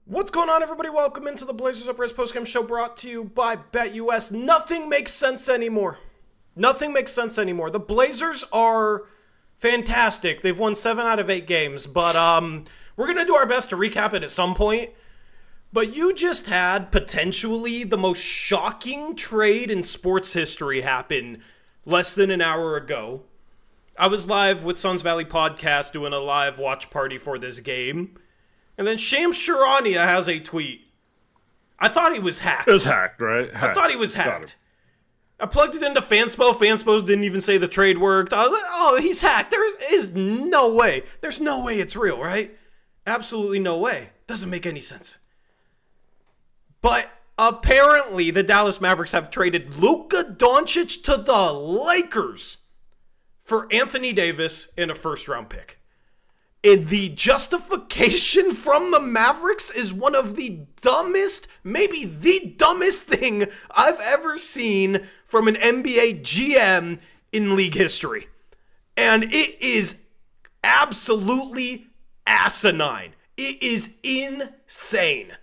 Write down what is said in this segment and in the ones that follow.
What's going on, everybody? Welcome into the Blazers Uprise Postgame Show brought to you by BetUS. Nothing makes sense anymore. Nothing makes sense anymore. The Blazers are fantastic. They've won 7 out of 8 games, but we're going to do our best to recap it at some point. But you just had potentially the most shocking trade in sports history happen less than an hour ago. I was live with Suns Valley Podcast doing a live watch party for this game. And then Shams Charania has a tweet. I thought he was hacked. It was hacked, right? I thought he was hacked. I plugged it into Fanspo. Fanspo didn't even say the trade worked. I was like, oh, he's hacked. There is no way. There's no way it's real, right? Absolutely no way. Doesn't make any sense. But apparently the Dallas Mavericks have traded LUKA Doncic to the Lakers for Anthony Davis and a first-round pick. And the justification from the Mavericks is one of the dumbest, maybe the dumbest thing I've ever seen from an NBA GM in league history. And it is absolutely asinine. It is insane.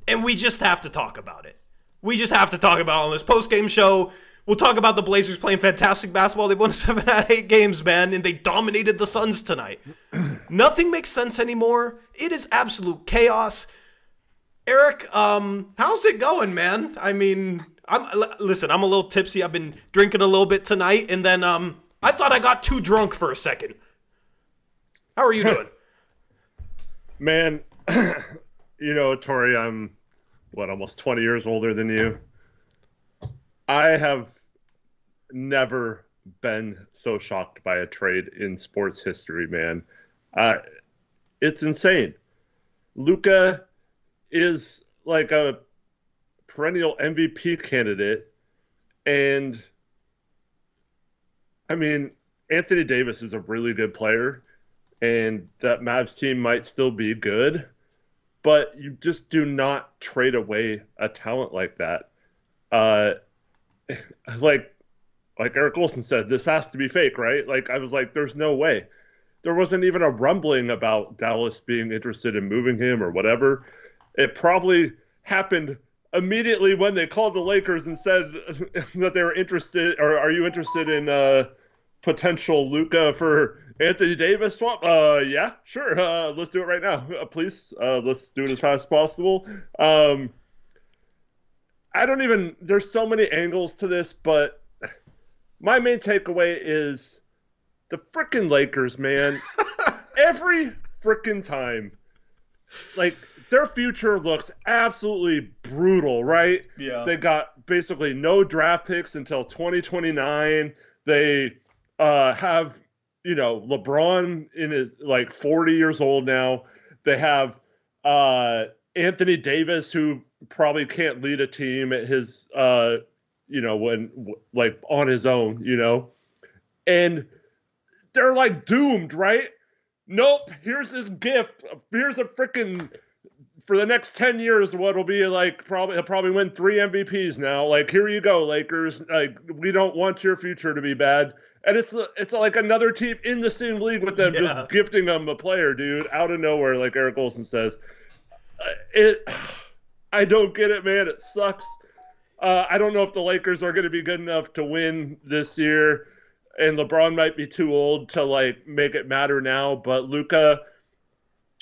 And we just have to talk about it. We just have to talk about it on this post-game show. We'll talk about the Blazers playing fantastic basketball. They've won 7 out of 8 games, man, and they dominated the Suns tonight. Nothing makes sense anymore. It is absolute chaos. Eric, how's it going, man? I mean, listen, I'm a little tipsy. I've been drinking a little bit tonight, and then I thought I got too drunk for a second. How are you doing? Man, Tori, I'm, almost 20 years older than you. I have never been so shocked by a trade in sports history, man. It's insane. Luka is like a perennial MVP candidate. And, I mean, Anthony Davis is a really good player. And that Mavs team might still be good. But you just do not trade away a talent like that. Like Eric Olson said, this has to be fake, right? Like, I was like, there's no way. There wasn't even a rumbling about Dallas being interested in moving him or whatever. It probably happened immediately when they called the Lakers and said that they were interested, or are you interested in potential Luka for Anthony Davis swap? Yeah, sure. Let's do it right now. Please, let's do it as fast as possible. There's so many angles to this, but my main takeaway is the frickin' Lakers, man. Every frickin' time, like, their future looks absolutely brutal, right? Yeah. They got basically no draft picks until 2029. They have, LeBron in his, 40 years old now. They have Anthony Davis, who probably can't lead a team at his, when on his own, and they're doomed, right? Nope. Here's this gift. Here's a freaking, for the next 10 years, what'll be he'll probably win 3 MVPs now. Here you go, Lakers. We don't want your future to be bad. And it's like another team in the same league with them, just gifting them a player, dude, out of nowhere, like Eric Olson says. I don't get it, man. It sucks. I don't know if the Lakers are going to be good enough to win this year, and LeBron might be too old to make it matter now. But Luka,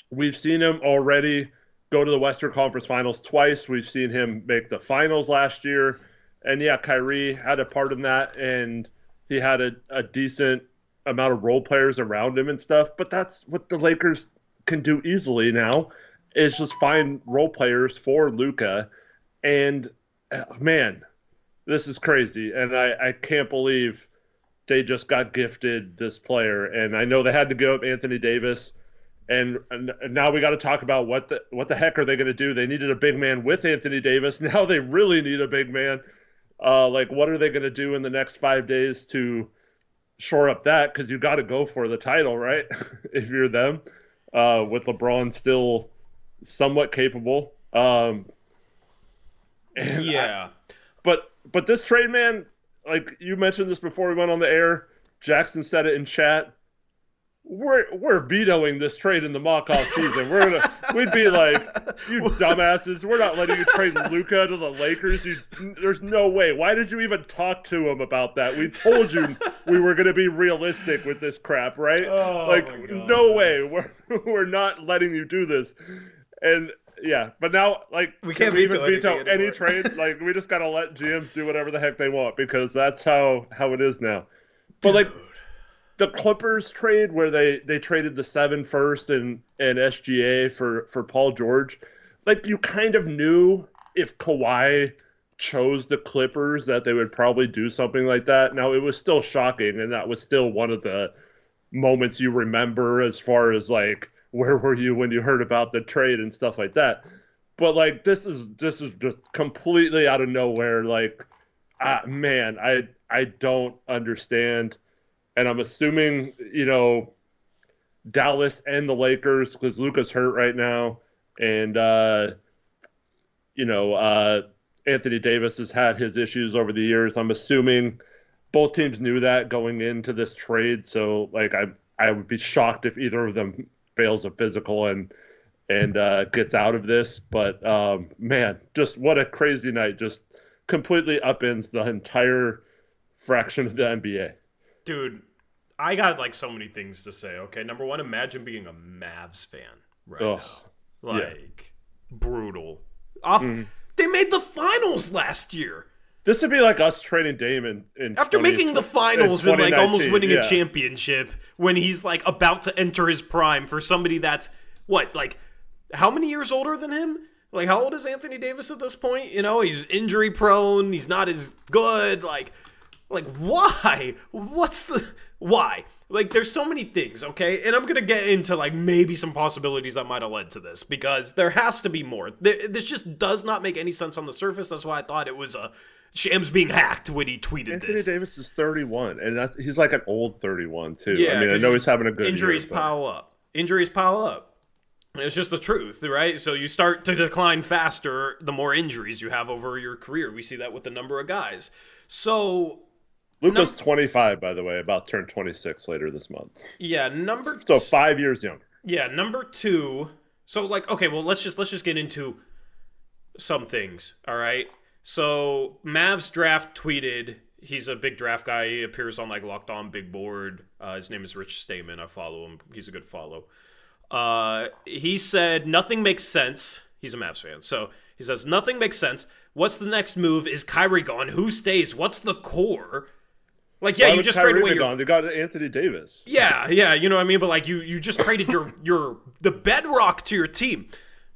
we've seen him already go to the Western Conference Finals twice. We've seen him make the finals last year, and yeah, Kyrie had a part in that, and he had a decent amount of role players around him and stuff. But that's what the Lakers can do easily now. Is just find role players for Luka. And, man, this is crazy. And I can't believe they just got gifted this player. And I know they had to give up Anthony Davis. And now we got to talk about what the heck are they going to do? They needed a big man with Anthony Davis. Now they really need a big man. What are they going to do in the next 5 days to shore up that? Because you got to go for the title, right? If you're them. With LeBron still somewhat capable. But this trade, man, like you mentioned this before we went on the air, Jackson said it in chat. we're vetoing this trade in the mock-off season. We'd be like, you dumbasses, we're not letting you trade Luka to the Lakers. There's no way. Why did you even talk to him about that? We told you we were going to be realistic with this crap, right? Oh, like, no way. We're not letting you do this. And yeah, but now, like, we can't veto any trade. Like, we just got to let GMs do whatever the heck they want, because that's how it is now. But like, the Clippers trade where they traded the 7 first and SGA for Paul George, like, you kind of knew if Kawhi chose the Clippers that they would probably do something like that. Now, it was still shocking, and that was still one of the moments you remember as far as, like, where were you when you heard about the trade and stuff like that. But, like, this is just completely out of nowhere. Like, man, I don't understand. And I'm assuming, Dallas and the Lakers, because Luka's hurt right now, and Anthony Davis has had his issues over the years. I'm assuming both teams knew that going into this trade. So, like, I would be shocked if either of them fails a physical and gets out of this. But man, just what a crazy night! Just completely upends the entire fraction of the NBA. Dude, I got like so many things to say. Okay, number one, imagine being a Mavs fan, right? Brutal. They made the finals last year. This would be like us trading Dame in after making the finals and like almost winning a championship when he's like about to enter his prime for somebody that's what, like, how many years older than him? Like, how old is Anthony Davis at this point? He's injury prone. He's not as good. Like why? Why? Like, there's so many things, okay? And I'm going to get into, like, maybe some possibilities that might have led to this, because there has to be more. This just does not make any sense on the surface. That's why I thought it was Shams being hacked when he tweeted Anthony this. Anthony Davis is 31, and he's like an old 31, too. Yeah, I know he's having a good injuries year, pile up. Injuries pile up. It's just the truth, right? So you start to decline faster the more injuries you have over your career. We see that with the number of guys. So Luka's 25, by the way, about turned 26 later this month. Yeah, so 5 years younger. Yeah, number 2. So, like, okay, well, let's just get into some things, all right? So Mavs Draft tweeted. He's a big draft guy. He appears on, like, Locked On Big Board. His name is Rich Stamen. I follow him. He's a good follow. He said, nothing makes sense. He's a Mavs fan. So he says, nothing makes sense. What's the next move? Is Kyrie gone? Who stays? What's the core? Like, yeah, you just traded away your... They got Anthony Davis. Yeah, you know what I mean? But, like, you just traded the bedrock to your team,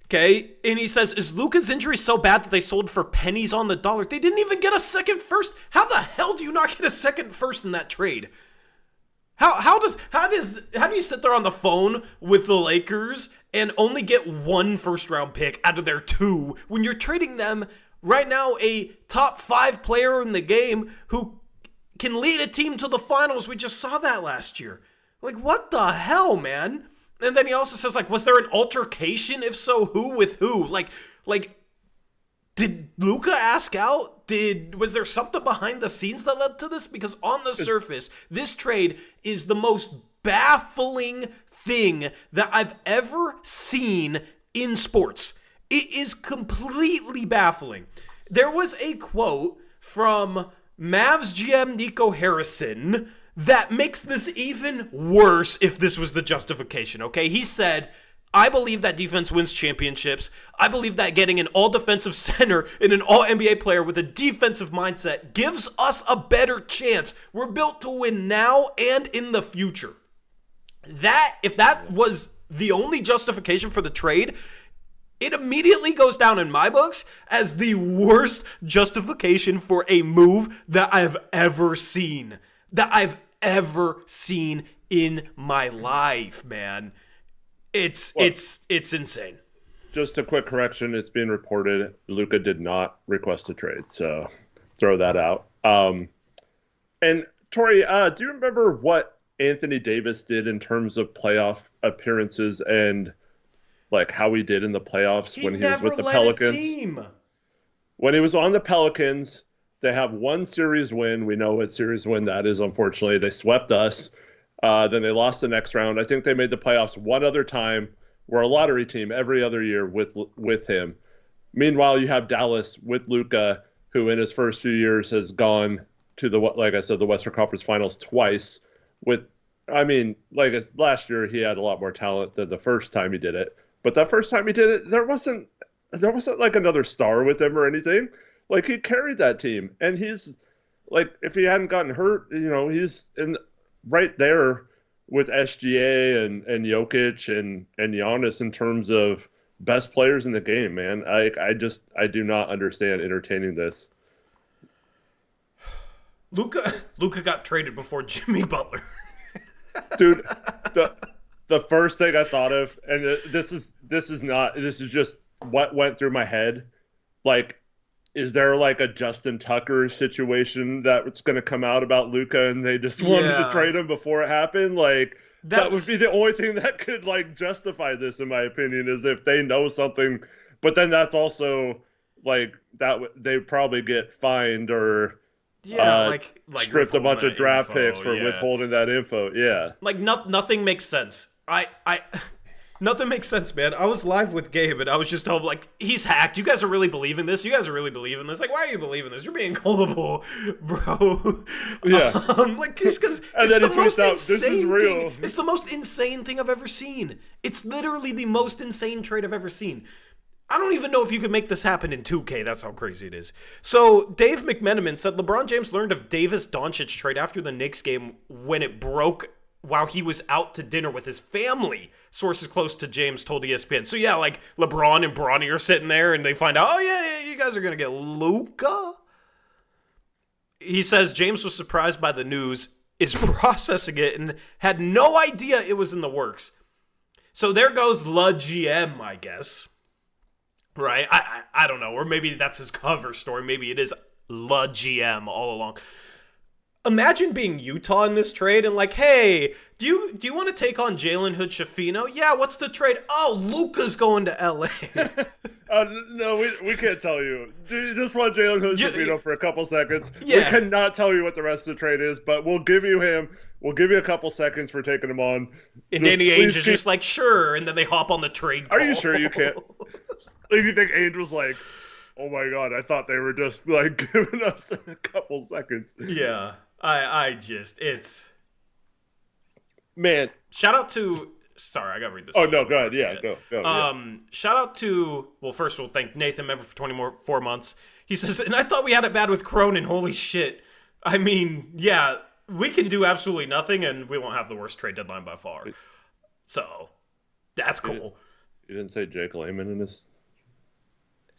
okay? And he says, is Luka's injury so bad that they sold for pennies on the dollar? They didn't even get a second first. How the hell do you not get a second first in that trade? How do you sit there on the phone with the Lakers and only get 1 first-round pick out of their 2 when you're trading them right now a top 5 player in the game who can lead a team to the finals? We just saw that last year. Like, what the hell, man? And then he also says, like, was there an altercation? If so, who with who? Like, did Luka ask out? Was there something behind the scenes that led to this? Because on the surface, this trade is the most baffling thing that I've ever seen in sports. It is completely baffling. There was a quote from Mavs GM Nico Harrison that makes this even worse if this was the justification, okay? He said, I believe that defense wins championships. I believe that getting an all-defensive center and an all-NBA player with a defensive mindset gives us a better chance. We're built to win now and in the future. If that was the only justification for the trade, it immediately goes down in my books as the worst justification for a move that I've ever seen. In my life, man. It's insane. Just a quick correction. It's being reported Luka did not request a trade, so throw that out. And Tori, do you remember what Anthony Davis did in terms of playoff appearances and like how he did in the playoffs when he was with the Pelicans? When he was on the Pelicans, they have 1 series win. We know what series win that is, unfortunately. They swept us. Then they lost the next round. I think they made the playoffs one other time. We're a lottery team every other year with him. Meanwhile, you have Dallas with Luka, who in his first few years has gone to like I said, the Western Conference Finals twice. Last year he had a lot more talent than the first time he did it. But that first time he did it, there wasn't like another star with him or anything. Like, he carried that team, and he's like, if he hadn't gotten hurt, he's right there with SGA and Jokic and Giannis in terms of best players in the game, man. I do not understand entertaining this. Luka got traded before Jimmy Butler. Dude, the first thing I thought of, and this is just what went through my head. Like, is there like a Justin Tucker situation that's going to come out about Luka and they just wanted to trade him before it happened? Like, that would be the only thing that could like justify this, in my opinion, is if they know something. But then that's also like that they probably get fined or like stripped a bunch of draft picks for withholding that info. Yeah, like nothing makes sense. Nothing makes sense, man. I was live with Gabe, and I was just told, like, he's hacked. You guys are really believing this? You guys are really believing this? Like, why are you believing this? You're being gullible, bro. Yeah. Like, just because it's the most insane thing. It's the most insane thing I've ever seen. It's literally the most insane trade I've ever seen. I don't even know if you could make this happen in 2K. That's how crazy it is. So, Dave McMenamin said LeBron James learned of Davis Doncic trade after the Knicks game when it broke while he was out to dinner with his family. Sources close to James told ESPN. So yeah, like LeBron and Bronny are sitting there and they find out, oh yeah, you guys are going to get Luka. He says James was surprised by the news, is processing it, and had no idea it was in the works. So there goes La GM, I guess. Right? I don't know. Or maybe that's his cover story. Maybe it is La GM all along. Imagine being Utah in this trade and like, hey, do you want to take on Jalen Hood-Schifino? Yeah, what's the trade? Oh, Luka's going to LA. No, we can't tell you. You just want Jalen Hood-Schifino for a couple seconds. Yeah. We cannot tell you what the rest of the trade is, but we'll give you him. We'll give you a couple seconds for taking him on. And Danny Ainge is just like, sure, and then they hop on the trade call. Are you sure you can't? Like, you think Ainge was like, oh my God, I thought they were just like giving us a couple seconds. Yeah. It's... Man. Shout out to... Sorry, I gotta read this. Oh, no, go ahead. Yeah, go. Shout out to... Well, first we'll thank Nathan Member for 24 months. He says, and I thought we had it bad with Cronin. Holy shit. I mean, yeah, we can do absolutely nothing, and we won't have the worst trade deadline by far. So, that's cool. You didn't say Jake Layman in this...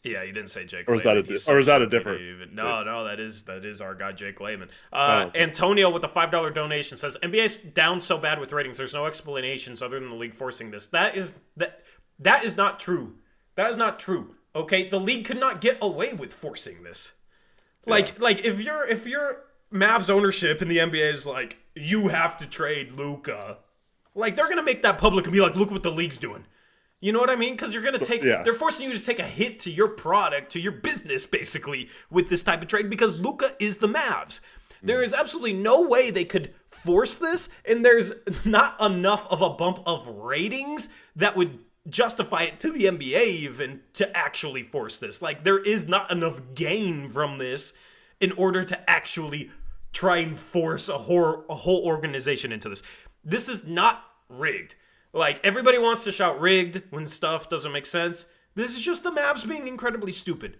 Yeah, you didn't say Jake Layman. Or is that a different? No, that is our guy Jake Layman. Antonio with a $5 donation says NBA's down so bad with ratings. There's no explanations other than the league forcing this. That is not true. That is not true. Okay, the league could not get away with forcing this. Like if you're Mavs ownership and the NBA is like, you have to trade Luka, like they're gonna make that public and be like, look what the league's doing. You know what I mean? Because you're going to take... Yeah. They're forcing you to take a hit to your product, to your business, basically, with this type of trade, because Luka is the Mavs. There is absolutely no way they could force this, and there's not enough of a bump of ratings that would justify it to the NBA even to actually force this. Like, there is not enough gain from this in order to actually try and force a whole organization into this. This is not rigged. Like, everybody wants to shout rigged when stuff doesn't make sense. This is just the Mavs being incredibly stupid.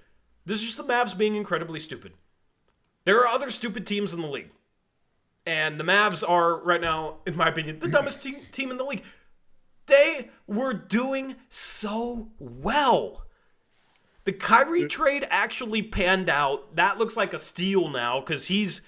There are other stupid teams in the league. And the Mavs are, right now, in my opinion, the dumbest team in the league. They were doing so well. The Kyrie trade actually panned out. That looks like a steal now because he's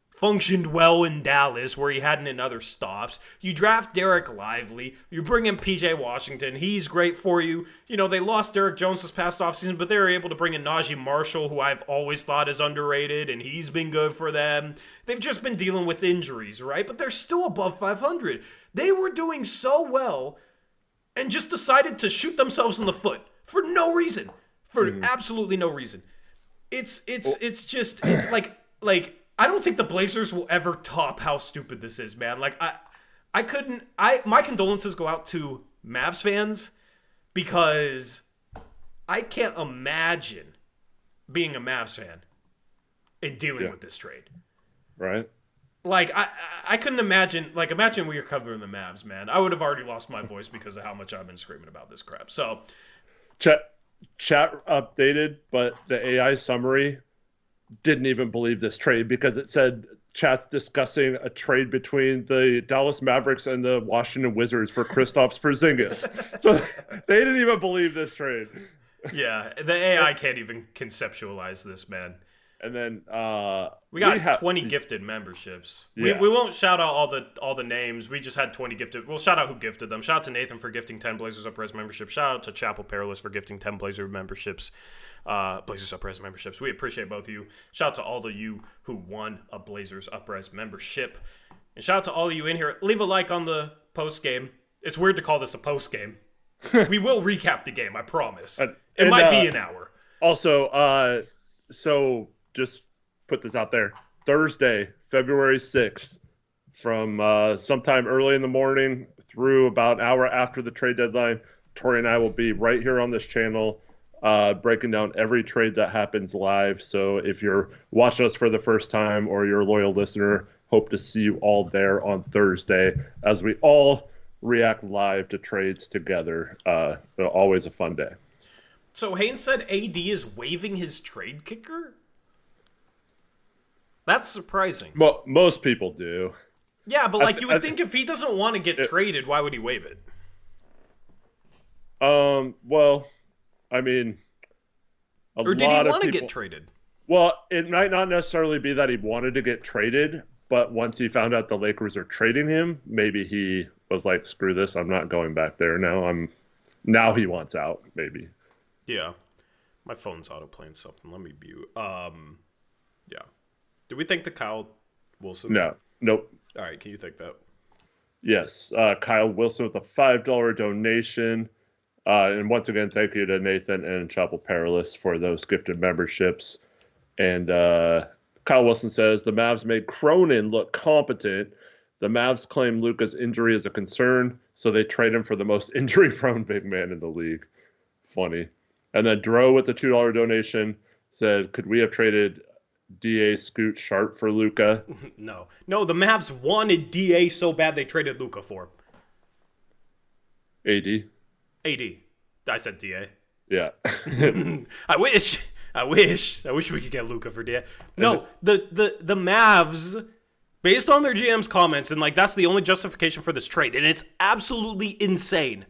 functioned well in Dallas where he hadn't in other stops. You draft Derek Lively. You bring in PJ Washington. He's great for you. You know, they lost Derek Jones this past offseason, but they were able to bring in Najee Marshall, who I've always thought is underrated, and he's been good for them. They've just been dealing with injuries, right? But they're still above 500. They were doing so well and just decided to shoot themselves in the foot for no reason. For absolutely no reason. It's just like I don't think the Blazers will ever top how stupid this is, man. Like, My condolences go out to Mavs fans because I can't imagine being a Mavs fan and dealing with this trade. Right. Like, I couldn't imagine, like, imagine we were covering the Mavs, man. I would have already lost my voice because of how much I've been screaming about this crap. So, Chat updated, but the AI summary didn't even believe this trade because it said chat's discussing a trade between the Dallas Mavericks and the Washington Wizards for Kristaps Porzingis. So they didn't even believe this trade. yeah, the AI can't even conceptualize this, man. And then we got 20 gifted memberships. Yeah. We won't shout out all the names. We just had 20 gifted. We'll shout out who gifted them. Shout out to Nathan for gifting 10 Blazers Uprise memberships. Shout out to Chapel Perilous for gifting 10 Blazer memberships. Blazers Uprise memberships. We appreciate both of you. Shout out to all of you who won a Blazers Uprise membership. And shout out to all of you in here. Leave a like on the post game. It's weird to call this a post game. We will recap the game, I promise. It might be an hour. Also, so just put this out there. Thursday, February 6th, from sometime early in the morning through about an hour after the trade deadline, Tori and I will be right here on this channel breaking down every trade that happens live. So if you're watching us for the first time or you're a loyal listener, hope to see you all there on Thursday as we all react live to trades together. Always a fun day. So Haynes said AD is waiving his trade kicker? That's surprising. Well, most people do. Yeah, but like you would think if he doesn't want to get traded, why would he waive it? Well, I mean, or did he want to get traded? Well, it might not necessarily be that he wanted to get traded, but once he found out the Lakers are trading him, maybe he was like, "Screw this! I'm not going back there now. Now he wants out." Maybe. Yeah, my phone's auto-playing something. Let me mute. Yeah. Did we thank the Kyle Wilson? No. Nope. All right, can you thank that? Yes, Kyle Wilson with a $5 donation. And once again, thank you to Nathan and Chapel Perilous for those gifted memberships. And Kyle Wilson says, the Mavs made Cronin look competent. The Mavs claim Luka's injury is a concern, so they trade him for the most injury-prone big man in the league. Funny. And then Dro with the $2 donation said, could we have traded DA Scoot Sharp for Luka? No, the Mavs wanted DA so bad they traded Luka for him. AD. I said DA. Yeah. I wish we could get Luka for DA. No, the Mavs, based on their GM's comments, and like that's the only justification for this trade, and it's absolutely insane.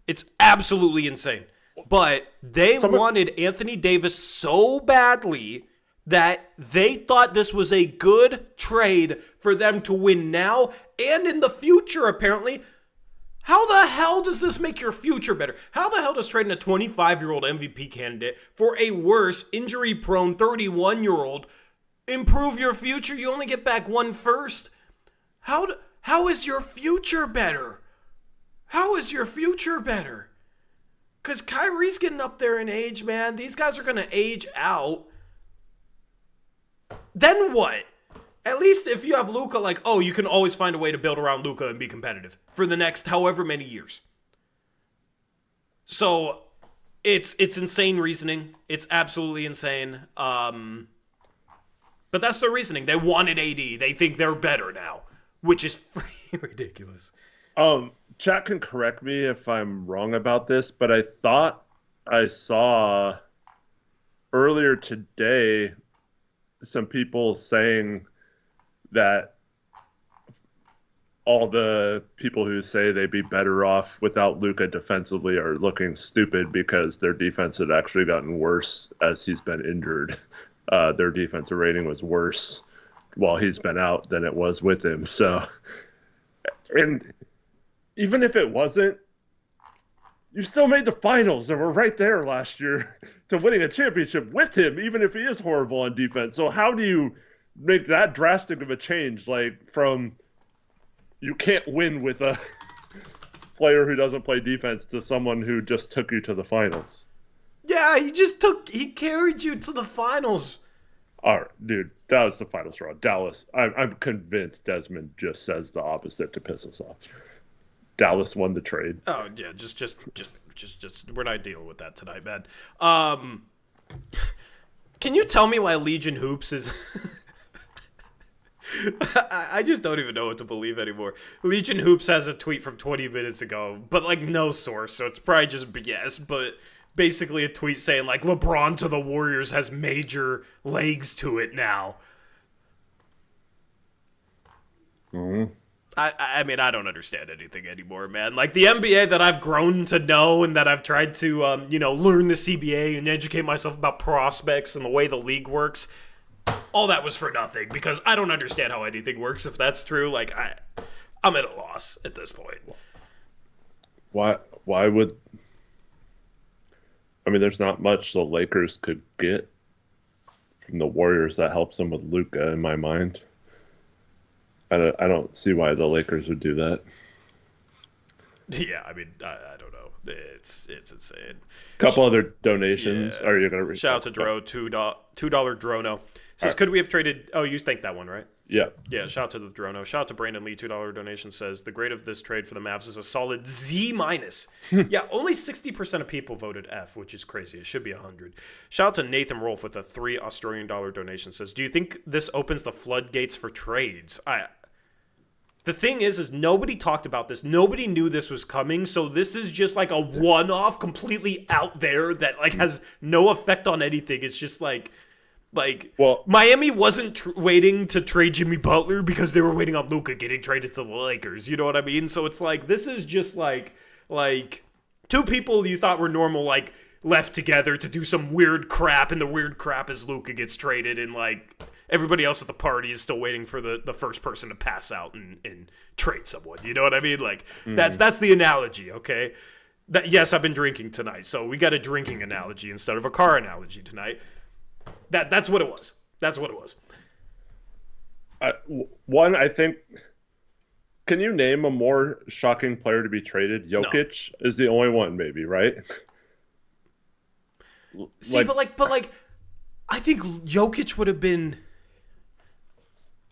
It's absolutely insane. But they wanted Anthony Davis so badly that they thought this was a good trade for them to win now and in the future, apparently. How the hell does this make your future better? How the hell does trading a 25-year-old MVP candidate for a worse, injury-prone 31-year-old improve your future? You only get back one first. How is your future better? How is your future better? Because Kyrie's getting up there in age, man. These guys are going to age out. Then what? At least if you have Luka, like, oh, you can always find a way to build around Luka and be competitive for the next however many years. So it's insane reasoning. It's absolutely insane. But that's their reasoning. They wanted AD. They think they're better now, which is freaking ridiculous. Chat can correct me if I'm wrong about this, but I thought I saw earlier today some people saying that all the people who say they'd be better off without Luka defensively are looking stupid because their defense had actually gotten worse as he's been injured. Their defensive rating was worse while he's been out than it was with him. So, and even if it wasn't, you still made the finals and were right there last year to winning a championship with him, even if he is horrible on defense. So how do you make that drastic of a change, like from you can't win with a player who doesn't play defense to someone who just took you to the finals? Yeah, he carried you to the finals. All right, dude, that was the final straw. Dallas. I'm convinced Desmond just says the opposite to piss us off. Dallas won the trade. Oh yeah, just we're not dealing with that tonight, man. Can you tell me why Legion Hoops is? I just don't even know what to believe anymore. Legion Hoops has a tweet from 20 minutes ago, but like no source, so it's probably just BS. But basically, a tweet saying like LeBron to the Warriors has major legs to it now. Mm-hmm. I mean, I don't understand anything anymore, man. Like, the NBA that I've grown to know and that I've tried to, learn the CBA and educate myself about prospects and the way the league works, all that was for nothing because I don't understand how anything works if that's true. Like, I'm at a loss at this point. Why would... I mean, there's not much the Lakers could get from the Warriors that helps them with Luka, in my mind. I don't see why the Lakers would do that. Yeah, I mean, I don't know. It's insane. Couple other donations. Yeah. Are you gonna read? Shout out to Dro, $2 Drono. Says, could we have traded... Oh, you think that one, right? Yeah. Yeah, shout out to the Drono. Shout out to Brandon Lee, $2 donation says, the grade of this trade for the Mavs is a solid Z-. Yeah, only 60% of people voted F, which is crazy. It should be 100. Shout out to Nathan Rolfe with a $3 Australian donation says, do you think this opens the floodgates for trades? The thing is nobody talked about this. Nobody knew this was coming, so this is just like a one-off completely out there that like has no effect on anything. It's just like well, Miami wasn't waiting to trade Jimmy Butler because they were waiting on Luka getting traded to the Lakers. You know what I mean? So it's like this is just like two people you thought were normal like left together to do some weird crap, and the weird crap is Luka gets traded, and like everybody else at the party is still waiting for the first person to pass out and trade someone. You know what I mean? Like that's the analogy, okay? That yes, I've been drinking tonight, so we got a drinking analogy instead of a car analogy tonight. That's what it was. That's what it was. One, I think. Can you name a more shocking player to be traded? Jokic is the only one, maybe, right? See, but I think Jokic would have been.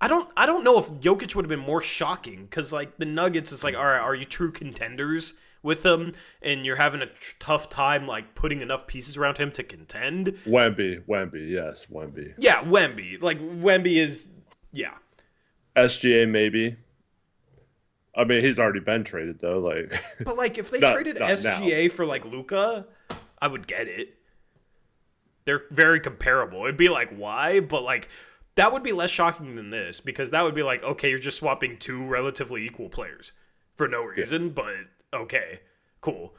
I don't know if Jokic would have been more shocking because like the Nuggets is like, all right, are you true contenders with them, and you're having a tough time like putting enough pieces around him to contend? Wemby, yes, Wemby. Yeah, Wemby. Like Wemby is, yeah. SGA maybe. I mean, he's already been traded though. Like, but like if they traded SGA now for like Luka, I would get it. They're very comparable. It'd be like, why? But like that would be less shocking than this because that would be like, okay, you're just swapping two relatively equal players for no reason, but okay, cool.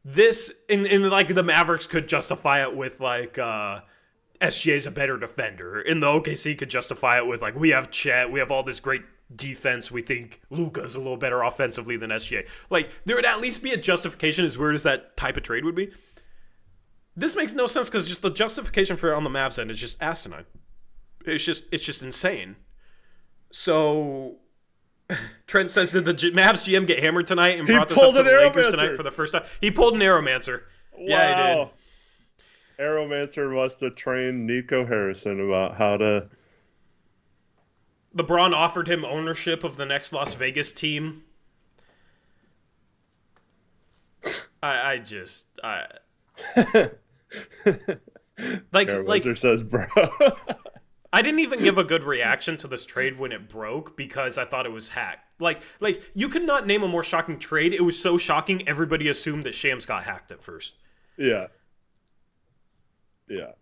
This in like the Mavericks could justify it with like SGA's a better defender. In the OKC could justify it with like we have Chet, we have all this great defense. We think Luka's a little better offensively than SGA. Like there would at least be a justification. As weird as that type of trade would be, this makes no sense because just the justification for it on the Mavs end is just asinine. It's just insane. So Trent says, did the Mavs GM get hammered tonight and brought this up to the Lakers tonight for the first time? He pulled an Aeromancer. Wow. Yeah, he did. Aeromancer must have trained Nico Harrison about how to... LeBron offered him ownership of the next Las Vegas team. Aeromancer says, bro. I didn't even give a good reaction to this trade when it broke because I thought it was hacked. Like you could not name a more shocking trade. It was so shocking, everybody assumed that Shams got hacked at first. Yeah. Yeah.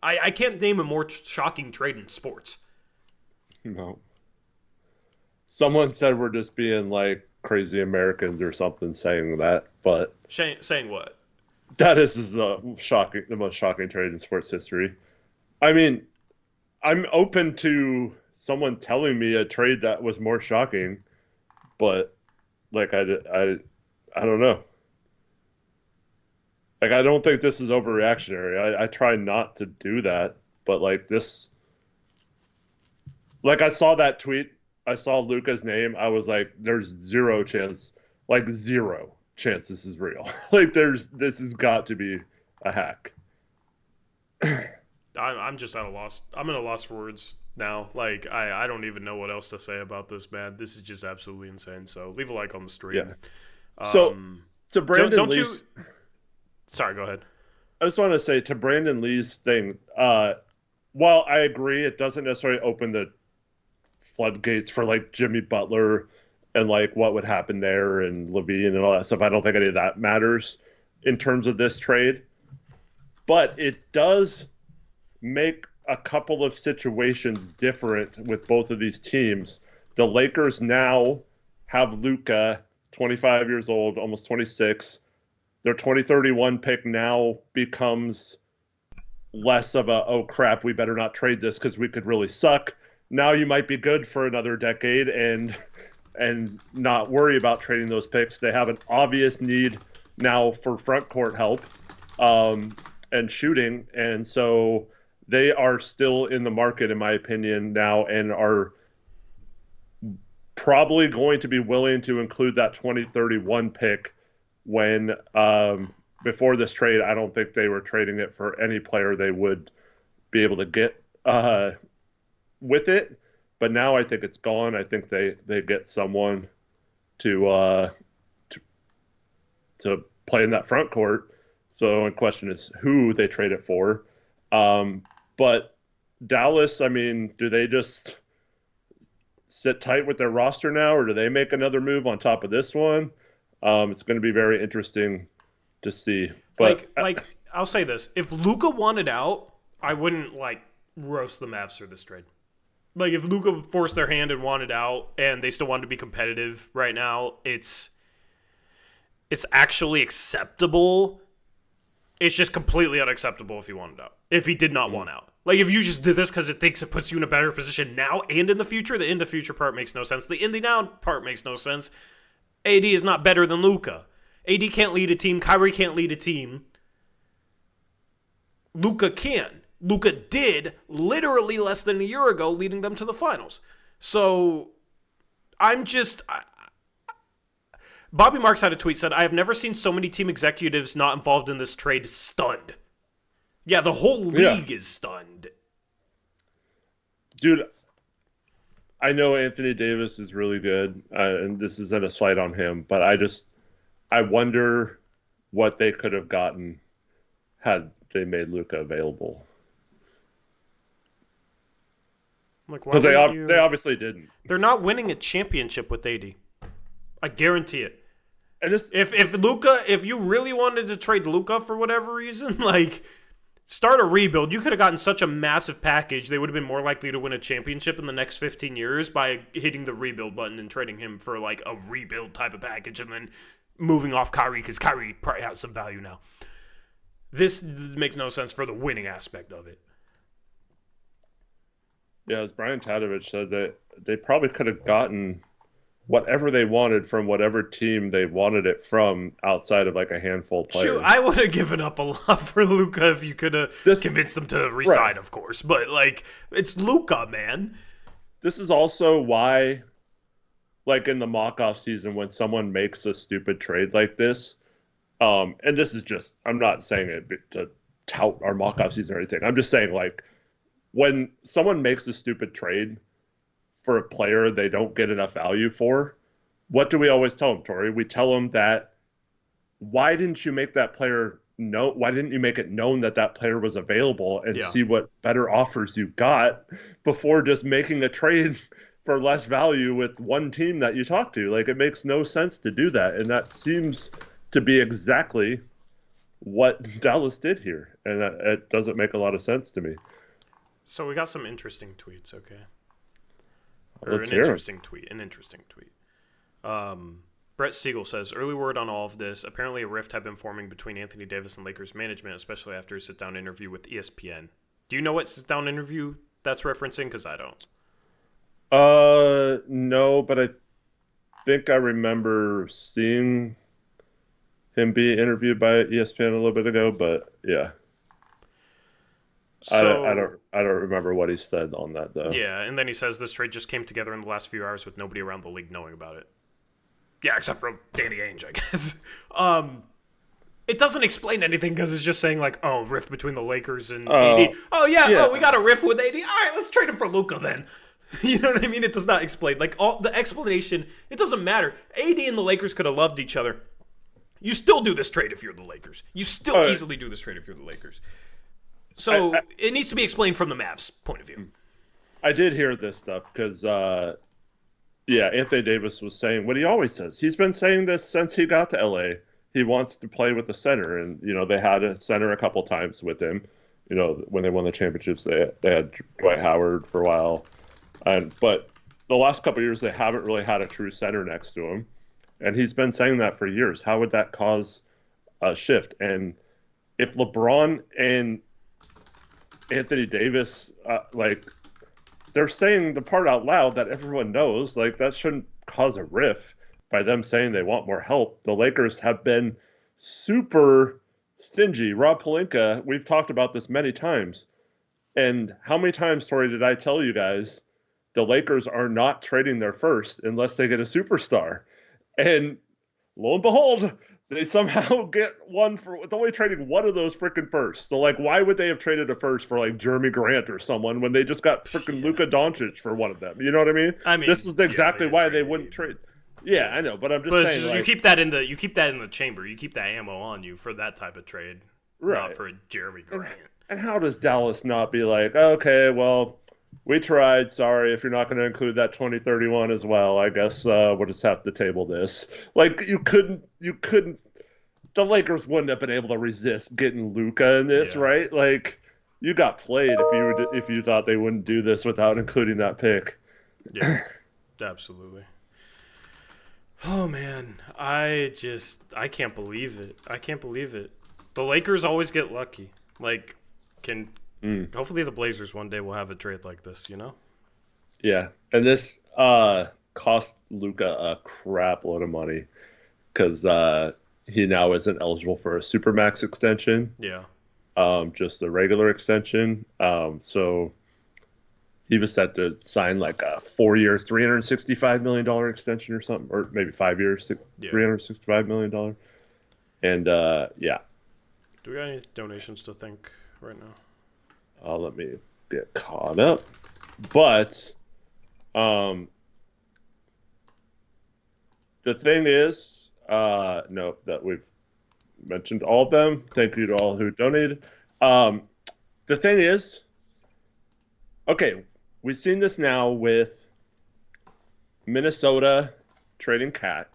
I can't name a more shocking trade in sports. No. Someone said we're just being like crazy Americans or something saying that, but saying what? That is the most shocking trade in sports history. I mean, I'm open to someone telling me a trade that was more shocking, but like I don't know. Like I don't think this is overreactionary. I try not to do that, but like this, like I saw that tweet. I saw Luka's name. I was like, there's zero chance, like zero, chance this is real. Like this has got to be a hack. I'm just at a loss. I'm at a loss for words now. Like, I don't even know what else to say about this, man. This is just absolutely insane. So leave a like on the stream. Yeah. So Brandon don't Lee's... you... Sorry, go ahead. I just want to say to Brandon Lee's thing, while I agree it doesn't necessarily open the floodgates for like Jimmy Butler and like what would happen there and Levine and all that stuff, I don't think any of that matters in terms of this trade. But it does make a couple of situations different with both of these teams. The Lakers now have Luka, 25 years old, almost 26. Their 2031 pick now becomes less of a, oh crap, we better not trade this because we could really suck. Now you might be good for another decade and not worry about trading those picks. They have an obvious need now for front court help and shooting, and so they are still in the market, in my opinion, now, and are probably going to be willing to include that 2031 pick when before this trade. I don't think they were trading it for any player they would be able to get with it, but now I think it's gone. I think they get someone to play in that front court. So the question is who they trade it for. But Dallas, I mean, do they just sit tight with their roster now, or do they make another move on top of this one? It's going to be very interesting to see. But I'll say this: if Luka wanted out, I wouldn't roast the Mavs through this trade. Like, if Luka forced their hand and wanted out, and they still wanted to be competitive right now, it's actually acceptable. It's just completely unacceptable if he wanted out. If he did not want out. Like, if you just did this because it thinks it puts you in a better position now and in the future, the in the future part makes no sense. The in the now part makes no sense. AD is not better than Luka. AD can't lead a team. Kyrie can't lead a team. Luka can. Luka did literally less than a year ago, leading them to the finals. So, Bobby Marks had a tweet said, I have never seen so many team executives not involved in this trade stunned. Yeah, the whole league is stunned. Dude, I know Anthony Davis is really good, and this isn't a slight on him, but I wonder what they could have gotten had they made Luka available. Because they obviously didn't. They're not winning a championship with AD. I guarantee it. And if you really wanted to trade Luka for whatever reason, start a rebuild. You could have gotten such a massive package. They would have been more likely to win a championship in the next 15 years by hitting the rebuild button and trading him for a rebuild type of package and then moving off Kyrie because Kyrie probably has some value now. This makes no sense for the winning aspect of it. Yeah, as Brian Tadovich said, that they probably could have gotten whatever they wanted from whatever team they wanted it from outside of a handful of players. Shoot, I would have given up a lot for Luka if you could have convinced them to resign, right. Of course. But, it's Luka, man. This is also why, in the mock-off season, when someone makes a stupid trade like this, and this is just, I'm not saying it to tout our mock-off season or anything. I'm just saying, when someone makes a stupid trade for a player they don't get enough value for, what do we always tell them, Tori? We tell them that, why didn't you make that player know? Why didn't you make it known that player was available and see what better offers you got before just making a trade for less value with one team that you talk to? It makes no sense to do that. And that seems to be exactly what Dallas did here. And it doesn't make a lot of sense to me. So we got some interesting tweets, okay? Let's hear An interesting tweet. Brett Siegel says, early word on all of this. Apparently a rift had been forming between Anthony Davis and Lakers management, especially after a sit-down interview with ESPN. Do you know what sit-down interview that's referencing? Because I don't. No, but I think I remember seeing him be interviewed by ESPN a little bit ago, but yeah. So, I don't remember what he said on that though. Yeah, and then he says this trade just came together in the last few hours with nobody around the league knowing about it. Yeah, except for Danny Ainge, I guess. It doesn't explain anything because it's just saying like, oh, rift between the Lakers and AD. Oh yeah, yeah. oh we got a rift with AD. All right, let's trade him for Luka then. You know what I mean? It does not explain. Like all the explanation, it doesn't matter. AD and the Lakers could have loved each other. You still do this trade if you're the Lakers. You still easily do this trade if you're the Lakers. So it needs to be explained from the Mavs' point of view. I did hear this stuff because, Anthony Davis was saying what he always says. He's been saying this since he got to LA. He wants to play with the center, and they had a center a couple times with him. When they won the championships, they had Dwight Howard for a while, but the last couple of years they haven't really had a true center next to him, and he's been saying that for years. How would that cause a shift? And if LeBron and Anthony Davis, they're saying the part out loud that everyone knows, like that shouldn't cause a rift by them saying they want more help. The Lakers have been super stingy. Rob Pelinka, we've talked about this many times. And how many times, Tori, did I tell you guys the Lakers are not trading their first unless they get a superstar? And lo and behold, they somehow get one for with only trading one of those freaking firsts. So, why would they have traded a first for, Jeremy Grant or someone when they just got freaking LUKA Doncic for one of them? You know what I mean? This is exactly why they wouldn't trade. Yeah, I know, but I'm just saying. You keep that in the chamber. You keep that ammo on you for that type of trade, right? Not for Jeremy Grant. And how does Dallas not be like, okay, well, we tried. Sorry, if you're not going to include that 2031 as well, I guess we'll just have to table this. You couldn't. The Lakers wouldn't have been able to resist getting Luka in this, right? You got played if you thought they wouldn't do this without including that pick. Yeah, absolutely. Oh man, I can't believe it. I can't believe it. The Lakers always get lucky. Hopefully the Blazers one day will have a trade like this, Yeah, and this cost Luka a crap load of money because he now isn't eligible for a supermax extension. Yeah. Just the regular extension. So he was set to sign a 4-year, $365 million extension or something, or maybe 5 years, $365 million. And yeah. Do we got any donations to thank right now? Let me get caught up. But the thing is, no, that we've mentioned all of them. Thank you to all who donated. The thing is, okay, we've seen this now with Minnesota trading Cat,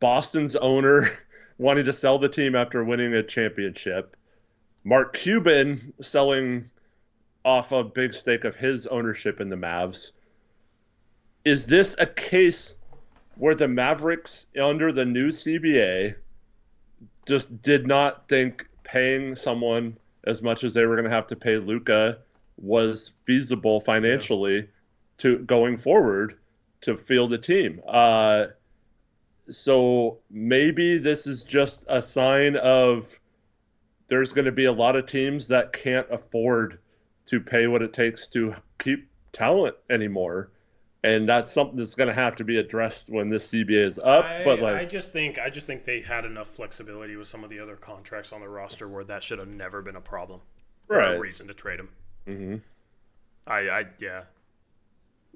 Boston's owner wanting to sell the team after winning a championship, Mark Cuban selling off a big stake of his ownership in the Mavs. Is this a case where the Mavericks, under the new CBA, just did not think paying someone as much as they were going to have to pay Luka was feasible financially to going forward to field the team? So maybe this is just a sign of there's going to be a lot of teams that can't afford to pay what it takes to keep talent anymore. And that's something that's going to have to be addressed when this CBA is up. I just think they had enough flexibility with some of the other contracts on the roster where that should have never been a problem. Right. No reason to trade him. Mm-hmm. Yeah.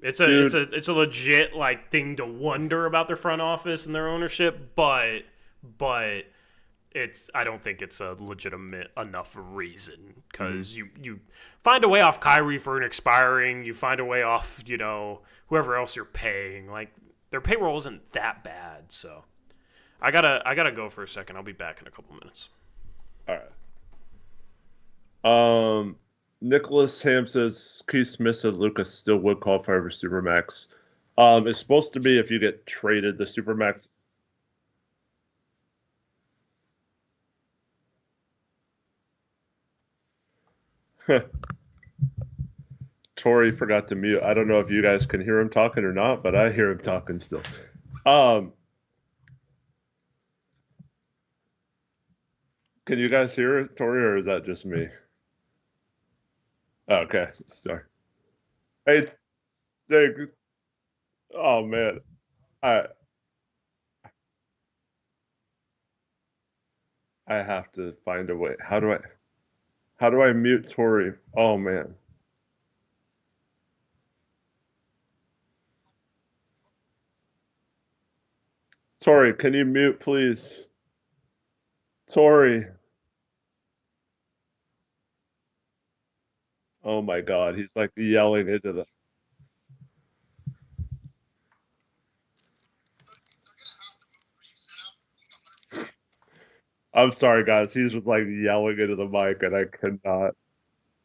It's a legit thing to wonder about their front office and their ownership, but I don't think it's a legitimate enough reason because you find a way off Kyrie for an expiring, you find a way off whoever else you're paying. Their payroll isn't that bad, so I gotta go for a second. I'll be back in a couple minutes. All right. Nicholas Ham says Keith Smith said Lucas still would qualify for Supermax. It's supposed to be if you get traded, the Supermax. Tori forgot to mute. I don't know if you guys can hear him talking or not, but I hear him talking still. Can you guys hear it, Tori, or is that just me? Okay, sorry. Hey, oh man. I I have to find a way. How do I mute Tori? Oh man. Tori, can you mute please? Tori. Oh my God, he's like yelling into the. I'm sorry, guys. He's just like yelling into the mic, and I cannot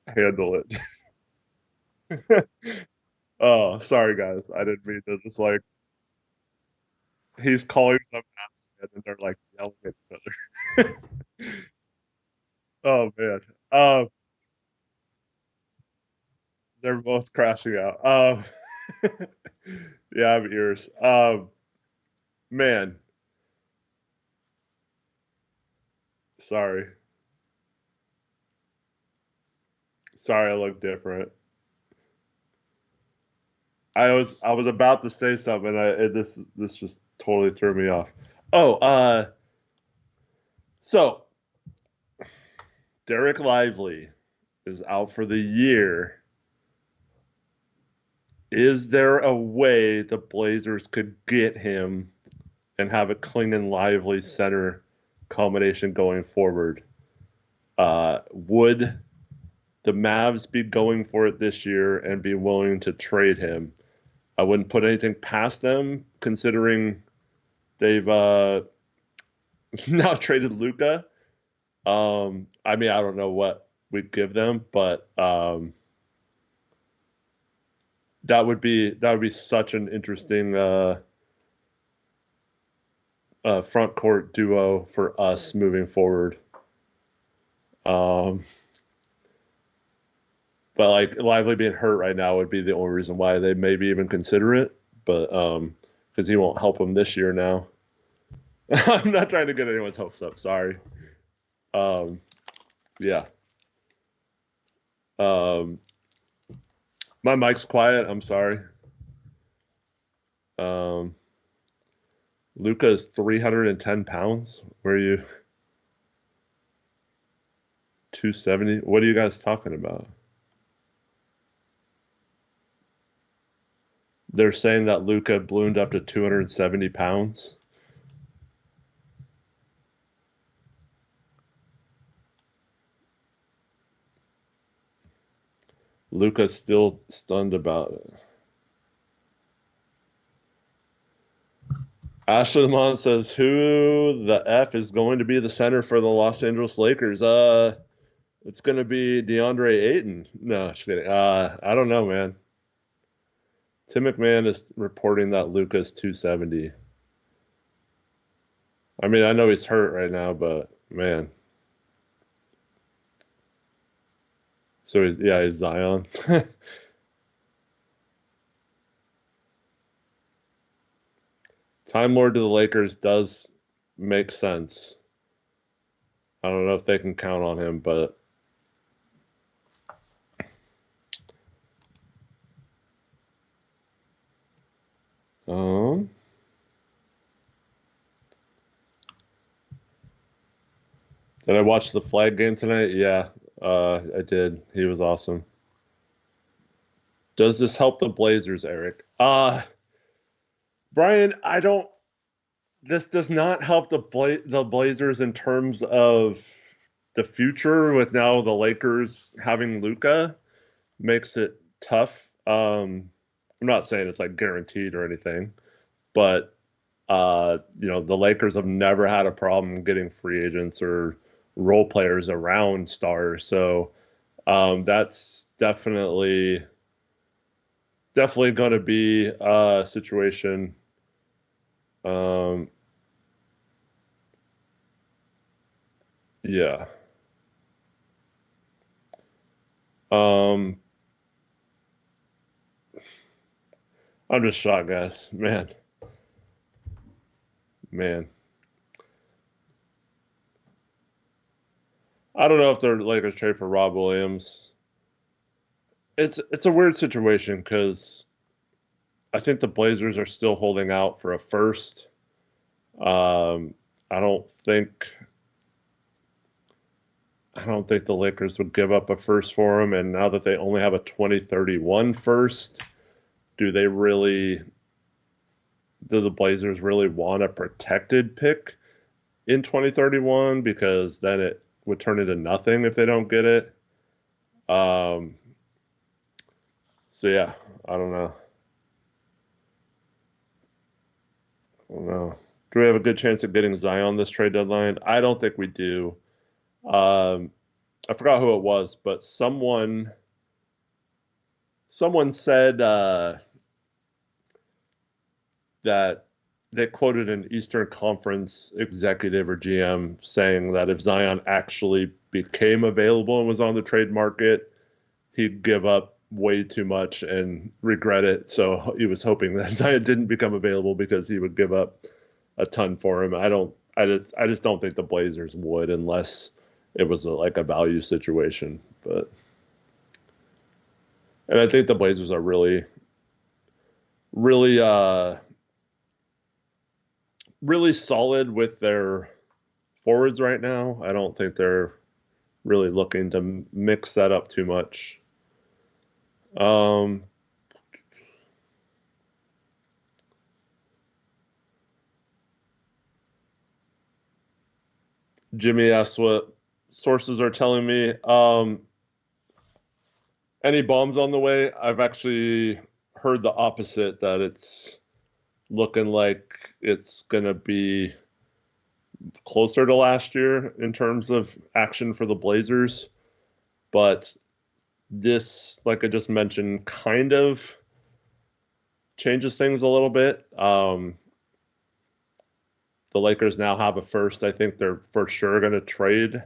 handle it. Oh, sorry, guys. I didn't mean to just like. He's calling some names, and they're like yelling at each other. Oh man. They're both crashing out. Yeah, I have ears. Man, sorry. Sorry, I look different. I was about to say something, and this just totally threw me off. Oh, so Derek Lively is out for the year. Is there a way the Blazers could get him and have a Klingon Lively center combination going forward? Would the Mavs be going for it this year and be willing to trade him? I wouldn't put anything past them, considering they've now traded Luka. I mean, I don't know what we'd give them, but that would be such an interesting front court duo for us moving forward. Um, but like Lively being hurt right now would be the only reason why they maybe even consider it. But because he won't help them this year now. I'm not trying to get anyone's hopes up. Sorry. Um, yeah. Um, my mic's quiet. I'm sorry. Um, Luka is 310 pounds. Where are you? 270. What are you guys talking about? They're saying that Luka ballooned up to 270 pounds. Luka's still stunned about it. Ashley Lamont says, "Who the f is going to be the center for the Los Angeles Lakers?" It's going to be DeAndre Ayton. No, just kidding. I don't know, man. Tim McMahon is reporting that Luka's 270. I mean, I know he's hurt right now, but man. So he's Zion. Time Lord to the Lakers does make sense. I don't know if they can count on him, but um, did I watch the flag game tonight? Yeah, I did. He was awesome. Does this help the Blazers, Eric? Brian, I don't. This does not help the Blazers in terms of the future. With now the Lakers having Luka, makes it tough. I'm not saying it's like guaranteed or anything, but the Lakers have never had a problem getting free agents or role players around stars. So that's definitely going to be a situation. Um, yeah. Um, I'm just shocked, guys. Man. I don't know if the Lakers trade for Rob Williams. It's a weird situation because I think the Blazers are still holding out for a first. I don't think the Lakers would give up a first for him. And now that they only have a 2031 first, do the Blazers really want a protected pick in 2031? Because then it would turn into nothing if they don't get it. So yeah, I don't know. Do we have a good chance of getting Zion this trade deadline? I don't think we do. I forgot who it was, but someone said that they quoted an Eastern Conference executive or GM saying that if Zion actually became available and was on the trade market, he'd give up way too much and regret it. So he was hoping that Zion didn't become available because he would give up a ton for him. I just don't think the Blazers would unless it was like a value situation. And I think the Blazers are really solid with their forwards right now. I don't think they're really looking to mix that up too much. Jimmy asks what sources are telling me. Any bombs on the way? I've actually heard the opposite, that it's looking like it's going to be closer to last year in terms of action for the Blazers. But this, like I just mentioned, kind of changes things a little bit. The Lakers now have a first. I think they're for sure going to trade,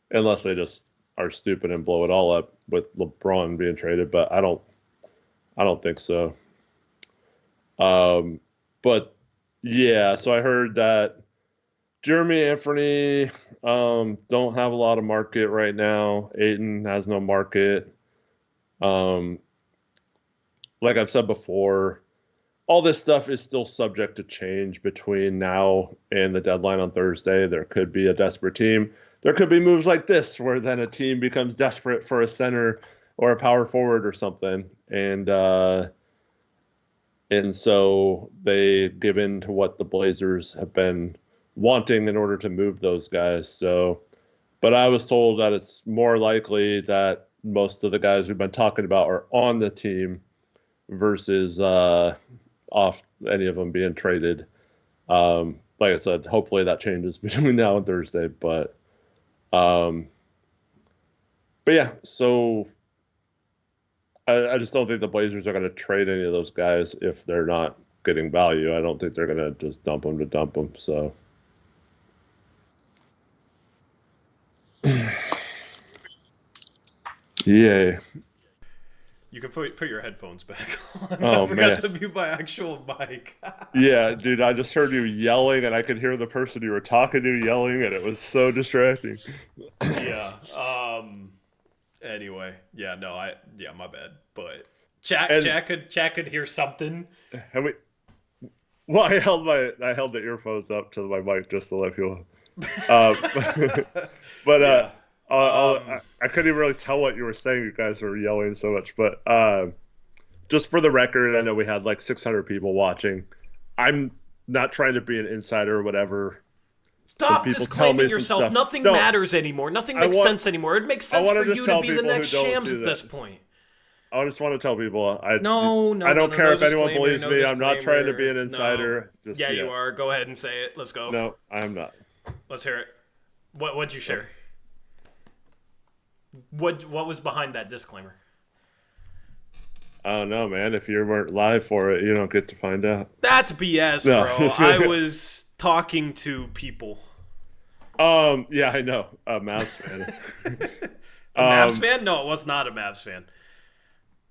unless they just are stupid and blow it all up with LeBron being traded. But I don't think so. But yeah, so I heard that Jeremy Anthony don't have a lot of market right now. Ayton has no market. Like I've said before, all this stuff is still subject to change between now and the deadline on Thursday. There could be a desperate team. There could be moves like this where then a team becomes desperate for a center or a power forward or something. And so they give in to what the Blazers have been wanting in order to move those guys. So, but I was told that it's more likely that most of the guys we've been talking about are on the team versus off any of them being traded. Like I said, hopefully that changes between now and Thursday. But yeah, so I just don't think the Blazers are going to trade any of those guys if they're not getting value. I don't think they're going to just dump them to dump them. So. Yay. You can put your headphones back on. Oh, I forgot man. to mute my actual mic. Yeah, dude, I just heard you yelling, and I could hear the person you were talking to yelling, and it was so distracting. Yeah. Anyway, yeah, no, my bad. But Jack could hear something. Well, I held the earphones up to my mic just to let people. But Yeah. I couldn't even really tell what you were saying. You guys were yelling so much. But just for the record, I know we had like 600 people watching. I'm not trying to be an insider or whatever. Stop disclaiming yourself. Nothing matters anymore. Nothing makes sense anymore. It makes sense for you to be the next Shams at this point. I just want to tell people. I don't no, care if anyone disclaimer, believes no me. I'm not trying to be an disclaimer. insider. No. Just, Yeah, you are. Go ahead and say it. Let's go. No, I'm not. Let's hear it. What'd you share? What was behind that disclaimer? I don't know, man. If you weren't live for it, you don't get to find out. That's BS, bro. I was talking to people. Yeah, I know. A Mavs fan. A Mavs fan? No, it was not a Mavs fan.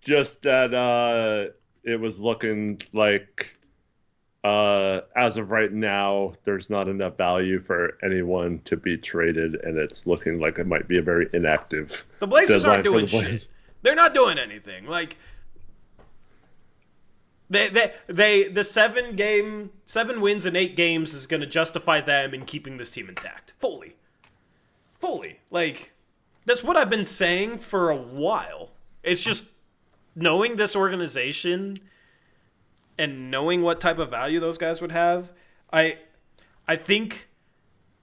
Just that it was looking like as of right now, there's not enough value for anyone to be traded, and it's looking like it might be a very inactive. The Blazers aren't deadline doing shit. They're not doing anything. Like, The 7 wins in 8 games is going to justify them in keeping this team intact. Fully. Like, that's what I've been saying for a while. It's just knowing this organization and knowing what type of value those guys would have. I think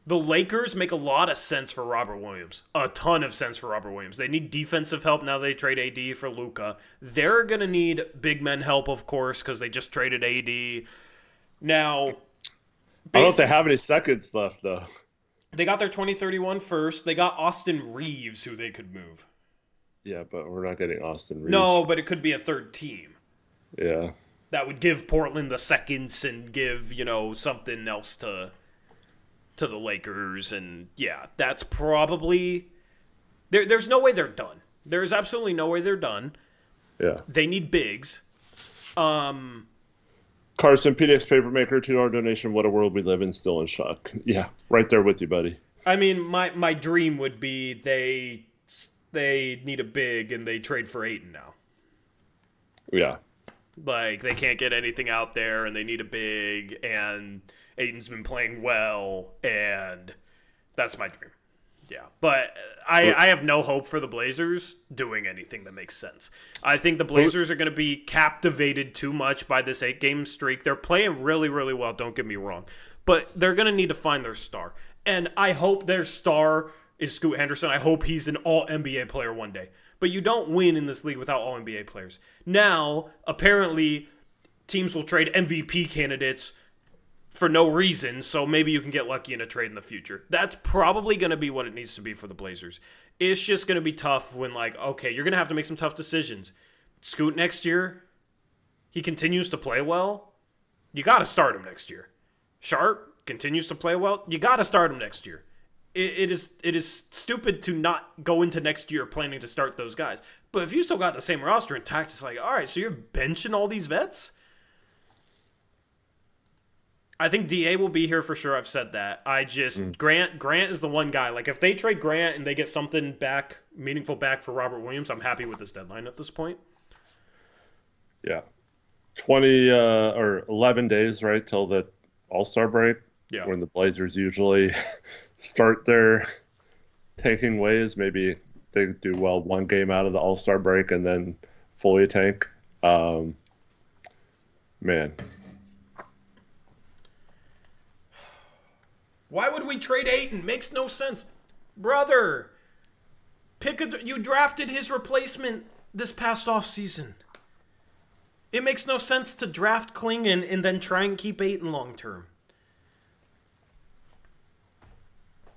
the Lakers make a lot of sense for Robert Williams. A ton of sense for Robert Williams. They need defensive help now they trade AD for Luka. They're going to need big men help, of course, because they just traded AD. Now, I don't know if they have any seconds left, though. They got their 2031 first. They got Austin Reeves, who they could move. Yeah, but we're not getting Austin Reeves. No, but it could be a third team. Yeah. That would give Portland the seconds and give, something else to the Lakers. And, yeah, that's probably... There's no way they're done. There's absolutely no way they're done. Yeah. They need bigs. Carson, PDX Papermaker, $2 donation. What a world we live in, still in shock. Yeah, right there with you, buddy. I mean, my dream would be they need a big and they trade for Ayton now. Yeah. Like, they can't get anything out there and they need a big, and Ayton's been playing well, and that's my dream. Yeah, but I have no hope for the Blazers doing anything that makes sense. I think the Blazers are going to be captivated too much by this 8-game streak. They're playing really, really well, don't get me wrong. But they're going to need to find their star. And I hope their star is Scoot Henderson. I hope he's an all-NBA player one day. But you don't win in this league without all-NBA players. Now, apparently, teams will trade MVP candidates for no reason, so maybe you can get lucky in a trade in the future. That's probably going to be what it needs to be for the Blazers. It's just going to be tough when, okay, you're going to have to make some tough decisions. Scoot next year, he continues to play well, you got to start him next year. Sharp continues to play well, you got to start him next year. It is stupid to not go into next year planning to start those guys. But if you still got the same roster intact, it's like, all right, so you're benching all these vets? I think DA will be here for sure. I've said that. Grant is the one guy. Like, if they trade Grant and they get something back, meaningful back for Robert Williams, I'm happy with this deadline at this point. Yeah. 20 or 11 days, right, till the All-Star break. Yeah. When the Blazers usually start their tanking ways. Maybe they do well one game out of the All-Star break and then fully tank. Man. Why would we trade Ayton? Makes no sense. Brother, you drafted his replacement this past offseason. It makes no sense to draft Klingon and then try and keep Ayton long term.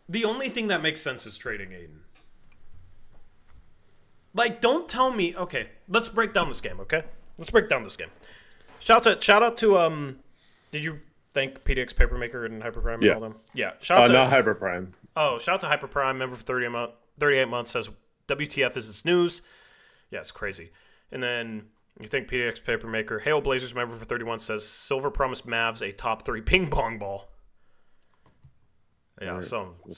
The only thing that makes sense is trading Ayton. Like, don't tell me... Okay, let's break down this game, okay? Let's break down this game. Shout out to did you thank PDX Papermaker and Hyperprime and all them? Yeah. Shout out to... not Hyperprime. Oh, shout out to Hyperprime, member for 38 months, says, WTF is this news? Yeah, it's crazy. And then you think PDX Papermaker, Hail Blazers, member for 31, says, Silver promised Mavs a top 3 ping pong ball. Yeah, We're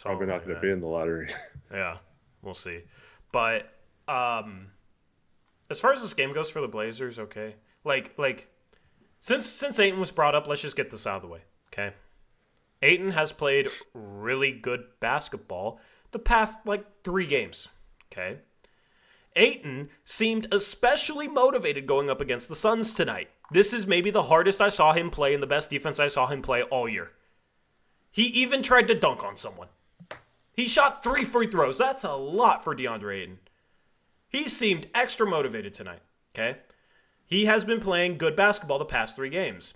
probably not going to be in the lottery. Yeah, we'll see. But as far as this game goes for the Blazers, okay. Like since Ayton was brought up, let's just get this out of the way, okay? Ayton has played really good basketball the past 3 games, okay? Ayton seemed especially motivated going up against the Suns tonight. This is maybe the hardest I saw him play and the best defense I saw him play all year. He even tried to dunk on someone. He shot 3 free throws. That's a lot for DeAndre Ayton. He seemed extra motivated tonight, okay? He has been playing good basketball the past 3 games.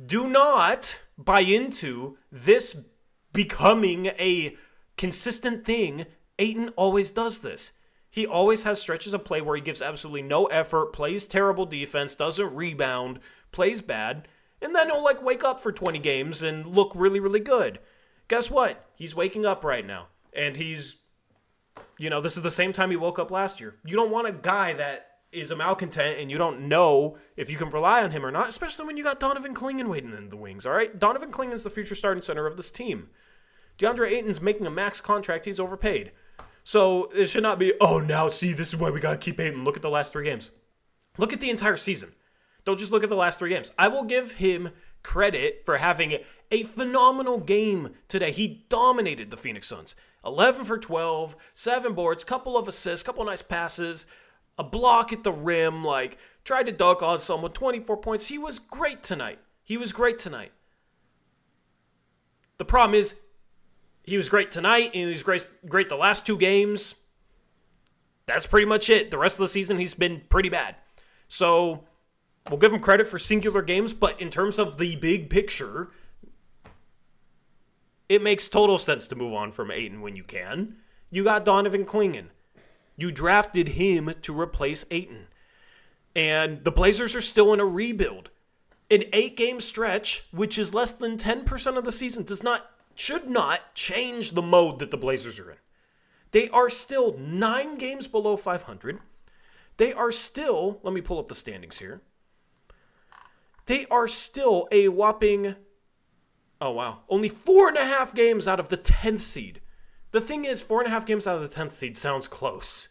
Do not buy into this becoming a consistent thing. Ayton always does this. He always has stretches of play where he gives absolutely no effort, plays terrible defense, doesn't rebound, plays bad, and then he'll wake up for 20 games and look really, really good. Guess what? He's waking up right now. And he's, this is the same time he woke up last year. You don't want a guy that is a malcontent and you don't know if you can rely on him or not, especially when you got Donovan Clingan waiting in the wings, all right? Donovan Clingan's the future starting center of this team. DeAndre Ayton's making a max contract. He's overpaid. So it should not be, now see, this is why we got to keep Ayton. Look at the last 3 games. Look at the entire season. Don't just look at the last 3 games. I will give him credit for having a phenomenal game today. He dominated the Phoenix Suns. 11 for 12, 7 boards, couple of assists, couple nice passes, a block at the rim, like tried to dunk on someone, 24 points. He was great tonight. The problem is he was great tonight and he was great the last 2 games. That's pretty much it. The rest of the season, he's been pretty bad. So we'll give him credit for singular games, but in terms of the big picture, it makes total sense to move on from Ayton when you can. You got Donovan Clingan. You drafted him to replace Ayton. And the Blazers are still in a rebuild. An 8-game stretch, which is less than 10% of the season, should not change the mode that the Blazers are in. They are still 9 games below 500. They are still, let me pull up the standings here. They are still a whopping, only 4.5 games out of the 10th seed. The thing is, 4.5 games out of the 10th seed sounds close.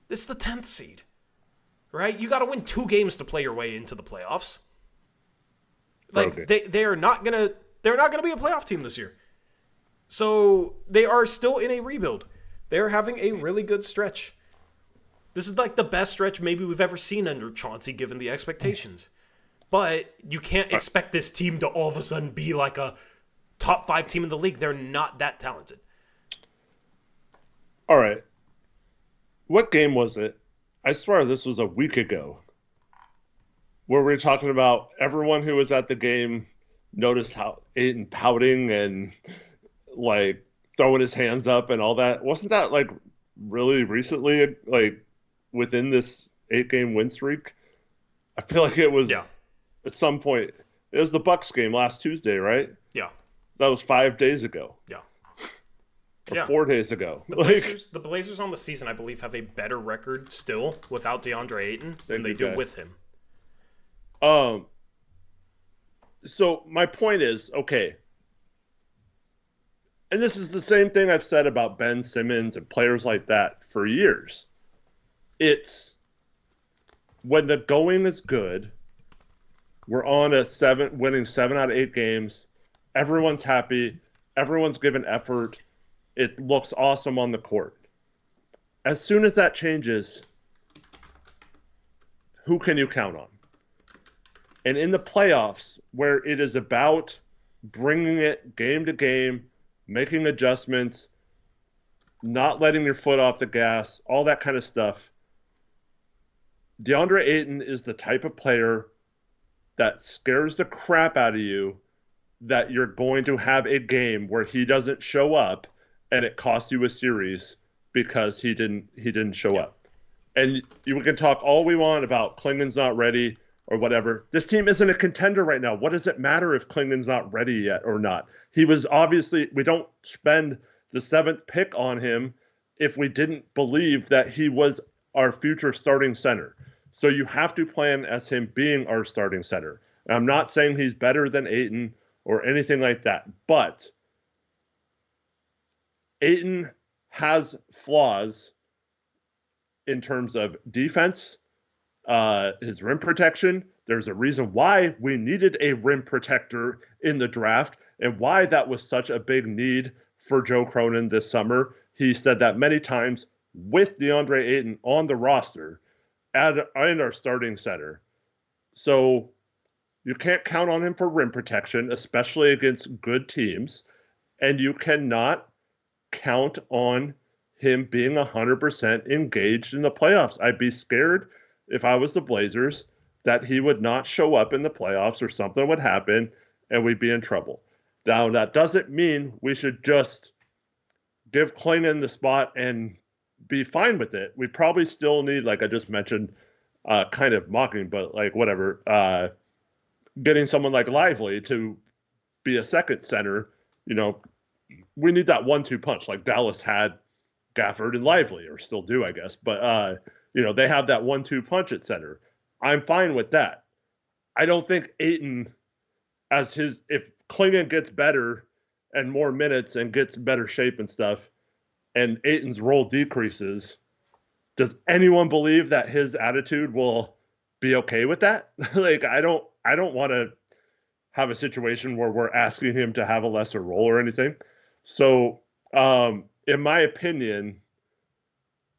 It's the 10th seed, right? You got to win 2 games to play your way into the playoffs. Like, okay. They're not gonna be a playoff team this year. So they are still in a rebuild. They're having a really good stretch. This is like the best stretch maybe we've ever seen under Chauncey, given the expectations. But you can't expect this team to all of a sudden be like a top 5 team in the league. They're not that talented. All right. What game was it? I swear this was a week ago, where we were talking about everyone who was at the game noticed how Ayton pouting and like throwing his hands up and all that. Wasn't that like really recently, like within this 8-game win streak? I feel like it was at some point. It was the Bucks game last Tuesday, right? Yeah. That was 5 days ago. Yeah. Or 4 days ago. The Blazers on the season, I believe, have a better record still without DeAndre Ayton than they do with him. So my point is, okay, and this is the same thing I've said about Ben Simmons and players like that for years. It's when the going is good, we're on winning 7 out of 8 games. Everyone's happy. Everyone's given effort. It looks awesome on the court. As soon as that changes, who can you count on? And in the playoffs, where it is about bringing it game to game, making adjustments, not letting your foot off the gas, all that kind of stuff, DeAndre Ayton is the type of player that scares the crap out of you that you're going to have a game where he doesn't show up and it costs you a series because he didn't show up. And we can talk all we want about Clingan's not ready or whatever. This team isn't a contender right now. What does it matter if Clingan's not ready yet or not? He was obviously, we don't spend the 7th pick on him if we didn't believe that he was our future starting center. So you have to plan as him being our starting center. And I'm not saying he's better than Ayton or anything like that, but Ayton has flaws in terms of defense, his rim protection. There's a reason why we needed a rim protector in the draft and why that was such a big need for Joe Cronin this summer. He said that many times with DeAndre Ayton on the roster and our starting center. So you can't count on him for rim protection, especially against good teams. And you cannot count on him being 100% engaged in the playoffs. I'd be scared if I was the Blazers that he would not show up in the playoffs or something would happen and we'd be in trouble. Now, that doesn't mean we should just give Clingan the spot and be fine with it. We probably still need, like I just mentioned, kind of mocking, but like whatever, getting someone like Lively to be a second center. You know, we need that 1-2 punch like Dallas had Gafford and Lively, or still do, I guess. But, you know, they have that 1-2 punch at center. I'm fine with that. I don't think Ayton, if Clingan gets better and more minutes and gets better shape and stuff, and Ayton's role decreases, does anyone believe that his attitude will be okay with that. Like, I don't want to have a situation where we're asking him to have a lesser role or anything. So, in my opinion,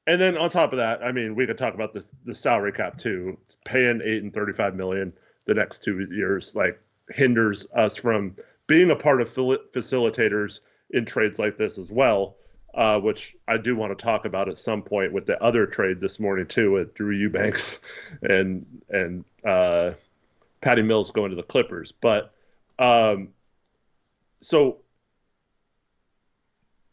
and then on top of that, I mean, we could talk about the salary cap too. It's paying Ayton $35 million the next 2 years, like, hinders us from being a part of facilitators in trades like this as well, which I do want to talk about at some point with the other trade this morning too, with Drew Eubanks and Patty Mills going to the Clippers. But so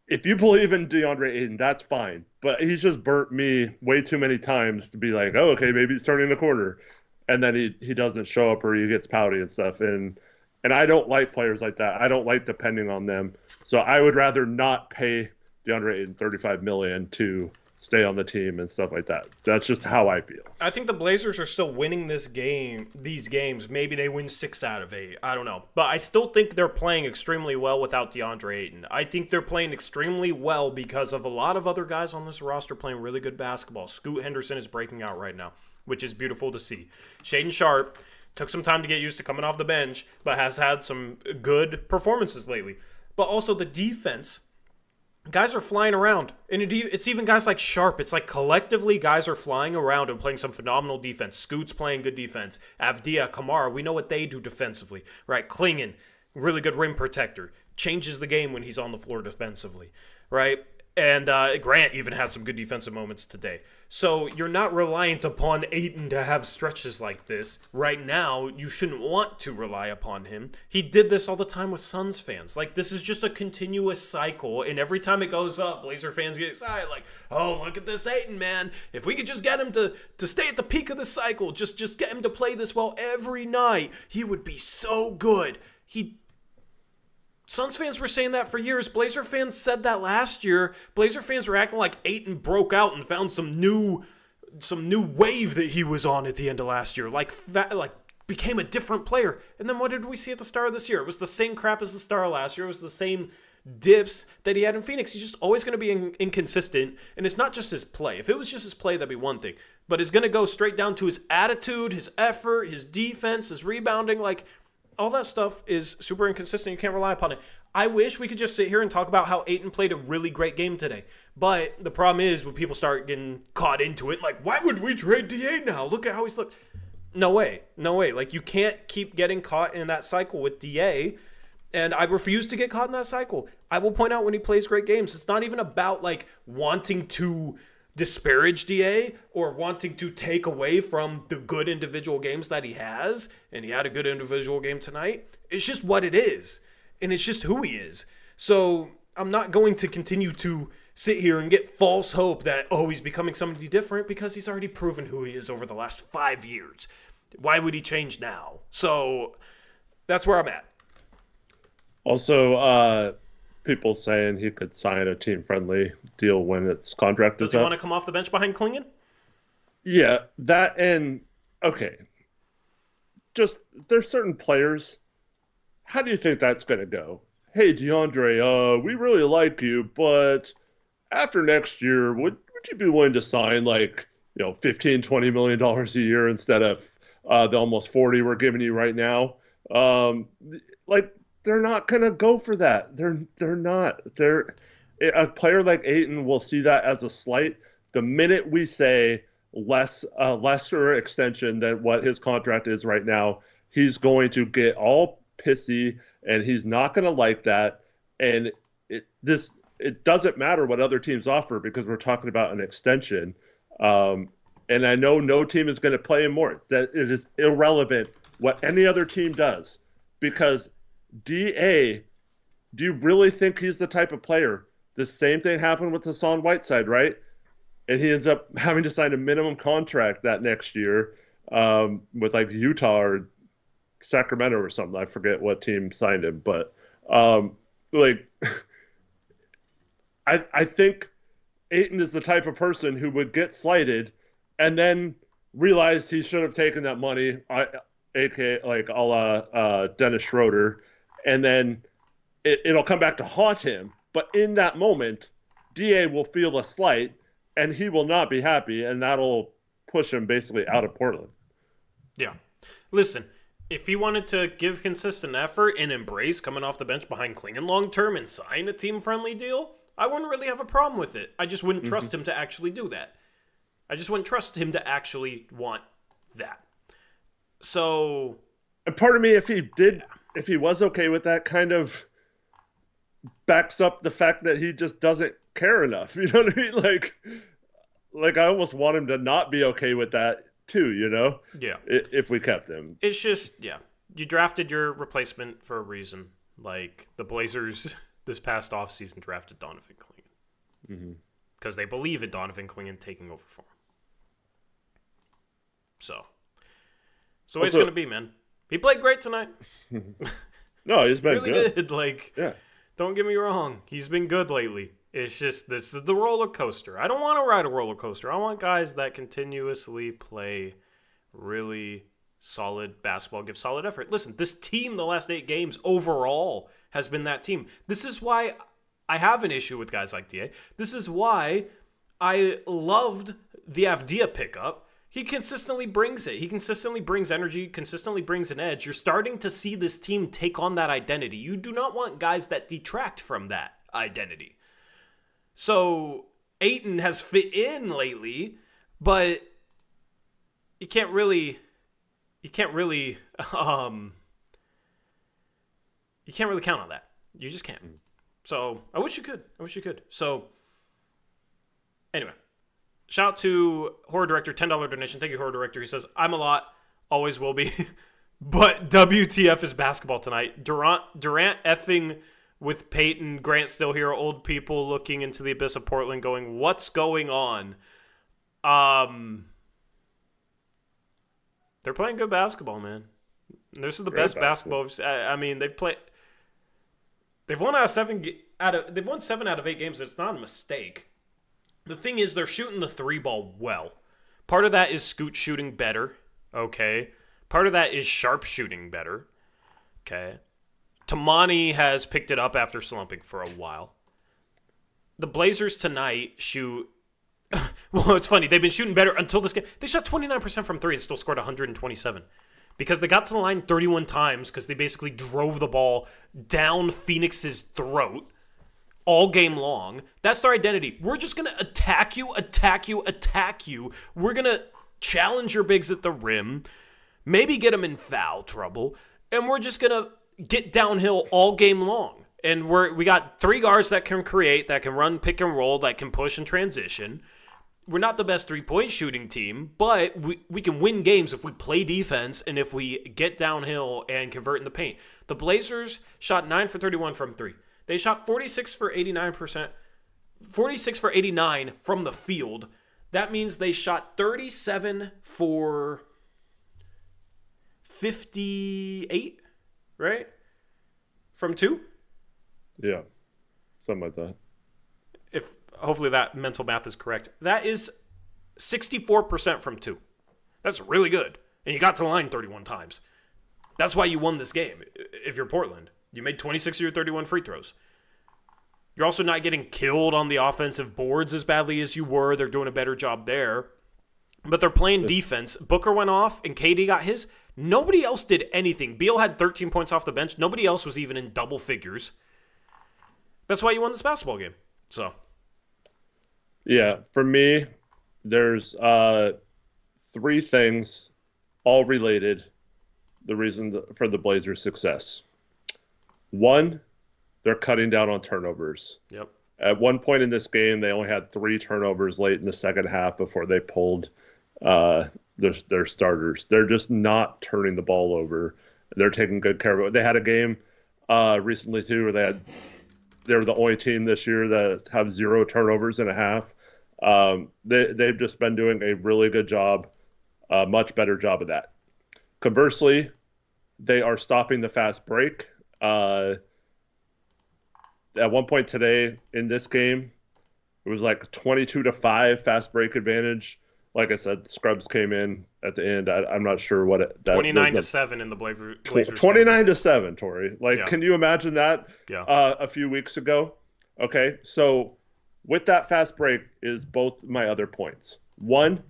if you believe in DeAndre Ayton, that's fine. But he's just burnt me way too many times to be like, oh, okay, maybe he's turning the corner. And then he doesn't show up or he gets pouty and stuff. And I don't like players like that. I don't like depending on them. So I would rather not pay DeAndre Ayton $35 million to stay on the team and stuff like that. That's just how I feel. I think the Blazers are still winning these games. Maybe they win 6 out of 8. I don't know. But I still think they're playing extremely well without DeAndre Ayton. I think they're playing extremely well because of a lot of other guys on this roster playing really good basketball. Scoot Henderson is breaking out right now, which is beautiful to see. Shaedon Sharpe took some time to get used to coming off the bench, but has had some good performances lately. But also the defense, guys are flying around. And it's even guys like Sharpe. It's like collectively guys are flying around and playing some phenomenal defense. Scoot's playing good defense. Avdia, Kamara, we know what they do defensively, right? Klingon, really good rim protector. Changes the game when he's on the floor defensively, right? And Grant even had some good defensive moments today. So you're not reliant upon Ayton to have stretches like this. Right now, you shouldn't want to rely upon him. He did this all the time with Suns fans. Like, this is just a continuous cycle, and every time it goes up, Blazer fans get excited, like, oh, look at this Ayton, man. If we could just get him to stay at the peak of the cycle, just get him to play this well every night, he would be so good. Suns fans were saying that for years. Blazer fans said that last year. Blazer fans were acting like Ayton broke out and found some new wave that he was on at the end of last year. Like became a different player. And then what did we see at the start of this year? It was the same crap as the start of last year. It was the same dips that he had in Phoenix. He's just always going to be inconsistent. And it's not just his play. If it was just his play, that'd be one thing. But it's going to go straight down to his attitude, his effort, his defense, his rebounding. Like, all that stuff is super inconsistent. You can't rely upon it. I wish we could just sit here and talk about how Ayton played a really great game today. But the problem is when people start getting caught into it, like, why would we trade DA now? Look at how he's looked. No way. No way. Like, you can't keep getting caught in that cycle with DA. And I refuse to get caught in that cycle. I will point out when he plays great games, it's not even about, like, wanting to disparage DA or wanting to take away from the good individual games that he has, and he had a good individual game tonight. It's just what it is, and it's just who he is. So I'm not going to continue to sit here and get false hope that, oh, he's becoming somebody different, because he's already proven who he is over the last 5 years. Why would he change now? So that's where I'm at. Also, people saying he could sign a team-friendly deal when its contract is up. Does he want to come off the bench behind Klingon? Yeah, that, and okay. Just, there's certain players. How do you think that's going to go? Hey, DeAndre, we really like you, but after next year, would you be willing to sign, like, $15, $20 million a year instead of the almost 40 we're giving you right now? They're not going to go for that. They're not. A player like Ayton will see that as a slight. The minute we say lesser extension than what his contract is right now, he's going to get all pissy, and he's not going to like that. And it doesn't matter what other teams offer, because we're talking about an extension. And I know no team is going to play him more. That it is irrelevant what any other team does, because DA, do you really think he's the type of player? The same thing happened with Hassan Whiteside, right? And he ends up having to sign a minimum contract that next year with like Utah or Sacramento or something. I forget what team signed him, but I think Ayton is the type of person who would get slighted and then realize he should have taken that money, aka like a la Dennis Schroeder, and then it'll come back to haunt him. But in that moment, DA will feel a slight, and he will not be happy, and that'll push him basically out of Portland. Yeah. Listen, if he wanted to give consistent effort and embrace coming off the bench behind Klingon long term and sign a team-friendly deal, I wouldn't really have a problem with it. I just wouldn't trust him to actually do that. I just wouldn't trust him to actually want that. So... And part of me, if he was okay with that, kind of backs up the fact that he just doesn't care enough. You know what I mean? Like I almost want him to not be okay with that too, you know? Yeah. If we kept him. It's just, you drafted your replacement for a reason. Like, the Blazers this past offseason drafted Donovan Klingon. Because they believe in Donovan Klingon taking over for him. So it's going to be, man. He played great tonight. No, he's been really good. Like, don't get me wrong. He's been good lately. It's just, this is the roller coaster. I don't want to ride a roller coaster. I want guys that continuously play really solid basketball, give solid effort. Listen, this team the last 8 games overall has been that team. This is why I have an issue with guys like DA. This is why I loved the Avdia pickup. He consistently brings it. He consistently brings energy, consistently brings an edge. You're starting to see this team take on that identity. You do not want guys that detract from that identity. So Ayton has fit in lately, but you can't really count on that. You just can't. So I wish you could. So anyway, shout out to Horror Director, $10 donation. Thank you, Horror Director. He says, I'm a lot, always will be, but WTF is basketball tonight. Durant effing with Peyton, Grant still here, old people looking into the abyss of Portland going, what's going on? They're playing good basketball, man. This is the best basketball. I mean, they've won 7 out of 8 games. It's not a mistake. The thing is, they're shooting the 3 ball well. Part of that is Scoot shooting better, okay? Part of that is Sharp shooting better, okay? Tamani has picked it up after slumping for a while. The Blazers tonight shoot... well, it's funny. They've been shooting better until this game. They shot 29% from 3 and still scored 127. Because they got to the line 31 times because they basically drove the ball down Phoenix's throat all game long. That's their identity. We're just going to attack you. We're going to challenge your bigs at the rim, maybe get them in foul trouble, and we're just going to get downhill all game long. And we got 3 guards that can create, that can run pick and roll, that can push and transition. We're not the best 3-point shooting team, but we can win games if we play defense and if we get downhill and convert in the paint. The Blazers shot 9 for 31 from 3. They shot 46 for 89 from the field. That means they shot 37 for 58, right? From 2? Yeah, something like that. If hopefully that mental math is correct. That is 64% from 2. That's really good. And you got to the line 31 times. That's why you won this game. If you're Portland, you made 26 of your 31 free throws. You're also not getting killed on the offensive boards as badly as you were. They're doing a better job there. But they're playing defense. Booker went off and KD got his. Nobody else did anything. Beal had 13 points off the bench. Nobody else was even in double figures. That's why you won this basketball game. So, yeah, for me, there's 3 things, all related, the reason for the Blazers' success. 1, they're cutting down on turnovers. Yep. At one point in this game, they only had 3 turnovers late in the second half before they pulled their starters. They're just not turning the ball over. They're taking good care of it. They had a game recently, too, where they were the only team this year that have 0 turnovers in a half. They've just been doing a really good job, a much better job of that. Conversely, they are stopping the fast break. At one point today in this game, it was like 22-5 fast break advantage. Like I said, Scrubs came in at the end. I'm not sure what it... 29-7 in the Blazers. 29-7, Tori. Like, yeah. Can you imagine that a few weeks ago? Okay, so with that fast break is both my other points. 1,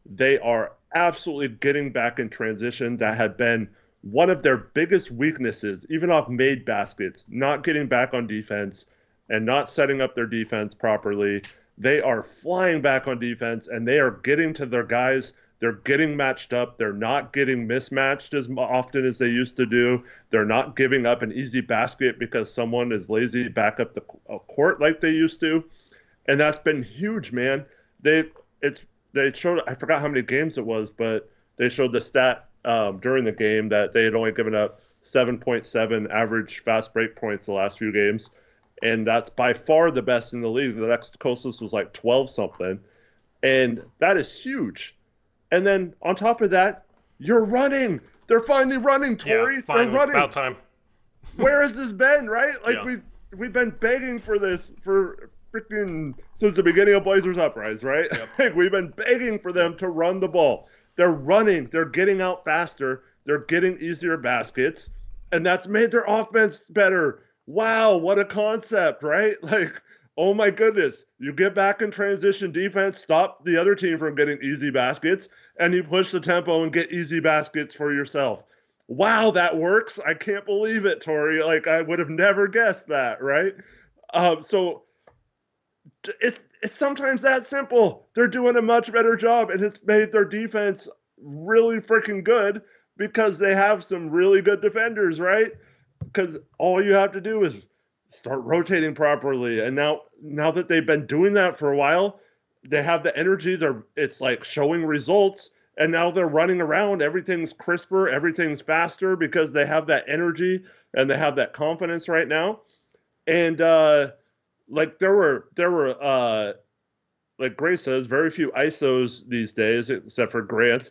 they are absolutely getting back in transition. That had been one of their biggest weaknesses, even off made baskets, not getting back on defense and not setting up their defense properly. They are flying back on defense, and they are getting to their guys. They're getting matched up. They're not getting mismatched as often as they used to do. They're not giving up an easy basket because someone is lazy back up the court like they used to. And that's been huge, man. They showed, I forgot how many games it was, but they showed the stat during the game that they had only given up 7.7 average fast break points the last few games. And that's by far the best in the league. The next closest was like 12 something. And that is huge. And then on top of that, you're running. They're finally running, Tori. Yeah, finally. They're running. About time. Where has this been, right? Like Yeah. we've been begging for this for freaking since the beginning of Blazers Uprise, right? Yep. Like we've been begging for them to run the ball. They're running. They're getting out faster. They're getting easier baskets, and that's made their offense better. Wow, what a concept, right? Like, oh my goodness. You get back in transition defense, stop the other team from getting easy baskets, and you push the tempo and get easy baskets for yourself. Wow, that works. I can't believe it, Tori. Like, I would have never guessed that, right? So it's sometimes that simple. They're doing a much better job, and it's made their defense really freaking good because they have some really good defenders, right? Because all you have to do is start rotating properly. And now that they've been doing that for a while, they have the energy. It's like showing results. And now they're running around. Everything's crisper. Everything's faster because they have that energy and they have that confidence right now. And like there were like Grace says, very few ISOs these days except for Grant.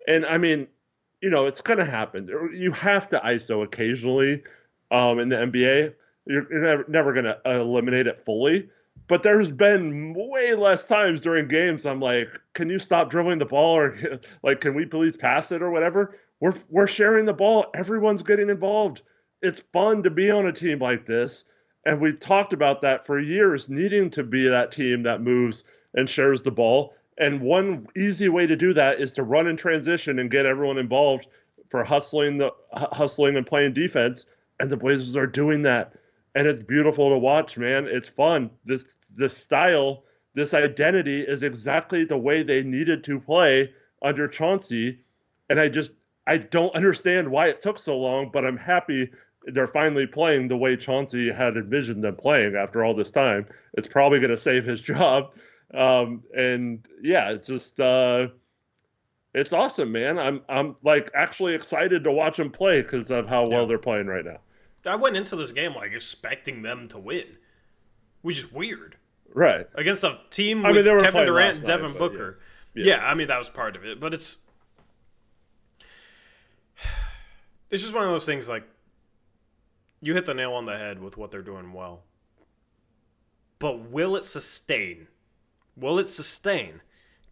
And I mean, you know, it's going to happen. You have to ISO occasionally in the NBA. You're never going to eliminate it fully. But there's been way less times during games I'm like, can you stop dribbling the ball? Or like, can we please pass it or whatever? We're sharing the ball. Everyone's getting involved. It's fun to be on a team like this. And we've talked about that for years, needing to be that team that moves and shares the ball. And one easy way to do that is to run in transition and get everyone involved for hustling and playing defense. And the Blazers are doing that. And it's beautiful to watch, man. It's fun. This style, this identity is exactly the way they needed to play under Chauncey. And I don't understand why it took so long, but I'm happy they're finally playing the way Chauncey had envisioned them playing after all this time. It's probably going to save his job. And yeah, it's just it's awesome, man. I'm like actually excited to watch them play because of how well they're playing right now. I went into this game like expecting them to win, which is weird. Right. Against a team with Kevin Durant and Devin Booker. Yeah, I mean, that was part of it. But it's just one of those things like you hit the nail on the head with what they're doing well. But will it sustain? Will it sustain?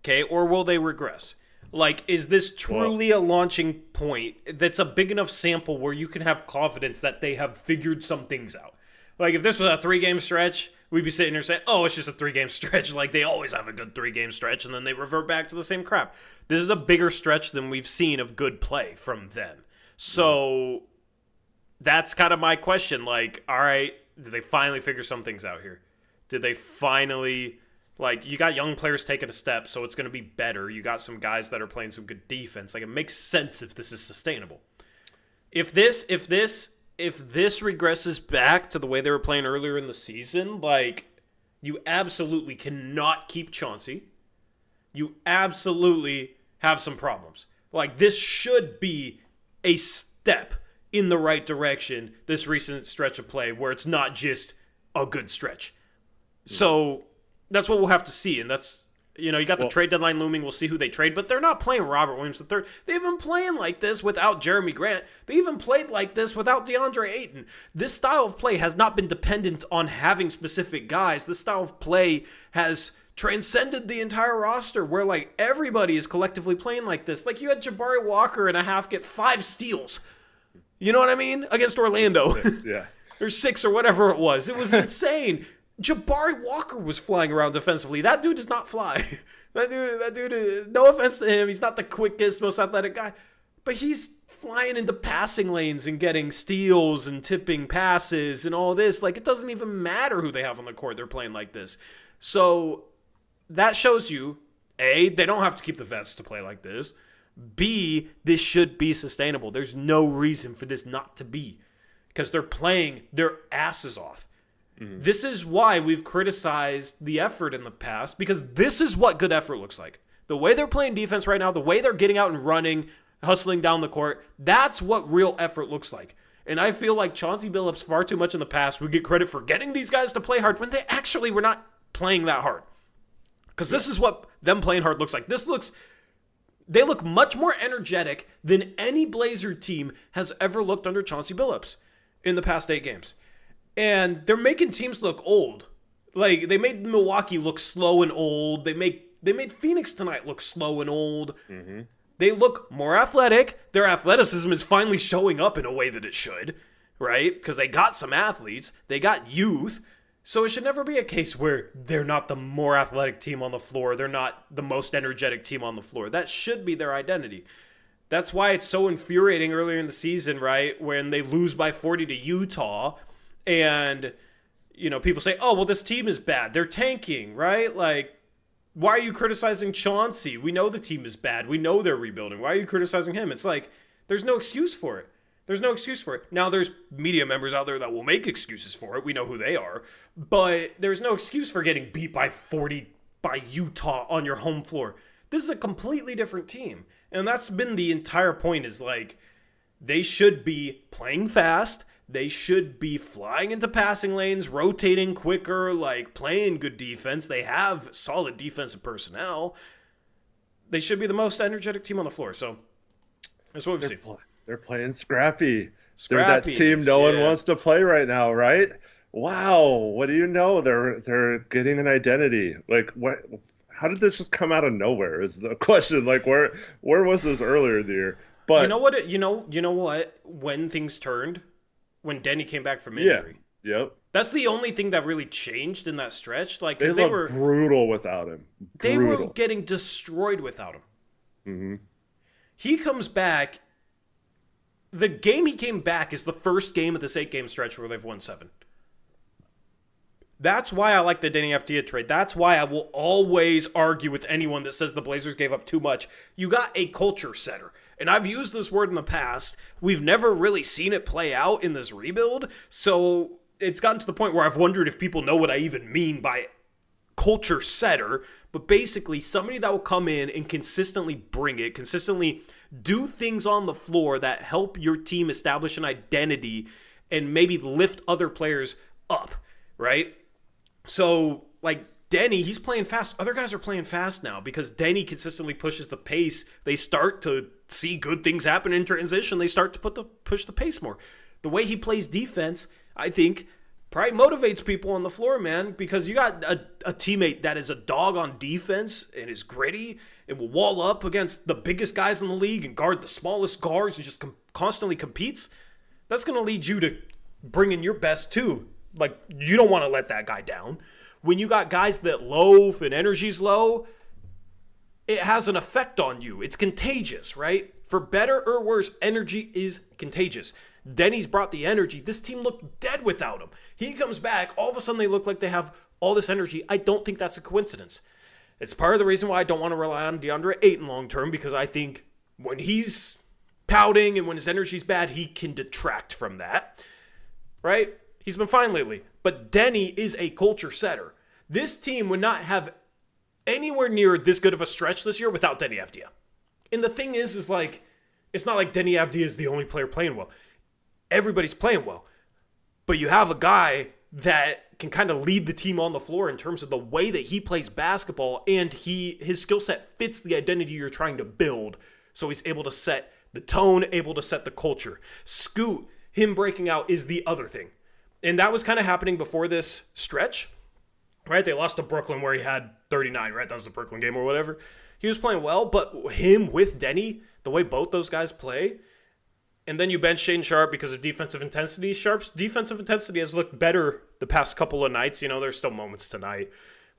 Okay, or will they regress? Like, is this truly a launching point that's a big enough sample where you can have confidence that they have figured some things out? Like, if this was a 3-game stretch, we'd be sitting here saying, oh, it's just a 3-game stretch. Like, they always have a good 3-game stretch, and then they revert back to the same crap. This is a bigger stretch than we've seen of good play from them. So that's kind of my question. Like, all right, did they finally figure some things out here? Did they finally... Like, you got young players taking a step, so it's going to be better. You got some guys that are playing some good defense. Like, it makes sense if this is sustainable. If this regresses back to the way they were playing earlier in the season, like, you absolutely cannot keep Chauncey. You absolutely have some problems. Like, this should be a step in the right direction, this recent stretch of play, where it's not just a good stretch. So... that's what we'll have to see, and that's, you know, you got the trade deadline looming. We'll see who they trade, but they're not playing Robert Williams III. They've been playing like this without Jeremy Grant. They even played like this without DeAndre Ayton. This style of play has not been dependent on having specific guys. This style of play has transcended the entire roster where, like, everybody is collectively playing like this. Like, you had Jabari Walker in a half get 5 steals. You know what I mean? Against Orlando. Yeah. Or 6 or whatever it was. It was insane. Jabari Walker was flying around defensively. That dude does not fly. That dude, no offense to him, he's not the quickest, most athletic guy, but he's flying into passing lanes and getting steals and tipping passes and all this. Like, it doesn't even matter who they have on the court. They're playing like this. So that shows you, A, they don't have to keep the vets to play like this. B, this should be sustainable. There's no reason for this not to be, because they're playing their asses off. Mm-hmm. This is why we've criticized the effort in the past, because this is what good effort looks like. The way they're playing defense right now, the way they're getting out and running, hustling down the court, that's what real effort looks like. And I feel like Chauncey Billups far too much in the past would get credit for getting these guys to play hard when they actually were not playing that hard. Because this is what them playing hard looks like. They look much more energetic than any Blazer team has ever looked under Chauncey Billups in the past 8 games. And they're making teams look old. Like, they made Milwaukee look slow and old. They made Phoenix tonight look slow and old. Mm-hmm. They look more athletic. Their athleticism is finally showing up in a way that it should, right? Because they got some athletes. They got youth. So it should never be a case where they're not the more athletic team on the floor. They're not the most energetic team on the floor. That should be their identity. That's why it's so infuriating earlier in the season, right? When they lose by 40 to Utah and, people say, oh, well, this team is bad. They're tanking, right? Like, why are you criticizing Chauncey? We know the team is bad. We know they're rebuilding. Why are you criticizing him? It's like, there's no excuse for it. There's no excuse for it. Now, there's media members out there that will make excuses for it. We know who they are. But there's no excuse for getting beat by 40 by Utah on your home floor. This is a completely different team. And that's been the entire point, is like, they should be playing fast. They should be flying into passing lanes, rotating quicker, like playing good defense. They have solid defensive personnel. They should be the most energetic team on the floor. So that's what we've seen. They're playing scrappy. They're that team no one wants to play right now, right? Wow, what do you know? They're getting an identity. Like, what? How did this just come out of nowhere? Is the question. Like, where was this earlier in the year? But you know what? You know what? When things turned, when Denny came back from injury. Yeah. Yep. That's the only thing that really changed in that stretch. Like, they were brutal without him. They were getting destroyed without him. Mm-hmm. He comes back. The game he came back is the first game of this 8-game stretch where they've won 7. That's why I like the Denny Avdija trade. That's why I will always argue with anyone that says the Blazers gave up too much. You got a culture setter. And I've used this word in the past. We've never really seen it play out in this rebuild. So it's gotten to the point where I've wondered if people know what I even mean by culture setter. But basically, somebody that will come in and consistently bring it, consistently do things on the floor that help your team establish an identity and maybe lift other players up, right? So, like, Denny, he's playing fast. Other guys are playing fast now because Denny consistently pushes the pace. They start to see good things happen in transition. They start to push the pace more. The way he plays defense, I think, probably motivates people on the floor, man, because you got a teammate that is a dog on defense and is gritty and will wall up against the biggest guys in the league and guard the smallest guards and just constantly competes. That's going to lead you to bring in your best too. Like, you don't want to let that guy down. When you got guys that loaf and energy's low, it has an effect on you. It's contagious, right? For better or worse, energy is contagious. Denny's brought the energy. This team looked dead without him. He comes back, all of a sudden they look like they have all this energy. I don't think that's a coincidence. It's part of the reason why I don't want to rely on DeAndre Ayton long term, because I think when he's pouting and when his energy's bad, he can detract from that, right? He's been fine lately. But Denny is a culture setter. This team would not have anywhere near this good of a stretch this year without Denny Avdija. And the thing is like, it's not like Denny Avdija is the only player playing well. Everybody's playing well. But you have a guy that can kind of lead the team on the floor in terms of the way that he plays basketball, and his skill set fits the identity you're trying to build. So he's able to set the tone, able to set the culture. Scoot, him breaking out is the other thing. And that was kind of happening before this stretch, right? They lost to Brooklyn where he had 39, right? That was the Brooklyn game or whatever. He was playing well, but him with Denny, the way both those guys play, and then you bench Shaedon Sharpe because of defensive intensity. Sharpe's defensive intensity has looked better the past couple of nights. There's still moments tonight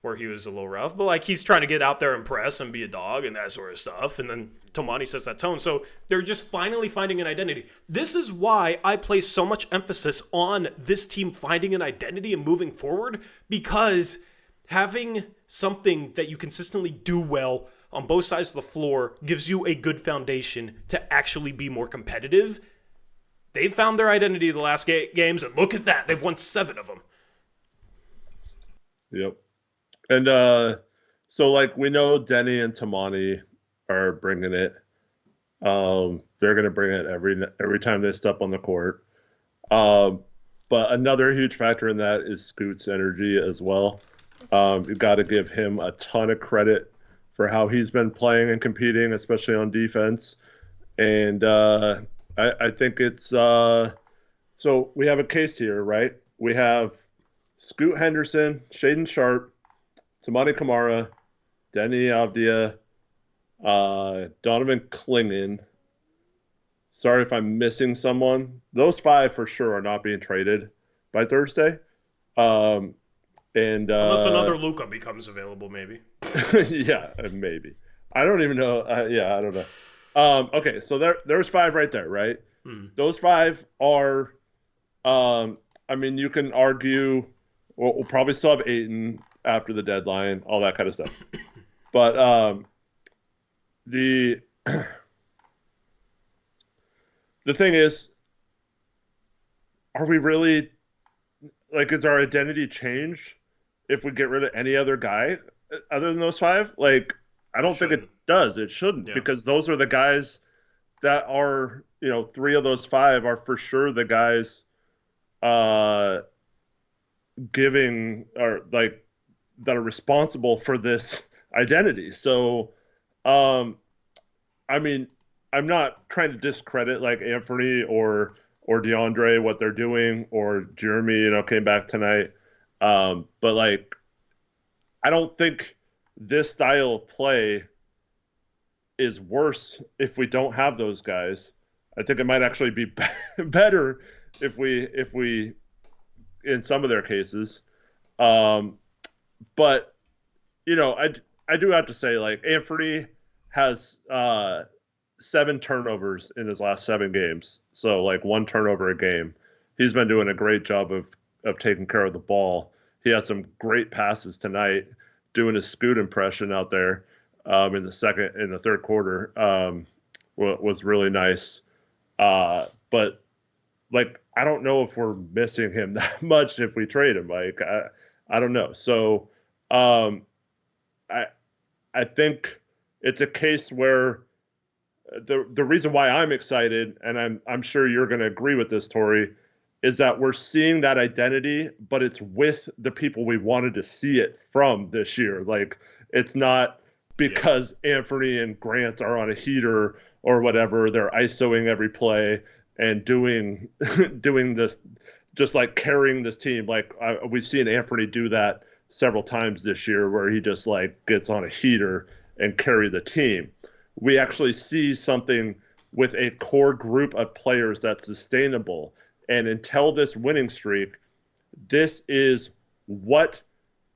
where he was a little rough, but he's trying to get out there and press and be a dog and that sort of stuff. And then Tomani sets that tone. So they're just finally finding an identity. This is why I place so much emphasis on this team finding an identity and moving forward, because having something that you consistently do well on both sides of the floor gives you a good foundation to actually be more competitive. They've found their identity the last games, and look at that. They've won 7 of them. Yep. And so, we know Denny and Tomani are bringing it. They're going to bring it every time they step on the court. But another huge factor in that is Scoot's energy as well. You've got to give him a ton of credit for how he's been playing and competing, especially on defense. And I think it's so we have a case here, right? We have Scoot Henderson, Shaedon Sharpe, Tomani Kamara, Denny Avdia, Donovan Clingan. Sorry if I'm missing someone. Those 5 for sure are not being traded by Thursday. Unless another Luka becomes available, maybe. Yeah, maybe. I don't even know. I don't know. Okay, so there's 5 right there, right? Those 5 are, you can argue, we'll probably still have Ayton after the deadline, all that kind of stuff. But the thing is, are we really, is our identity changed if we get rid of any other guy other than those 5? I don't think it does. It shouldn't, because those are the guys that are, 3 of those 5 are for sure the guys giving, or that are responsible for this identity. So, I'm not trying to discredit Anthony or DeAndre, what they're doing, or Jeremy, came back tonight. But I don't think this style of play is worse if we don't have those guys. I think it might actually be better if we in some of their cases. But I do have to say, Anthony has 7 turnovers in his last 7 games. So 1 turnover a game. He's been doing a great job of taking care of the ball. He had some great passes tonight, doing his Scoot impression out there in the third quarter. Was really nice. But I don't know if we're missing him that much if we trade him. I don't know. So I think it's a case where the reason why I'm excited, and I'm sure you're going to agree with this, Tori, is that we're seeing that identity, but it's with the people we wanted to see it from this year. It's not because Anthony and Grant are on a heater or whatever. They're ISOing every play and doing this, just carrying this team. We've seen Anthony do that several times this year, where he just gets on a heater and carry the team. We actually see something with a core group of players that's sustainable. And until this winning streak, this is what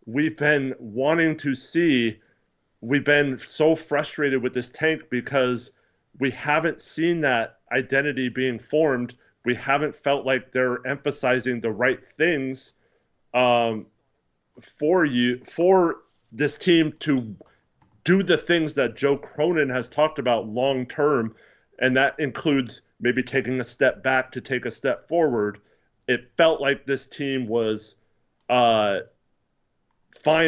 we've been wanting to see. We've been so frustrated with this tank because we haven't seen that identity being formed. We haven't felt like they're emphasizing the right things for this team to do the things that Joe Cronin has talked about long term, and that includes maybe taking a step back to take a step forward. It felt like this team was fine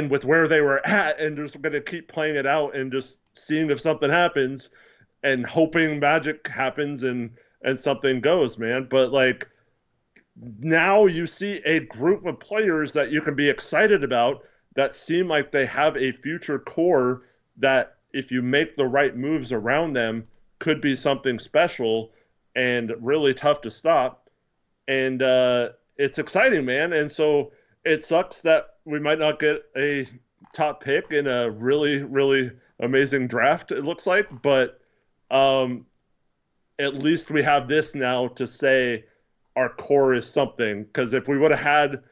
with where they were at and just going to keep playing it out and just seeing if something happens and hoping magic happens and something goes, man. But now you see a group of players that you can be excited about that seem like they have a future core that, if you make the right moves around them, could be something special and really tough to stop. And it's exciting, man. And so it sucks that we might not get a top pick in a really, really amazing draft, it looks like. But at least we have this now to say our core is something. Because if we would have had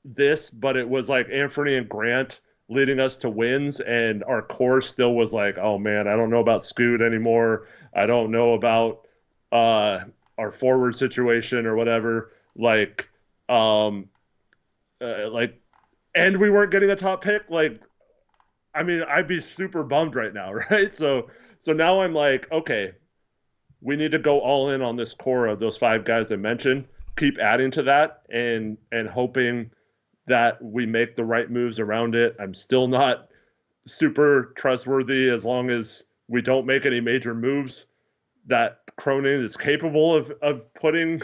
this, but it was like Anthony and Grant leading us to wins, and our core still was like, oh man, I don't know about Scoot anymore. I don't know about our forward situation or whatever. Like, and we weren't getting a top pick. Like, I mean, I'd be super bummed right now, right? So now I'm like, okay, we need to go all in on this core of those 5 guys I mentioned. Keep adding to that and hoping that we make the right moves around it. I'm still not super trustworthy as long as we don't make any major moves that Cronin is capable of putting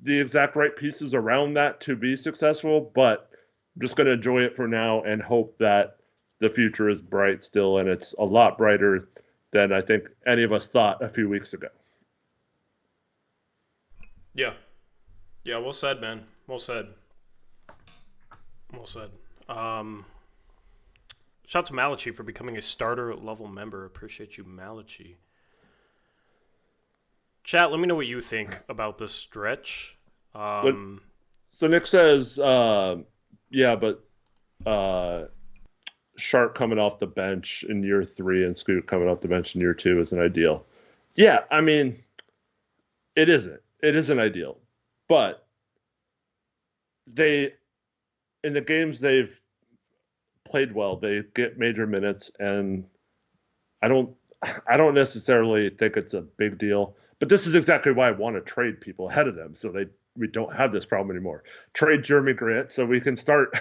the exact right pieces around that to be successful. But I'm just going to enjoy it for now and hope that the future is bright still, and it's a lot brighter than I think any of us thought a few weeks ago. Yeah. Yeah, well said, man. Well said. Well said. Shout out to Malachi for becoming a starter level member. Appreciate you, Malachi. Chat, let me know what you think about this stretch. So Nick says, yeah, but Sharp coming off the bench in year 3 and Scoot coming off the bench in year 2 isn't ideal. Yeah, I mean, it isn't. It isn't ideal. But in the games they've played well, they get major minutes, and I don't necessarily think it's a big deal. But this is exactly why I want to trade people ahead of them, so we don't have this problem anymore. Trade Jeremy Grant so we can start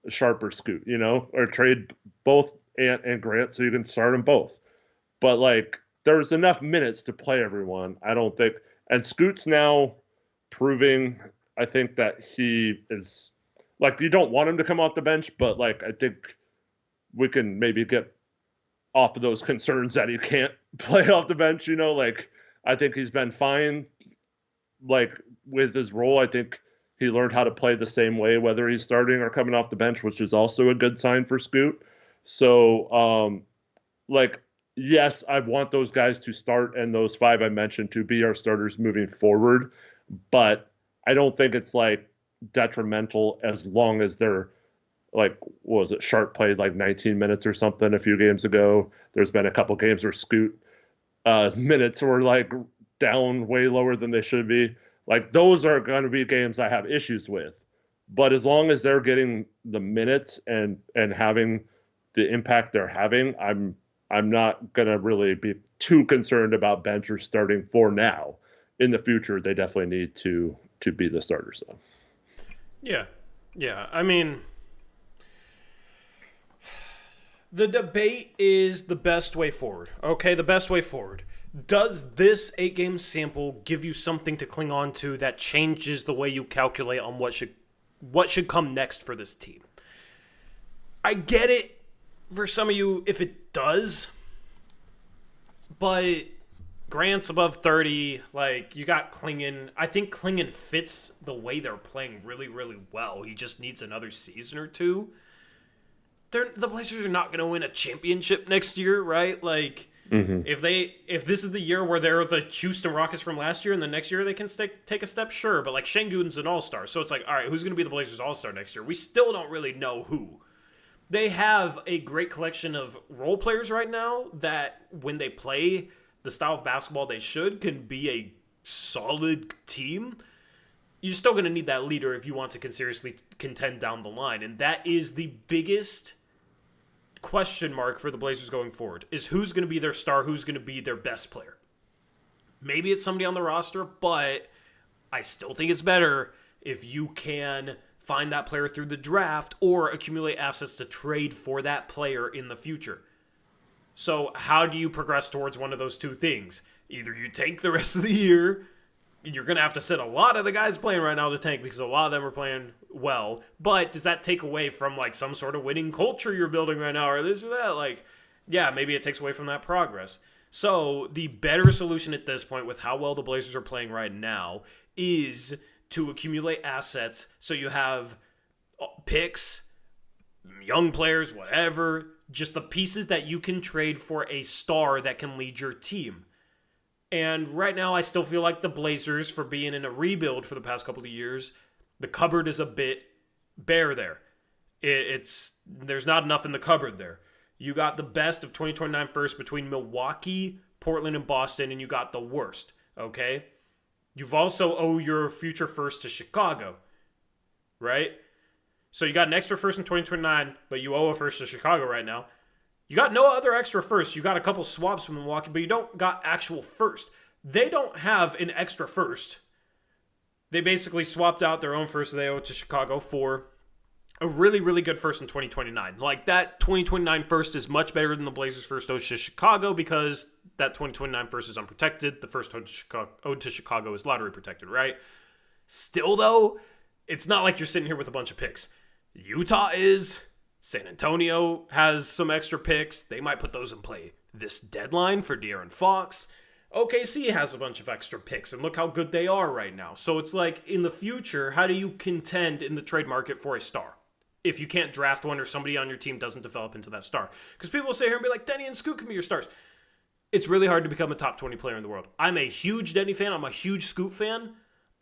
Sharp or Scoot, or trade both Ant and Grant so you can start them both. But like, there's enough minutes to play everyone, I don't think. And Scoot's now proving, I think, that he is, like, you don't want him to come off the bench, but like, I think we can maybe get off of those concerns that he can't play off the bench. Like, I think he's been fine, like, with his role. I think he learned how to play the same way, whether he's starting or coming off the bench, which is also a good sign for Scoot. So, like, yes, I want those guys to start and those 5 I mentioned to be our starters moving forward, but I don't think it's like detrimental as long as they're, like, what was it? Sharp played like 19 minutes or something a few games ago. There's been a couple games where Scoot minutes were like down way lower than they should be. Like, those are going to be games I have issues with. But as long as they're getting the minutes and having the impact they're having, I'm not going to really be too concerned about bench or starting for now. In the future, they definitely need to be the starters, though. Yeah. Yeah. I mean, the debate is the best way forward. Okay, the best way forward. Does this 8-game sample give you something to cling on to that changes the way you calculate on what should come next for this team? I get it for some of you if it does, but Grant's above 30. Like, you got Klingon. I think Klingon fits the way they're playing really, really well. He just needs another season or two. The Blazers are not going to win a championship next year, right? Like, if this is the year where they're the Houston Rockets from last year, and the next year they can take a step, sure. But like, Şengün's an all-star, so it's like, all right, who's going to be the Blazers all-star next year? We still don't really know who. They have a great collection of role players right now that, when they play the style of basketball they should, can be a solid team. You're still going to need that leader if you want to seriously contend down the line, and that is the biggest question mark for the Blazers going forward, is who's going to be their star, who's going to be their best player. Maybe it's somebody on the roster, but I still think it's better if you can find that player through the draft or accumulate assets to trade for that player in the future. So how do you progress towards one of those two things? Either you tank the rest of the year, and you're going to have to sit a lot of the guys playing right now to tank because a lot of them are playing well, but does that take away from like some sort of winning culture you're building right now or this or that? Like, yeah, maybe it takes away from that progress. So the better solution at this point, with how well the Blazers are playing right now, is to accumulate assets so you have picks, young players, whatever, just the pieces that you can trade for a star that can lead your team. And right now, I still feel like the Blazers, for being in a rebuild for the past couple of years, the cupboard is a bit bare there. There's not enough in the cupboard there. You got the best of 2029 first between Milwaukee, Portland, and Boston, and you got the worst, okay? You've also owe your future first to Chicago, right? So you got an extra first in 2029, but you owe a first to Chicago right now. You got no other extra first. You got a couple swaps from Milwaukee, but you don't got actual first. They don't have an extra first. They basically swapped out their own first they owe to Chicago for a really, really good first in 2029. Like, that 2029 first is much better than the Blazers first owed to Chicago because that 2029 first is unprotected. The first owed to Chicago is lottery protected, right? Still, though, it's not like you're sitting here with a bunch of picks. Utah is. San Antonio has some extra picks. They might put those in play this deadline for De'Aaron Fox. OKC has a bunch of extra picks, and look how good they are right now. So it's like, in the future, how do you contend in the trade market for a star if you can't draft one or somebody on your team doesn't develop into that star? Because people will sit here and be like, Denny and Scoot can be your stars. It's really hard to become a top 20 player in the world. I'm a huge Denny fan. I'm a huge Scoot fan.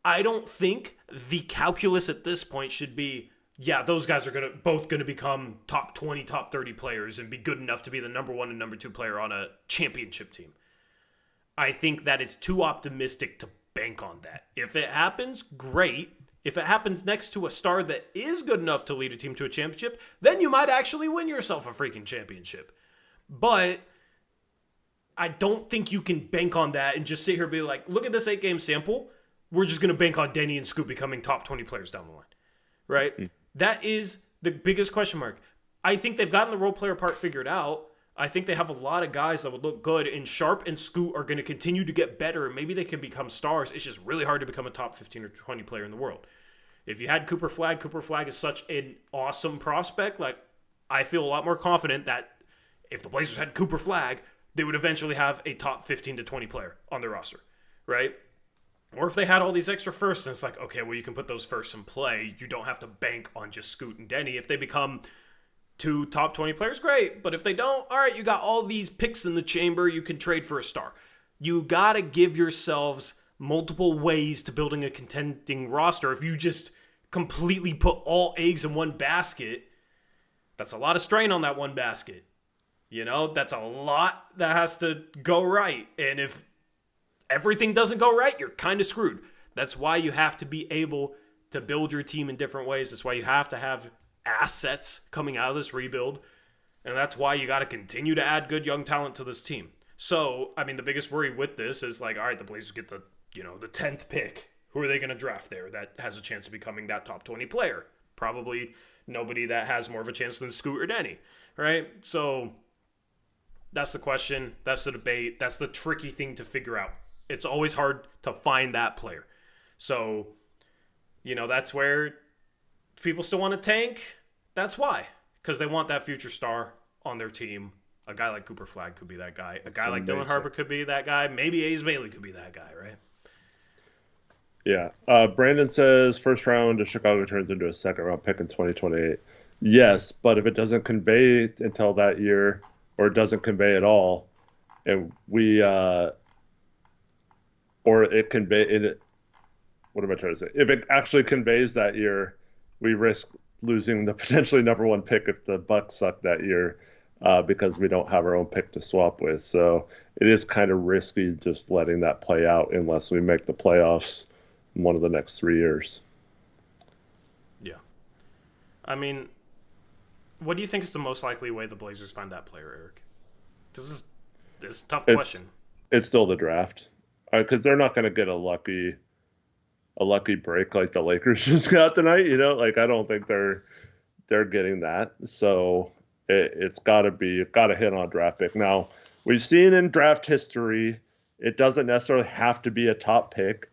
I don't think the calculus at this point should be, yeah, those guys are both going to become top 20, top 30 players and be good enough to be the number 1 and number 2 player on a championship team. I think that is too optimistic to bank on that. If it happens, great. If it happens next to a star that is good enough to lead a team to a championship, then you might actually win yourself a freaking championship. But I don't think you can bank on that and just sit here and be like, look at this 8-game sample. We're just going to bank on Denny and Scoot becoming top 20 players down the line. Right? That is the biggest question mark. I think they've gotten the role player part figured out. I think they have a lot of guys that would look good, and Sharp and Scoot are going to continue to get better, and maybe they can become stars. It's just really hard to become a top 15 or 20 player in the world. If you had Cooper Flag is such an awesome prospect. Like, I feel a lot more confident that if the Blazers had Cooper Flag, they would eventually have a top 15 to 20 player on their roster, right? Or if they had all these extra firsts, and it's like, okay, well, you can put those firsts in play. You don't have to bank on just Scoot and Denny. If they become 2 top 20 players, great. But if they don't, all right, you got all these picks in the chamber. You can trade for a star. You got to give yourselves multiple ways to building a contending roster. If you just completely put all eggs in one basket, that's a lot of strain on that one basket. You know, that's a lot that has to go right. And if everything doesn't go right, you're kind of screwed. That's why you have to be able to build your team in different ways. That's why you have to have assets coming out of this rebuild. And that's why you got to continue to add good young talent to this team. So, I mean, the biggest worry with this is like, all right, the Blazers get the 10th pick. Who are they going to draft there that has a chance of becoming that top 20 player? Probably nobody that has more of a chance than Scoot or Denny, right? So that's the question. That's the debate. That's the tricky thing to figure out. It's always hard to find that player. So, that's where people still want to tank. That's why. Because they want that future star on their team. A guy like Cooper Flag could be that guy. A guy like Dylan Harper could be that guy. Maybe Ace Bailey could be that guy, right? Yeah. Brandon says first round to Chicago turns into a second round pick in 2028. Yes, but if it doesn't convey until that year, or it doesn't convey at all, and we or it convey it. What am I trying to say? If it actually conveys that year, we risk losing the potentially number 1 pick if the Bucks suck that year, because we don't have our own pick to swap with. So it is kind of risky just letting that play out unless we make the playoffs in one of the next 3 years. Yeah. I mean, what do you think is the most likely way the Blazers find that player, Eric? This is a tough question. It's still the draft, because they're not going to get a lucky break like the Lakers just got tonight. I don't think they're getting that. So it's got to hit on a draft pick. Now, we've seen in draft history, it doesn't necessarily have to be a top pick.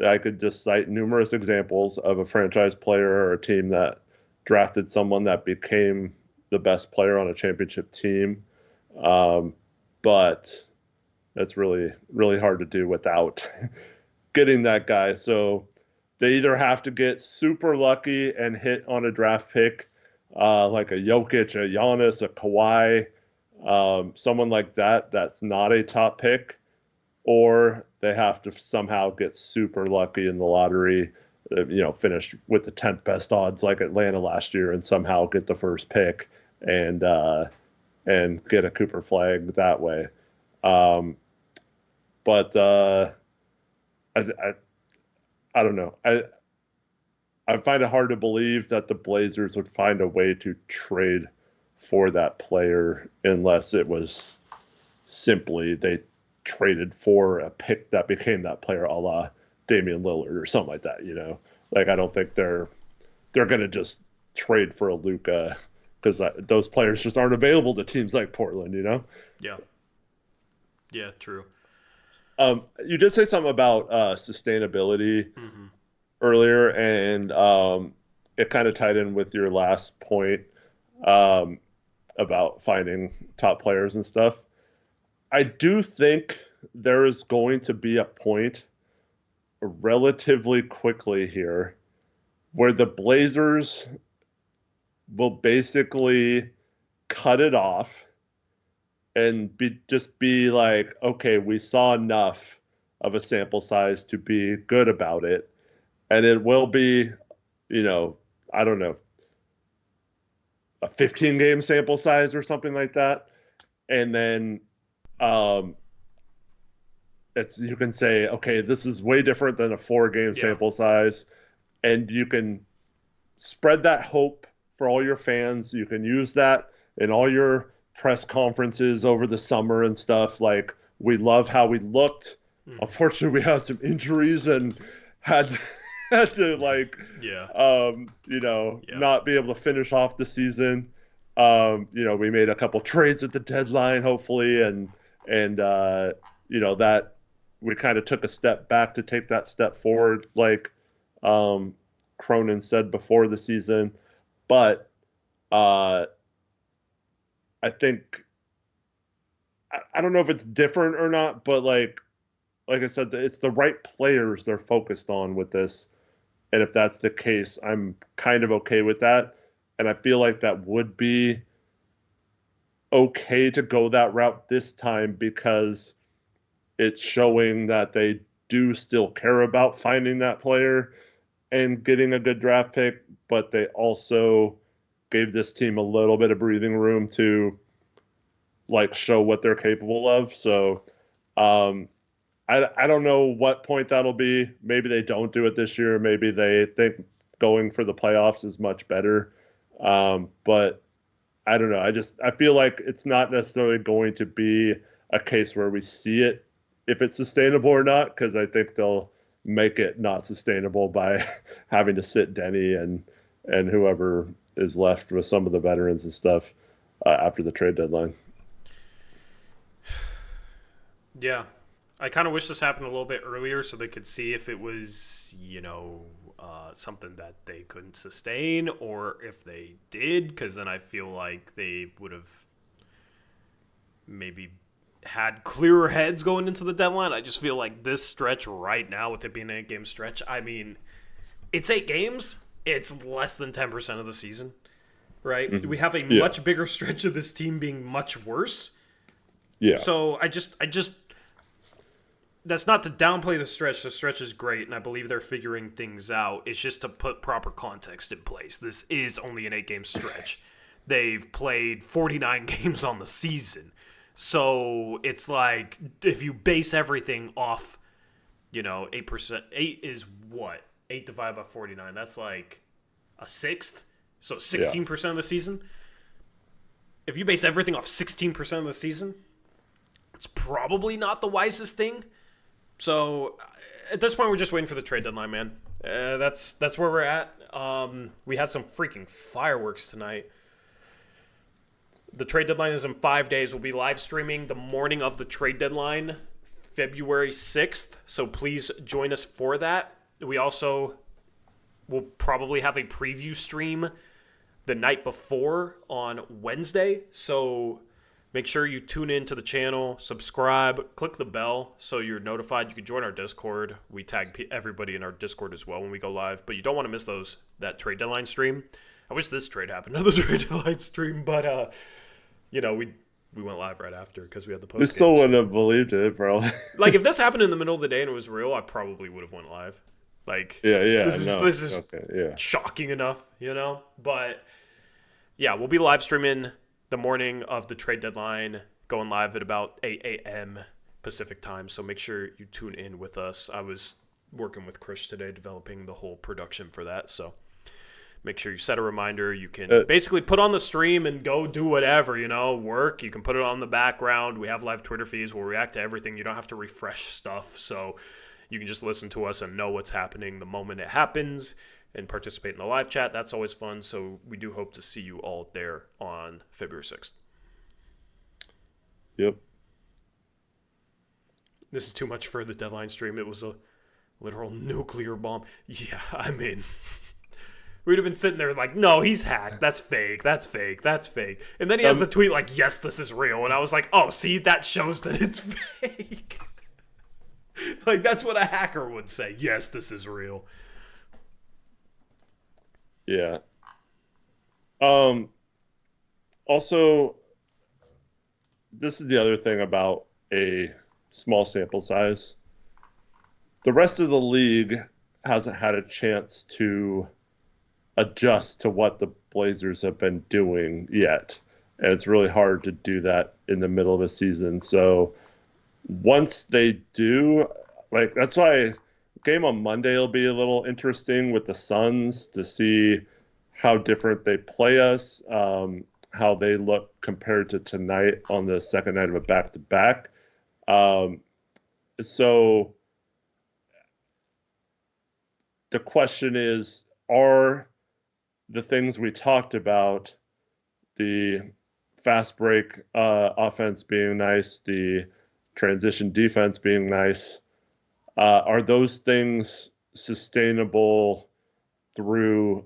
I could just cite numerous examples of a franchise player or a team that drafted someone that became the best player on a championship team. But that's really, really hard to do without getting that guy. So they either have to get super lucky and hit on a draft pick, like a Jokic, a Giannis, a Kawhi, someone like that that's not a top pick, or they have to somehow get super lucky in the lottery, finish with the 10th best odds like Atlanta last year and somehow get the first pick and get a Cooper flag that way. But I don't know. I find it hard to believe that the Blazers would find a way to trade for that player unless it was simply they traded for a pick that became that player, a la Damian Lillard or something like that. Like I don't think they're going to just trade for a Luka because those players just aren't available to teams like Portland. Yeah, true. You did say something about sustainability earlier, and it kind of tied in with your last point about finding top players and stuff. I do think there is going to be a point relatively quickly here where the Blazers will basically cut it off and be like, okay, we saw enough of a sample size to be good about it. And it will be, I don't know, a 15-game sample size or something like that. And then you can say, okay, this is way different than a 4-game sample size. And you can spread that hope for all your fans. You can use that in all your press conferences over the summer and stuff. Like, we love how we looked. Unfortunately, we had some injuries and had to not be able to finish off the season. We made a couple trades at the deadline, hopefully, and that we kind of took a step back to take that step forward, like Cronin said before the season. But I think I don't know if it's different or not, but like I said, it's the right players they're focused on with this. And if that's the case, I'm kind of okay with that. And I feel like that would be okay to go that route this time because it's showing that they do still care about finding that player and getting a good draft pick, but they also gave this team a little bit of breathing room to show what they're capable of. So I don't know what point that'll be. Maybe they don't do it this year. Maybe they think going for the playoffs is much better. But I don't know. I feel like it's not necessarily going to be a case where we see it if it's sustainable or not, because I think they'll make it not sustainable by having to sit Denny and whoever is left with some of the veterans and stuff after the trade deadline. Yeah. I kind of wish this happened a little bit earlier so they could see if it was, something that they couldn't sustain or if they did, because then I feel like they would have maybe had clearer heads going into the deadline. I just feel like this stretch right now, with it being an 8-game stretch, I mean, it's 8 games. It's less than 10% of the season, right? Mm-hmm. We have a much bigger stretch of this team being much worse. Yeah. So I just that's not to downplay the stretch. The stretch is great, and I believe they're figuring things out. It's just to put proper context in place. This is only an 8-game stretch. They've played 49 games on the season. So it's like, if you base everything off, 8%, 8 is what? 8 divided by 49. That's like a sixth. So 16% of the season. If you base everything off 16% of the season, it's probably not the wisest thing. So at this point, we're just waiting for the trade deadline, man. That's where we're at. We had some freaking fireworks tonight. The trade deadline is in 5 days. We'll be live streaming the morning of the trade deadline, February 6th. So please join us for that. We also will probably have a preview stream the night before on Wednesday. So make sure you tune in to the channel, subscribe, click the bell so you're notified. You can join our Discord. We tag everybody in our Discord as well when we go live, but you don't want to miss that trade deadline stream. I wish this trade happened, another trade deadline stream, but we we went live right after because we had the post We game. still wouldn't have believed it, bro. Like, if this happened in the middle of the day and it was real, I probably would have went live. Like, yeah, this is okay, yeah. shocking enough, you know? But, yeah, we'll be live streaming the morning of the trade deadline, going live at about 8 a.m. Pacific time, so make sure you tune in with us. I was working with Chris today developing the whole production for that, so make sure you set a reminder. You can basically put on the stream and go do whatever, you know, work. You can put it on the background. We have live Twitter feeds. We'll react to everything. You don't have to refresh stuff, so you can just listen to us and know what's happening the moment it happens and participate in the live chat. That's always fun, so we do hope to see you all there on February 6th. Yep. This is too much for the deadline stream. It was a literal nuclear bomb. Yeah, I mean, we'd have been sitting there like, no, he's hacked. That's fake. That's fake. That's fake. And then he has the tweet like, yes, this is real. And I was like, oh, see, that shows that it's fake. Like, that's what a hacker would say. Yes, this is real. Yeah. Also, this is the other thing about a small sample size. The rest of the league hasn't had a chance to adjust to what the Blazers have been doing yet. And it's really hard to do that in the middle of a season. So once they do, like, that's why game on Monday will be a little interesting with the Suns to see how different they play us, how they look compared to tonight on the second night of a back-to-back. So the question is, are the things we talked about, the fast break offense being nice, the transition defense being nice, are those things sustainable through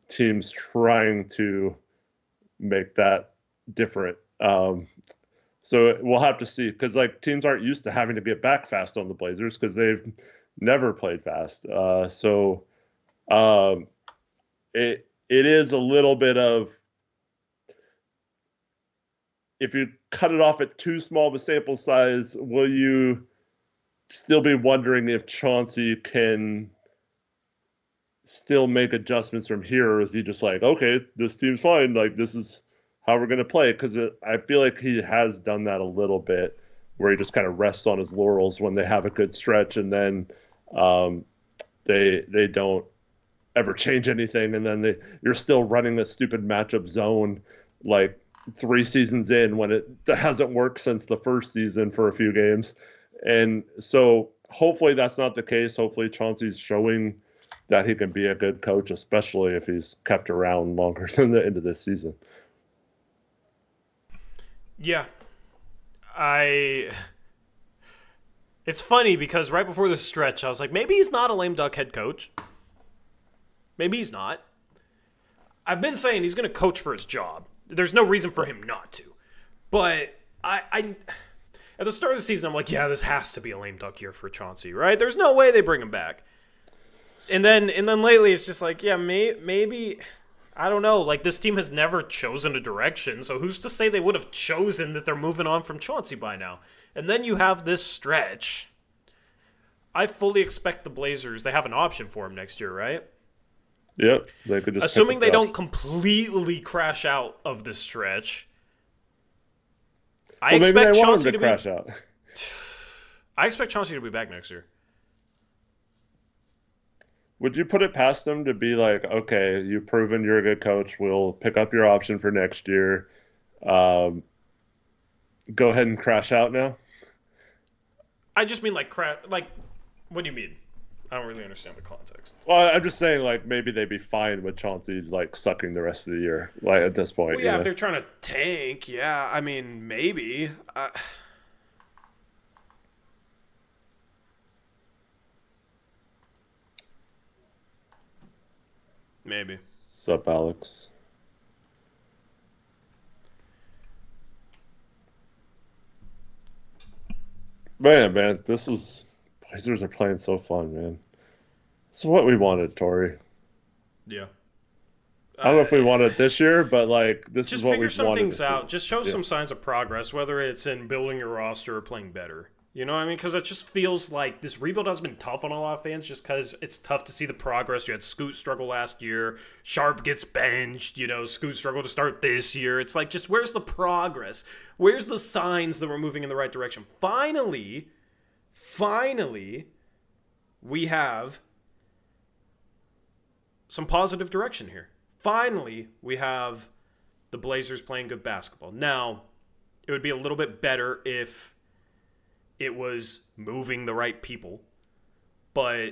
teams trying to make that different? So we'll have to see, because like teams aren't used to having to get back fast on the Blazers because they've never played fast. It is a little bit of, if you cut it off at too small of a sample size, will you still be wondering if Chauncey can still make adjustments from here, or is he just like, okay, this team's fine, like this is how we're going to play? Because I feel like he has done that a little bit, where he just kind of rests on his laurels when they have a good stretch, and then they don't ever change anything, and then you're still running the stupid matchup zone like 3 seasons in, when it hasn't worked since the first season for a few games. And so hopefully that's not the case. Hopefully Chauncey's showing that he can be a good coach, especially if he's kept around longer than the end of this season. Yeah. It's funny because right before the stretch, I was like, maybe he's not a lame duck head coach. Maybe he's not. I've been saying he's going to coach for his job. There's no reason for him not to. But I at the start of the season, I'm like, yeah, this has to be a lame duck year for Chauncey, right? There's no way they bring him back. And then lately, it's just like, yeah, maybe, I don't know. Like, this team has never chosen a direction, so who's to say they would have chosen that they're moving on from Chauncey by now? And then you have this stretch. I fully expect the Blazers, they have an option for him next year, right? Yep. They could just assuming they don't completely crash out of this stretch. I expect Chauncey to crash out. I expect Chauncey to be back next year. Would you put it past them to be like, okay, you've proven you're a good coach, we'll pick up your option for next year. Go ahead and crash out now? I just mean like, what do you mean? I don't really understand the context. Well, I'm just saying, like, maybe they'd be fine with Chauncey, like, sucking the rest of the year, like, at this point. Well, yeah, if they're trying to tank, yeah, I mean, maybe. Maybe. Sup, Alex? Man, Blazers are playing so fun, man. It's what we wanted, Tori. Yeah. I don't know if we want it this year, but like this Just is what figure we've some wanted things to see. out. Just show some signs of progress, whether it's in building your roster or playing better. You know what I mean? Because it just feels like this rebuild has been tough on a lot of fans just because it's tough to see the progress. You had Scoot struggle last year. Sharp gets benched. You know, Scoot struggled to start this year. It's like, just where's the progress? Where's the signs that we're moving in the right direction? Finally, we have some positive direction here. Finally, we have the Blazers playing good basketball. Now, it would be a little bit better if it was moving the right people, but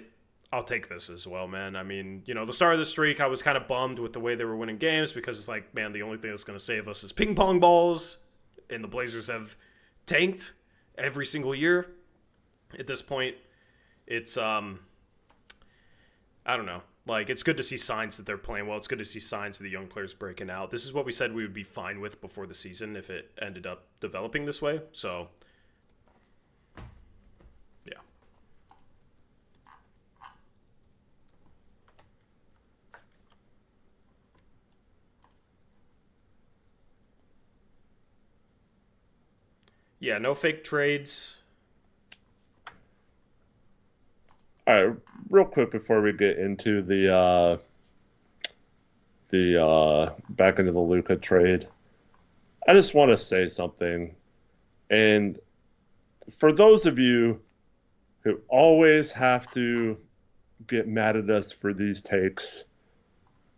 I'll take this as well, man. I mean, you know, the start of the streak, I was kind of bummed with the way they were winning games because it's like, man, the only thing that's going to save us is ping pong balls, and the Blazers have tanked every single year. At this point, it's, I don't know. Like, it's good to see signs that they're playing well. It's good to see signs of the young players breaking out. This is what we said we would be fine with before the season if it ended up developing this way. So, yeah. Yeah, no fake trades. All right, real quick before we get into the back into the Luka trade, I just want to say something. And for those of you who always have to get mad at us for these takes,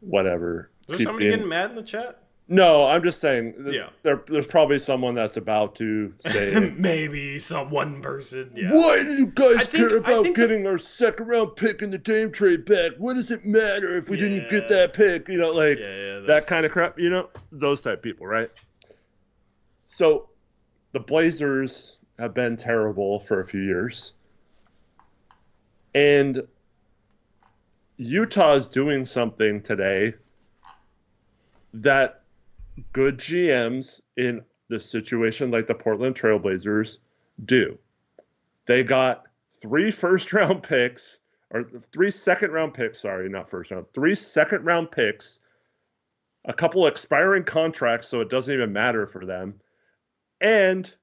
whatever. Is there somebody getting mad in the chat? No, I'm just saying. Yeah. There's probably someone that's about to say it. Maybe one person. Yeah. Why do you guys care about think getting our second round pick in the Dame trade back? What does it matter if we didn't get that pick? You know, like that kind of crap. You know, those type of people, right? So, the Blazers have been terrible for a few years, and Utah is doing something today that good GMs in the situation like the Portland Trailblazers do. They got 3 second-round picks, 3 second-round picks, a couple expiring contracts, so it doesn't even matter for them, and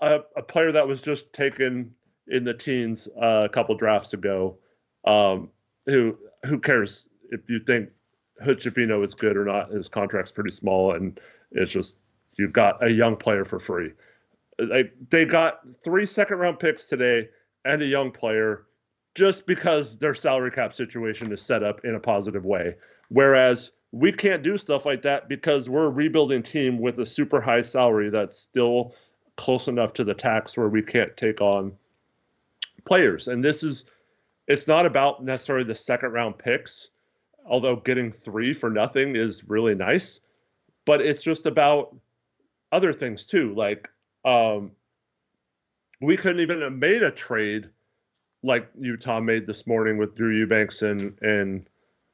a player that was just taken in the teens a couple drafts ago. Who cares if you think Hutchifino is good or not? His contract's pretty small, and it's just you've got a young player for free. Like, they got 3 second-round picks today and a young player just because their salary cap situation is set up in a positive way. Whereas we can't do stuff like that because we're a rebuilding team with a super high salary that's still close enough to the tax where we can't take on players. And it's not about necessarily the second-round picks, although getting 3 for nothing is really nice, but it's just about other things too. Like, we couldn't even have made a trade like Utah made this morning with Drew Eubanks and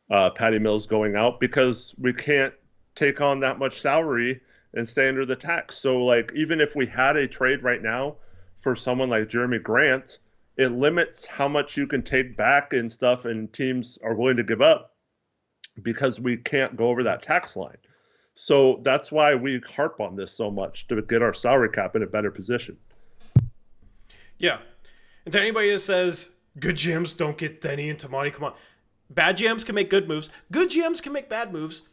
Patty Mills going out because we can't take on that much salary and stay under the tax. So, like, even if we had a trade right now for someone like Jeremy Grant, it limits how much you can take back and stuff, and teams are willing to give up because we can't go over that tax line. So that's why we harp on this so much, to get our salary cap in a better position. Yeah. And to anybody that says good GMs don't get Denny and Tamani, come on. Bad GMs can make good moves. Good GMs can make bad moves.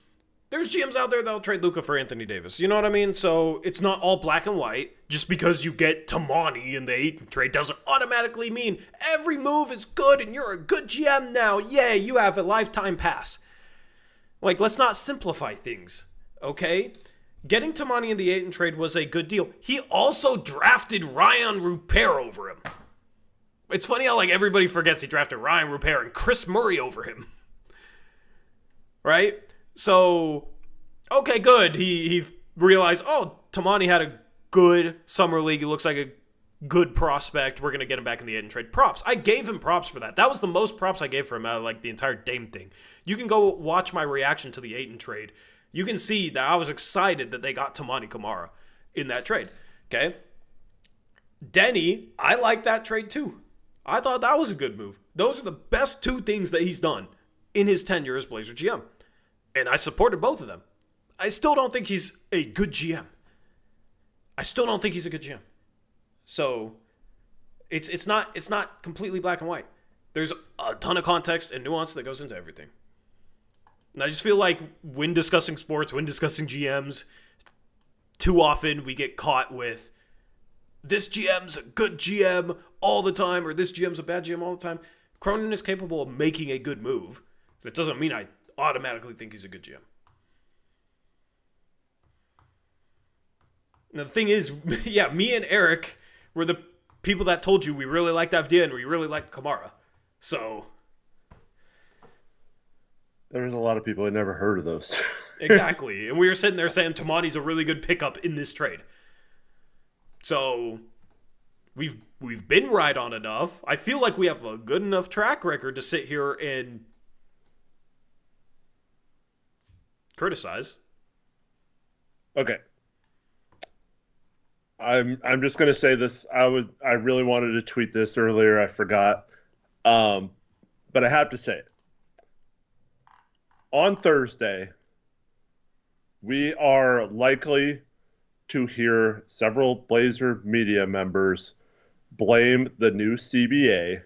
There's GMs out there that'll trade Luka for Anthony Davis. You know what I mean? So it's not all black and white. Just because you get Tamani in the Ayton trade doesn't automatically mean every move is good and you're a good GM now. Yay, you have a lifetime pass. Like, let's not simplify things, okay? Getting Tamani in the Ayton trade was a good deal. He also drafted Ryan Rupert over him. It's funny how, like, everybody forgets he drafted Ryan Rupert and Chris Murray over him. Right? So, okay, good. He realized, oh, Tamani had a good summer league. He looks like a good prospect. We're going to get him back in the Ayton trade. Props. I gave him props for that. That was the most props I gave for him out of, like, the entire Dame thing. You can go watch my reaction to the Ayton trade. You can see that I was excited that they got Tamani Kamara in that trade. Okay? Denny, I like that trade too. I thought that was a good move. Those are the best 2 things that he's done in his tenure as Blazer GM. And I supported both of them. I still don't think he's a good GM. I still don't think he's a good GM. So it's not completely black and white. There's a ton of context and nuance that goes into everything. And I just feel like when discussing sports, when discussing GMs, too often we get caught with this GM's a good GM all the time or this GM's a bad GM all the time. Cronin is capable of making a good move. That doesn't mean I automatically think he's a good GM. Now, the thing is, yeah, me and Eric were the people that told you we really liked Avdia and we really liked Kamara. So there was a lot of people that never heard of those. Exactly. And we were sitting there saying Tamani's a really good pickup in this trade. So we've been right on enough. I feel like we have a good enough track record to sit here and criticize. Okay. I'm just gonna say this. I really wanted to tweet this earlier. I forgot. But I have to say it. On Thursday, we are likely to hear several Blazer media members blame the new CBA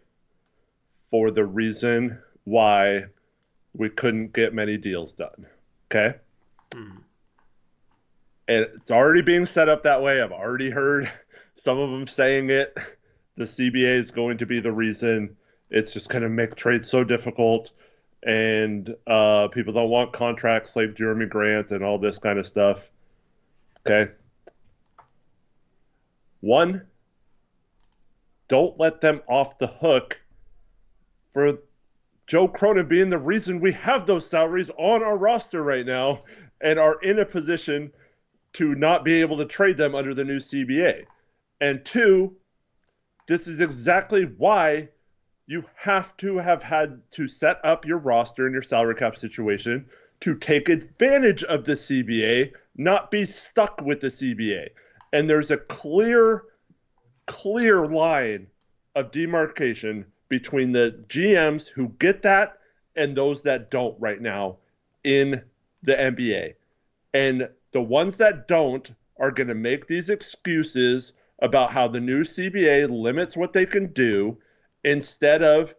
for the reason why we couldn't get many deals done. Okay? Mm. And it's already being set up that way. I've already heard some of them saying it. The CBA is going to be the reason. It's just going to make trades so difficult. And people don't want contracts like Jeremy Grant and all this kind of stuff. Okay? One, don't let them off the hook for Joe Cronin being the reason we have those salaries on our roster right now and are in a position to not be able to trade them under the new CBA. And two, this is exactly why you have to have had to set up your roster and your salary cap situation to take advantage of the CBA, not be stuck with the CBA. And there's a clear line of demarcation between the GMs who get that and those that don't right now in the NBA. And the ones that don't are going to make these excuses about how the new CBA limits what they can do instead of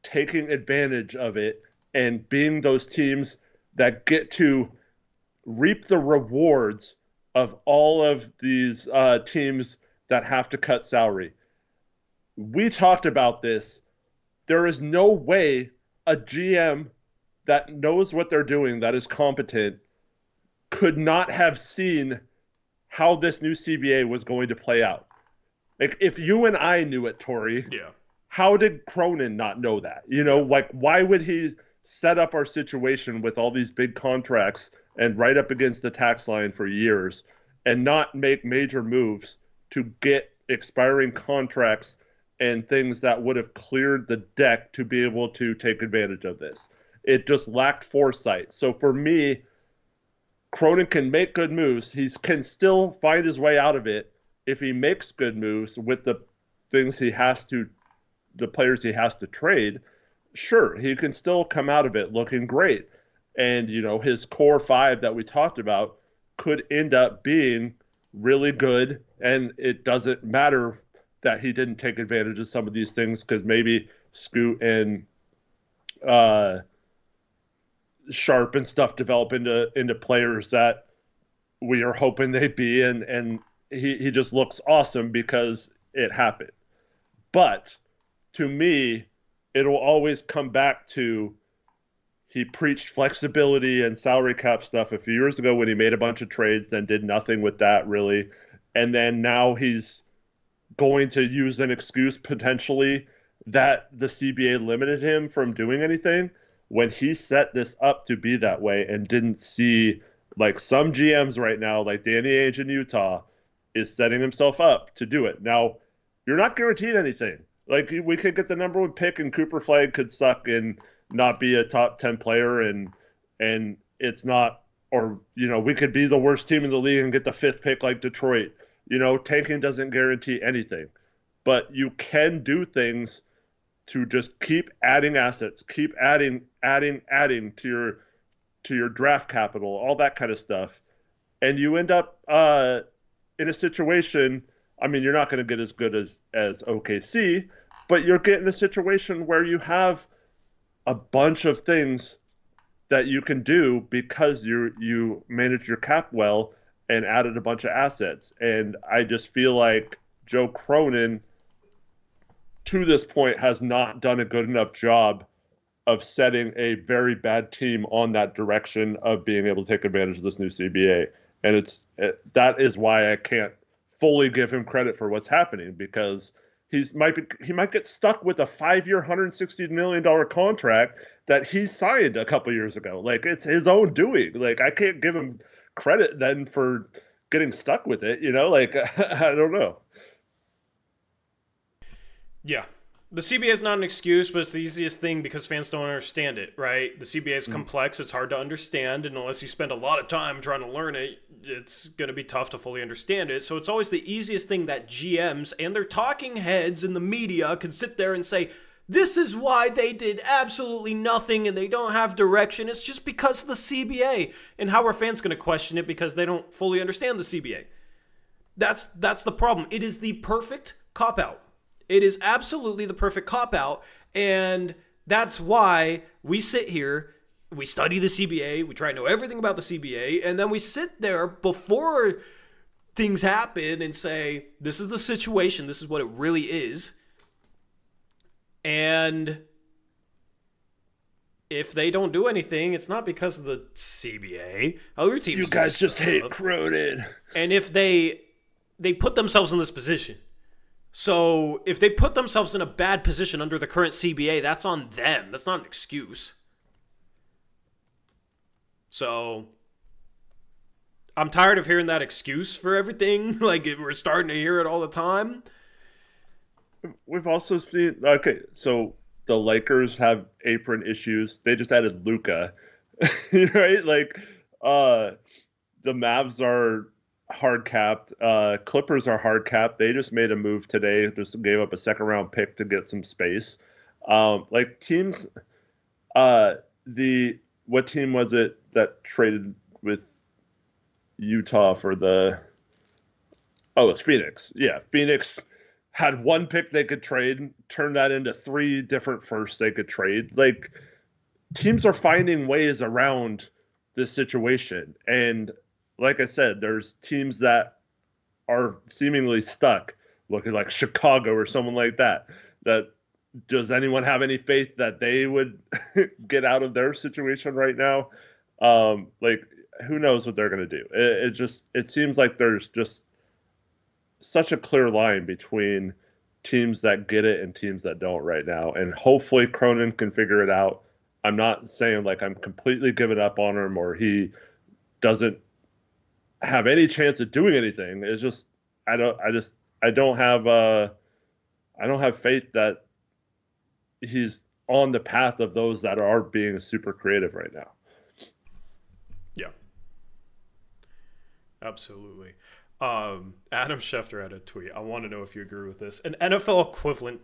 taking advantage of it and being those teams that get to reap the rewards of all of these teams that have to cut salary. We talked about this. There is no way a GM that knows what they're doing, that is competent, could not have seen how this new CBA was going to play out. Like, if you and I knew it, Tori, Yeah. how did Cronin not know that? You know, like, why would he set up our situation with all these big contracts and right up against the tax line for years and not make major moves to get expiring contracts and things that would have cleared the deck to be able to take advantage of this? It just lacked foresight. So for me, Cronin can make good moves. He can still find his way out of it if he makes good moves with the things he has to, the players he has to trade. Sure, he can still come out of it looking great. And, you know, his core five that we talked about could end up being really good. And it doesn't matter that he didn't take advantage of some of these things because maybe Scoot and Sharp and stuff develop into players that we are hoping they be. And he just looks awesome because it happened. But to me, it'll always come back to he preached flexibility and salary cap stuff a few years ago when he made a bunch of trades, then did nothing with that really. And then now he's going to use an excuse potentially that the CBA limited him from doing anything when he set this up to be that way and didn't see, like some GMs right now, like Danny Ainge in Utah, is setting himself up to do it. Now, you're not guaranteed anything. Like, we could get the number one pick and Cooper Flag could suck and not be a top 10 player and it's not, or, you know, we could be the worst team in the league and get the fifth pick like Detroit. You know, tanking doesn't guarantee anything. But you can do things to just keep adding assets, keep adding to to your draft capital, all that kind of stuff. And you end up in a situation, I mean, you're not going to get as good as OKC, but you're getting a situation where you have a bunch of things that you can do because you manage your cap well and added a bunch of assets. And I just feel like Joe Cronin, to this point, has not done a good enough job of setting a very bad team on that direction of being able to take advantage of this new CBA. And that is why I can't fully give him credit for what's happening, because he might get stuck with a 5-year, $160 million contract that he signed a couple years ago. Like, it's his own doing. Like, I can't give him credit then for getting stuck with it, Like, I don't know. Yeah. The CBA is not an excuse, but it's the easiest thing because fans don't understand it, right? The CBA is complex. It's hard to understand. And unless you spend a lot of time trying to learn it, it's going to be tough to fully understand it. So it's always the easiest thing that GMs and their talking heads in the media can sit there and say, this is why they did absolutely nothing and they don't have direction. It's just because of the CBA. And how are fans going to question it because they don't fully understand the CBA? That's the problem. It is the perfect cop-out. It is absolutely the perfect cop-out, and that's why we sit here, we study the CBA, we try to know everything about the CBA, and then we sit there before things happen and say, this is the situation, this is what it really is. And if they don't do anything, it's not because of the CBA. Other teams You guys just hate Cronin. And if they put themselves in this position. So if they put themselves in a bad position under the current CBA, that's on them. That's not an excuse. So I'm tired of hearing that excuse for everything. Like, we're starting to hear it all the time. We've also seen, okay, so the Lakers have apron issues. They just added Luka, right? Like, the Mavs are hard capped. Clippers are hard capped. They just made a move today, just gave up a second round pick to get some space. Like, teams, what team was it that traded with Utah for it's Phoenix. Yeah, Phoenix had one pick they could trade, turn that into 3 different firsts they could trade. Like, teams are finding ways around this situation. And like I said, there's teams that are seemingly stuck, looking like Chicago or someone like that. Does anyone have any faith that they would get out of their situation right now? Like, who knows what they're going to do? It seems like there's just such a clear line between teams that get it and teams that don't right now. And hopefully Cronin can figure it out. I'm not saying like I'm completely giving up on him or he doesn't have any chance of doing anything. It's just I don't have faith that he's on the path of those that are being super creative right now. Yeah, absolutely. Adam Schefter had a tweet. I want to know if you agree with this. An NFL equivalent,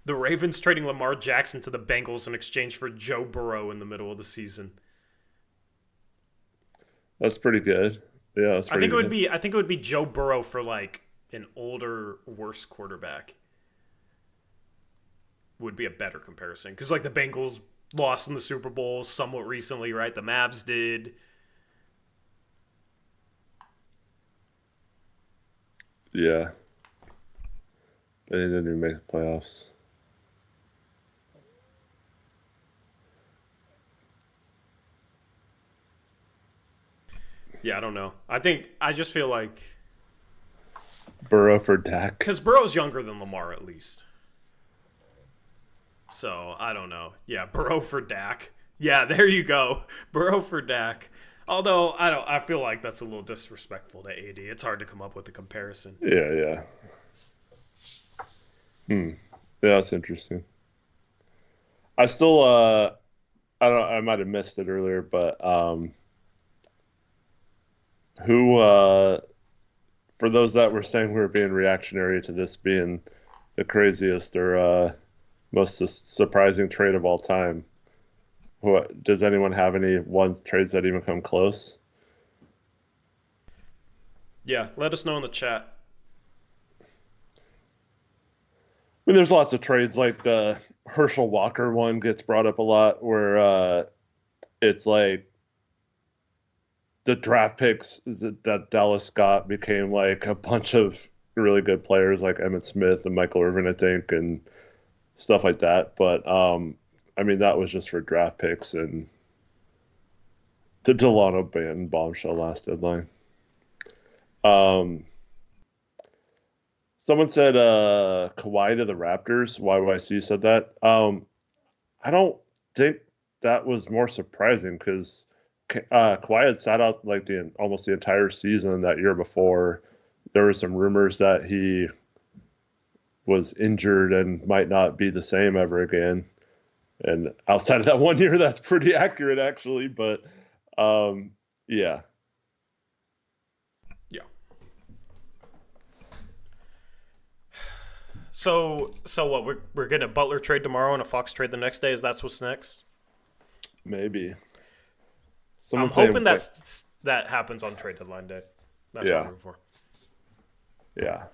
the Ravens trading Lamar Jackson to the Bengals in exchange for Joe Burrow in the middle of the season. That's pretty good. Yeah, that's pretty good. I think it would be Joe Burrow for like an older, worse quarterback. Would be a better comparison because like the Bengals lost in the Super Bowl somewhat recently, right? The Mavs did. Yeah. They didn't even make the playoffs. Yeah, I don't know. I just feel like Burrow for Dak. Because Burrow's younger than Lamar at least. So, I don't know. Yeah, Burrow for Dak. Yeah, there you go. Burrow for Dak. Although, I feel like that's a little disrespectful to AD. It's hard to come up with a comparison. Yeah. Yeah, that's interesting. I still, I might have missed it earlier, but for those that were saying we were being reactionary to this being the craziest or most surprising trade of all time, What does anyone have any trades that even come close? Yeah, let us know in the chat. I mean, there's lots of trades like the Herschel Walker one gets brought up a lot, where it's like the draft picks that Dallas got became like a bunch of really good players like Emmitt Smith and Michael Irvin, I think, and stuff like that. But I mean, that was just for draft picks and the Delano Banton bombshell last deadline. Someone said Kawhi to the Raptors. YYC said that. I don't think that was more surprising because Kawhi had sat out like almost the entire season that year before. There were some rumors that he was injured and might not be the same ever again. And outside of that 1 year, that's pretty accurate, actually. But yeah. Yeah. So what? We're getting a Butler trade tomorrow and a Fox trade the next day. Is that what's next? Maybe. I'm hoping that happens on trade deadline day. That's what I'm rooting for. Yeah.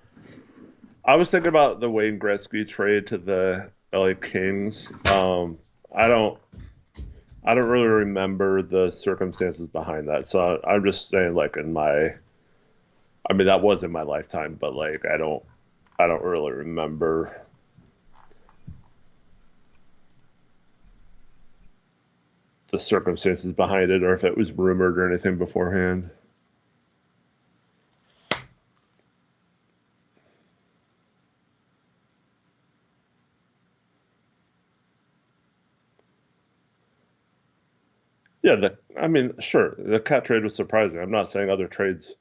I was thinking about the Wayne Gretzky trade to the LA Kings. I don't really remember the circumstances behind that. So I'm just saying, like, that was in my lifetime, but like I don't really remember the circumstances behind it or if it was rumored or anything beforehand. Yeah, sure, the Cat trade was surprising. I'm not saying other trades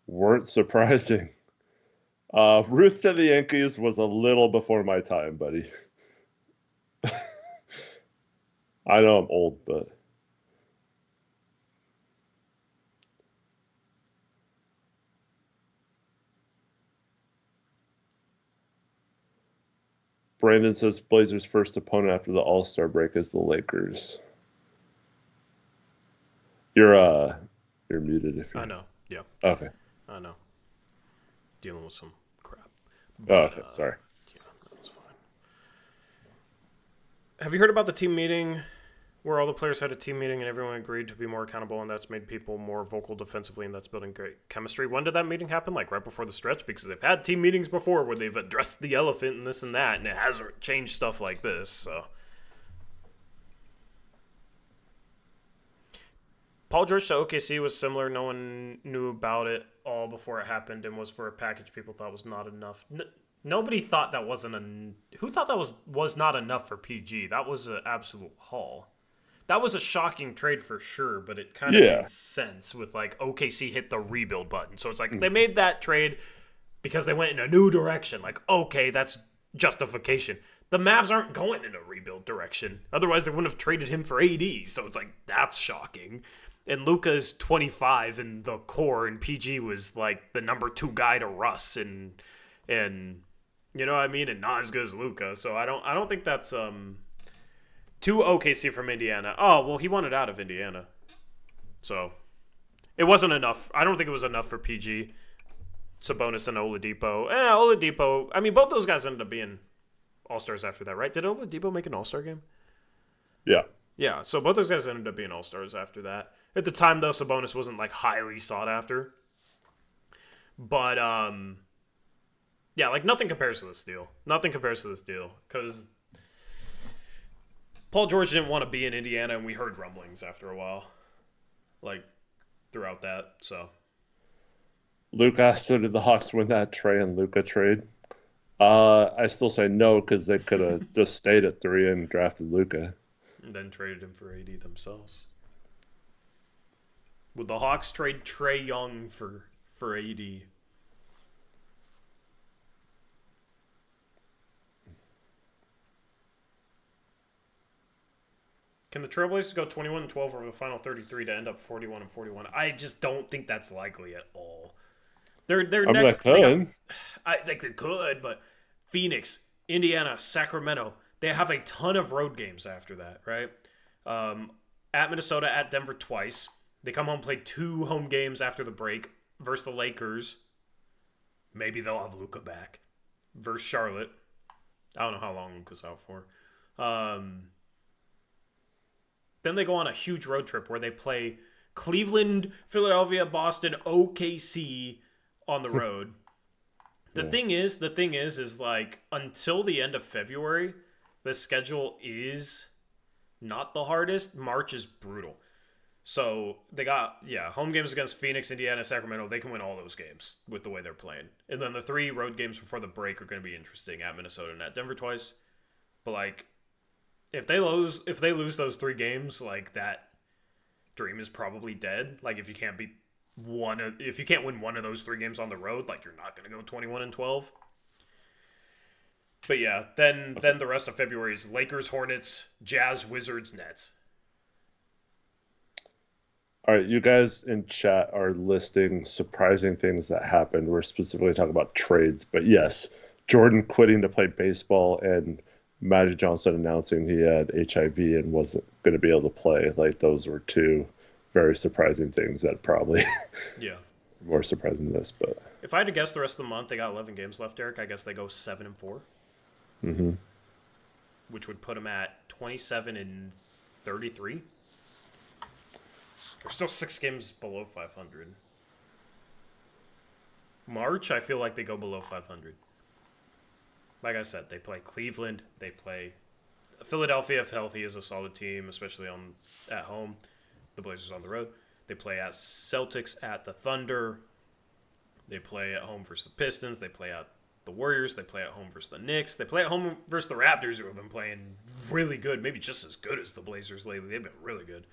weren't surprising. Ruth to the Yankees was a little before my time, buddy. I know I'm old, but Brandon says Blazers' first opponent after the All-Star break is the Lakers. You're muted if you. I know. Yeah. Okay. I know. Dealing with some crap. But, okay. Sorry. Yeah, that's fine. Have you heard about the team meeting where all the players had a team meeting and everyone agreed to be more accountable, and that's made people more vocal defensively, and that's building great chemistry? When did that meeting happen? Like right before the stretch? Because they've had team meetings before where they've addressed the elephant and this and that, and it hasn't changed stuff like this. So Paul George to OKC was similar. No one knew about it all before it happened and was for a package people thought was not enough. Nobody thought that wasn't who thought that was not enough for PG? That was an absolute haul. That was a shocking trade for sure, but it kind of made sense with like OKC hit the rebuild button. So it's like they made that trade because they went in a new direction. Like, okay, that's justification. The Mavs aren't going in a rebuild direction. Otherwise, they wouldn't have traded him for AD. So it's like, that's shocking. And Luka's 25 in the core, and PG was like the number 2 guy to Russ, and you know what I mean, and not as good as Luka. So I don't think that's to OKC from Indiana. Oh well, he wanted out of Indiana, so it wasn't enough. I don't think it was enough for PG, Sabonis, and Oladipo. Oladipo. I mean, both those guys ended up being All-Stars after that, right? Did Oladipo make an All-Star game? Yeah. Yeah, so both those guys ended up being All-Stars after that. At the time, though, Sabonis wasn't, like, highly sought after. But, yeah, like, nothing compares to this deal. Nothing compares to this deal. Because Paul George didn't want to be in Indiana, and we heard rumblings after a while. Like, throughout that, so. Luka, so did the Hawks win that Trey and Luka trade? I still say no, because they could have just stayed at 3 and drafted Luka. And then traded him for AD themselves. Would the Hawks trade Trae Young for AD? Can the Trailblazers go 21-12 over the final 33 to end up 41-41? I just don't think that's likely at all. They're next. They they could, but Phoenix, Indiana, Sacramento. They have a ton of road games after that, right? At Minnesota, at Denver twice. They come home, play 2 home games after the break versus the Lakers. Maybe they'll have Luka back. Versus Charlotte. I don't know how long Luka's out for. Then they go on a huge road trip where they play Cleveland, Philadelphia, Boston, OKC on the road. The thing is like until the end of February, the schedule is not the hardest. March is brutal. So they got, home games against Phoenix, Indiana, Sacramento. They can win all those games with the way they're playing. And then the 3 road games before the break are going to be interesting at Minnesota and at Denver twice. But like, if they lose those 3 games, like that dream is probably dead. Like if you can't win one of those 3 games on the road, like you're not going to go 21-12. But yeah, then the rest of February is Lakers, Hornets, Jazz, Wizards, Nets. All right, you guys in chat are listing surprising things that happened. We're specifically talking about trades, but yes, Jordan quitting to play baseball and Magic Johnson announcing he had HIV and wasn't going to be able to play. Like those were 2 very surprising things that probably more surprising than this. But if I had to guess, the rest of the month they got 11 games left, Eric. I guess they go 7-4, which would put them at 27-33. They're still 6 games below 500. March, I feel like they go below 500. Like I said, they play Cleveland. They play Philadelphia, if healthy, is a solid team, especially at home. The Blazers on the road. They play at Celtics, at the Thunder. They play at home versus the Pistons. They play at the Warriors. They play at home versus the Knicks. They play at home versus the Raptors, who have been playing really good, maybe just as good as the Blazers lately. They've been really good.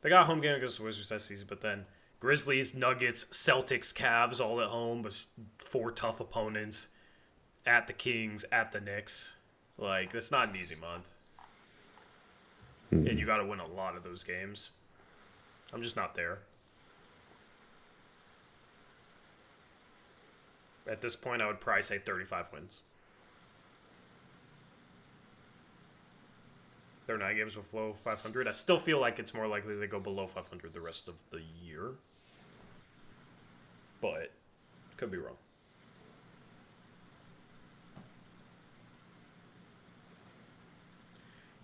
They got a home game against the Wizards that season, but then Grizzlies, Nuggets, Celtics, Cavs all at home, but 4 tough opponents. At the Kings, at the Knicks. Like, that's not an easy month. And you got to win a lot of those games. I'm just not there. At this point, I would probably say 35 wins. They're 9 games below 500. I still feel like it's more likely they go below 500 the rest of the year. But, could be wrong.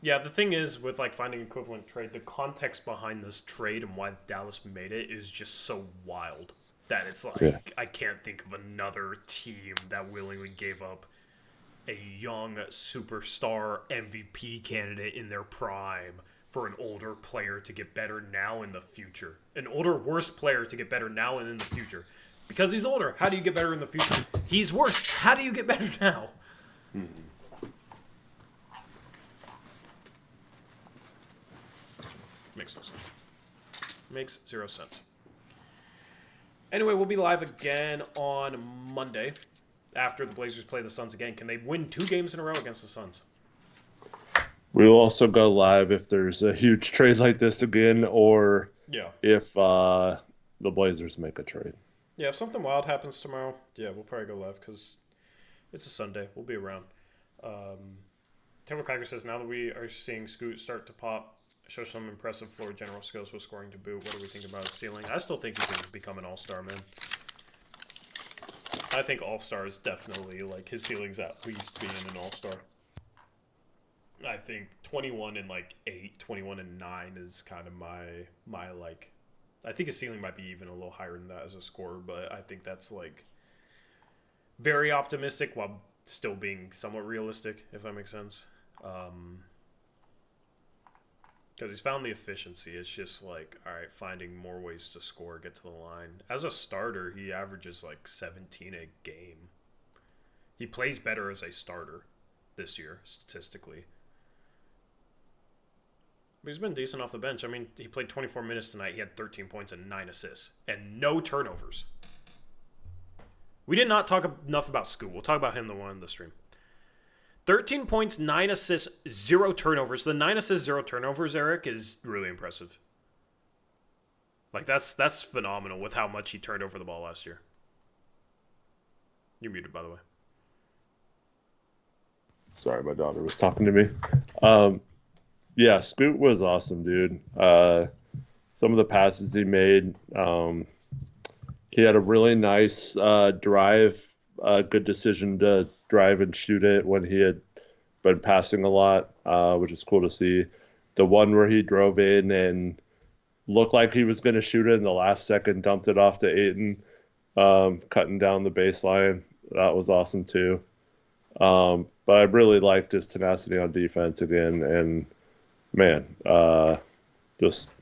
Yeah, the thing is with like finding equivalent trade, the context behind this trade and why Dallas made it is just so wild that it's like I can't think of another team that willingly gave up a young superstar MVP candidate in their prime for an older player to get better now in the future. An older, worse player to get better now and in the future. Because he's older, how do you get better in the future? He's worse, how do you get better now? Makes no sense. Makes 0 sense. Anyway, we'll be live again on Monday after the Blazers play the Suns again. Can they win 2 games in a row against the Suns? We will also go live if there's a huge trade like this again, or if the Blazers make a trade. Yeah, if something wild happens tomorrow, we'll probably go live because it's a Sunday. We'll be around. Taylor Packer says, now that we are seeing Scoot start to pop, show some impressive floor general skills with scoring to boot. What do we think about his ceiling? I still think he can become an all-star, man. I think all-star is definitely, like, his ceiling's at least being an all-star. I think 21 and, 8, 21 and 9 is kind of my like... I think his ceiling might be even a little higher than that as a scorer, but I think that's, very optimistic while still being somewhat realistic, if that makes sense. Because he's found the efficiency. It's just finding more ways to score, get to the line. As a starter, he averages 17 a game. He plays better as a starter this year, statistically. But he's been decent off the bench. I mean, he played 24 minutes tonight. He had 13 points and 9 assists. And no turnovers. We did not talk enough about Scoot. We'll talk about him the one in the stream. 13 points, 9 assists, 0 turnovers. The 9 assists, 0 turnovers, Eric, is really impressive. That's phenomenal with how much he turned over the ball last year. You're muted, by the way. Sorry, my daughter was talking to me. Yeah, Scoot was awesome, dude. Some of the passes he made, he had a really nice drive, good decision to drive and shoot it when he had been passing a lot, which is cool to see. The one where he drove in and looked like he was going to shoot it in the last second, dumped it off to Ayton, cutting down the baseline. That was awesome too. But I really liked his tenacity on defense again, and man, just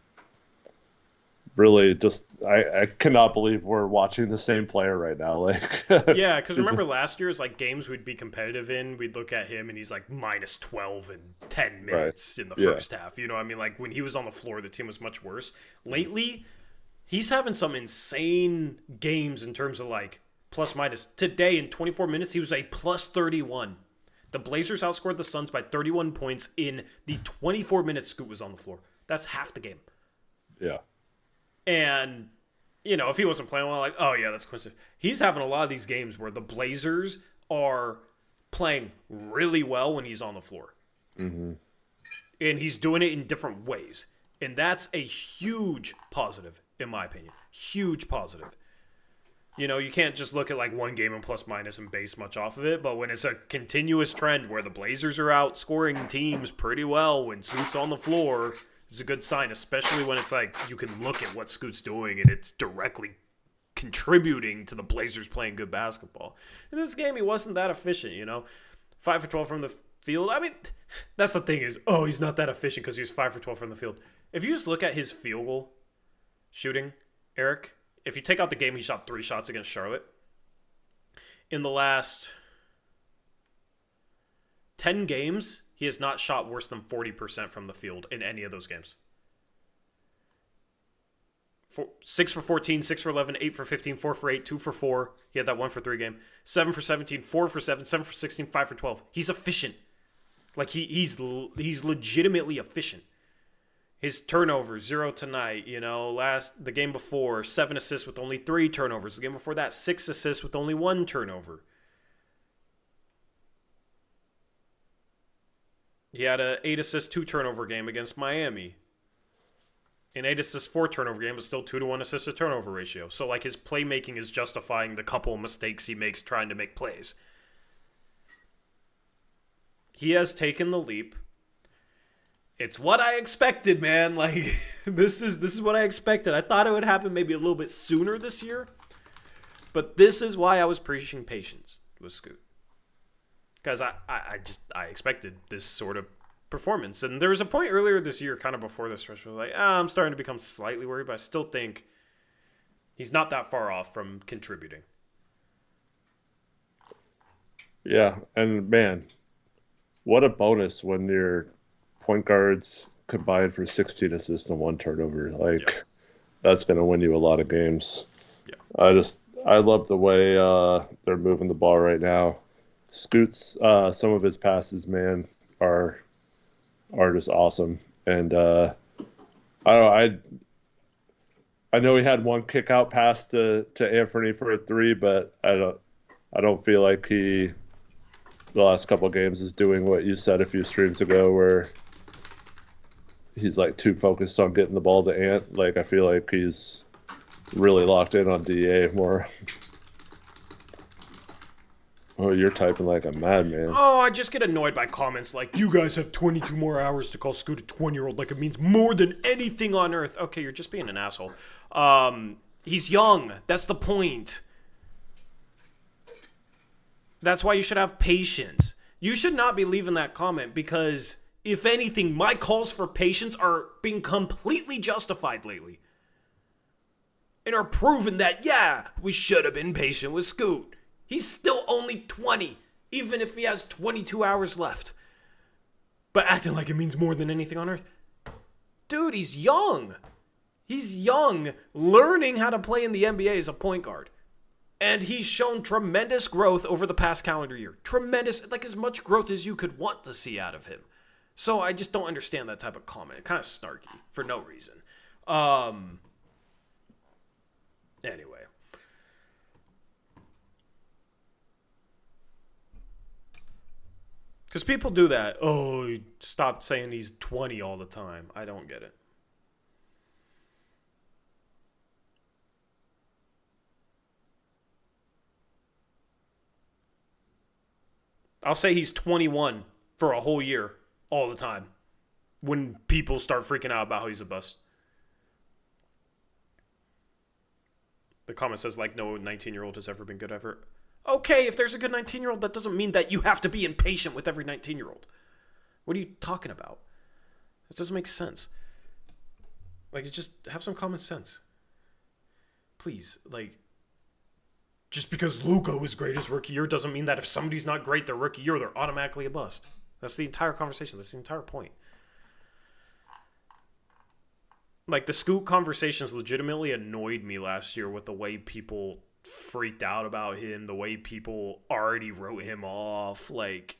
really just I cannot believe we're watching the same player right now. Like, Yeah, because remember last year's like games we'd be competitive in, we'd look at him and he's like minus 12 in 10 minutes in the first half. You know, I mean, like when he was on the floor, the team was much worse. Lately, he's having some insane games in terms of like plus minus. Today in 24 minutes, he was a plus 31. The Blazers outscored the Suns by 31 points in the 24 minutes Scoot was on the floor. That's half the game. Yeah. And, you know, if he wasn't playing well, like, oh, yeah, that's coincidence. He's having a lot of these games where the Blazers are playing really well when he's on the floor. Mm-hmm. And he's doing it in different ways. And that's a huge positive, in my opinion. Huge positive. You know, you can't just look at like one game and plus minus and base much off of it. But when it's a continuous trend where the Blazers are outscoring teams pretty well when Scoot's on the floor, it's a good sign, especially when it's like you can look at what Scoot's doing and it's directly contributing to the Blazers playing good basketball. In this game, he wasn't that efficient, you know. 5 for 12 from the field. I mean, that's the thing is, oh, he's not that efficient because he was 5 for 12 from the field. If you just look at his field goal shooting, Eric, if you take out the game, he shot 3 shots against Charlotte. In the last 10 games, he has not shot worse than 40% from the field in any of those games. 6 for 14, 6 for 11, 8 for 15, 4 for 8, 2 for 4. He had that 1 for 3 game. 7 for 17, 4 for 7, 7 for 16, 5 for 12. He's efficient. Like, he's legitimately efficient. His turnovers, 0 tonight. You know, the game before, 7 assists with only 3 turnovers. The game before that, 6 assists with only 1 turnover. He had a 8 assist, 2 turnover game against Miami. An 8 assist, 4 turnover game, but still 2 to 1 assist to turnover ratio. So, like, his playmaking is justifying the couple of mistakes he makes trying to make plays. He has taken the leap. It's what I expected, man. Like, this is what I expected. I thought it would happen maybe a little bit sooner this year. But this is why I was preaching patience with Scoot. Because I expected this sort of performance. And there was a point earlier this year, kind of before this stretch, where I was like, I'm starting to become slightly worried, but I still think he's not that far off from contributing. Yeah, and man, what a bonus when your point guards combined for 16 assists and 1 turnover. Like, that's going to win you a lot of games. Yeah. I love the way they're moving the ball right now. Scoot's some of his passes, man, are just awesome. And I know he had one kick out pass to Anthony for a 3, but I don't feel like he the last couple of games is doing what you said a few streams ago, where he's like too focused on getting the ball to Ant. Like, I feel like he's really locked in on DA more. Oh, you're typing like a madman. Oh, I just get annoyed by comments like, you guys have 22 more hours to call Scoot a 20-year-old like it means more than anything on earth. Okay, you're just being an asshole. He's young. That's the point. That's why you should have patience. You should not be leaving that comment because, if anything, my calls for patience are being completely justified lately. And are proven that, yeah, we should have been patient with Scoot. He's still only 20, even if he has 22 hours left. But acting like it means more than anything on earth. Dude, he's young. He's young, learning how to play in the NBA as a point guard. And he's shown tremendous growth over the past calendar year. Tremendous, like as much growth as you could want to see out of him. So I just don't understand that type of comment. Kind of snarky for no reason. Anyway. Because people do that. Oh, stop saying he's 20 all the time. I don't get it. I'll say he's 21 for a whole year all the time when people start freaking out about how he's a bust. The comment says, like, no 19-year-old has ever been good ever. Okay, if there's a good 19-year-old, that doesn't mean that you have to be impatient with every 19-year-old. What are you talking about? This doesn't make sense. Like, just have some common sense. Please, like, just because Luka was great his rookie year doesn't mean that if somebody's not great their rookie year, they're automatically a bust. That's the entire conversation. That's the entire point. Like, the Scoot conversations legitimately annoyed me last year with the way people freaked out about him, the way people already wrote him off. Like,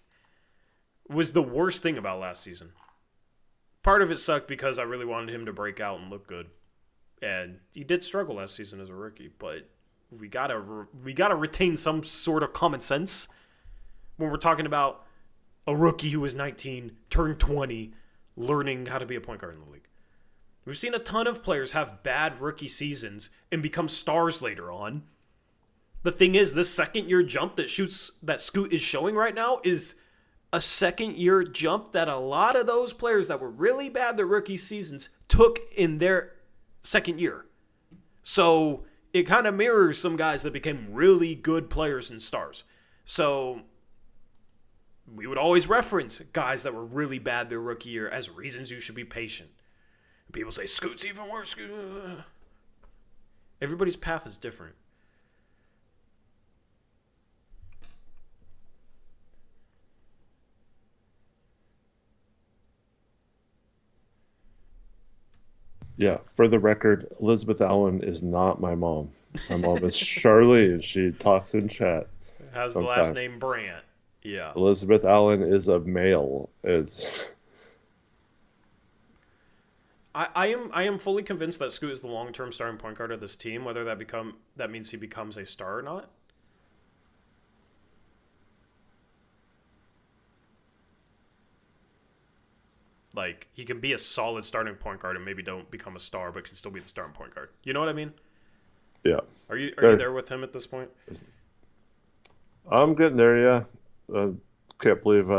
was the worst thing about last season. Part of it sucked because I really wanted him to break out and look good. And he did struggle last season as a rookie, but we gotta retain some sort of common sense when we're talking about a rookie who was 19, turned 20, learning how to be a point guard in the league. We've seen a ton of players have bad rookie seasons and become stars later on. The thing is, this second-year jump that Scoot is showing right now is a second-year jump that a lot of those players that were really bad their rookie seasons took in their second year. So it kind of mirrors some guys that became really good players and stars. So we would always reference guys that were really bad their rookie year as reasons you should be patient. People say, Scoot's even worse. Everybody's path is different. Yeah, for the record, Elizabeth Allen is not my mom. My mom is Charlie, and she talks in chat. Has sometimes. The last name Brandt. Yeah. Elizabeth Allen is a male. I am fully convinced that Scoot is the long-term starting point guard of this team, whether that means he becomes a star or not. Like, he can be a solid starting point guard and maybe don't become a star, but can still be the starting point guard. You know what I mean? Yeah. Are you there with him at this point? I'm getting there, yeah. Can't believe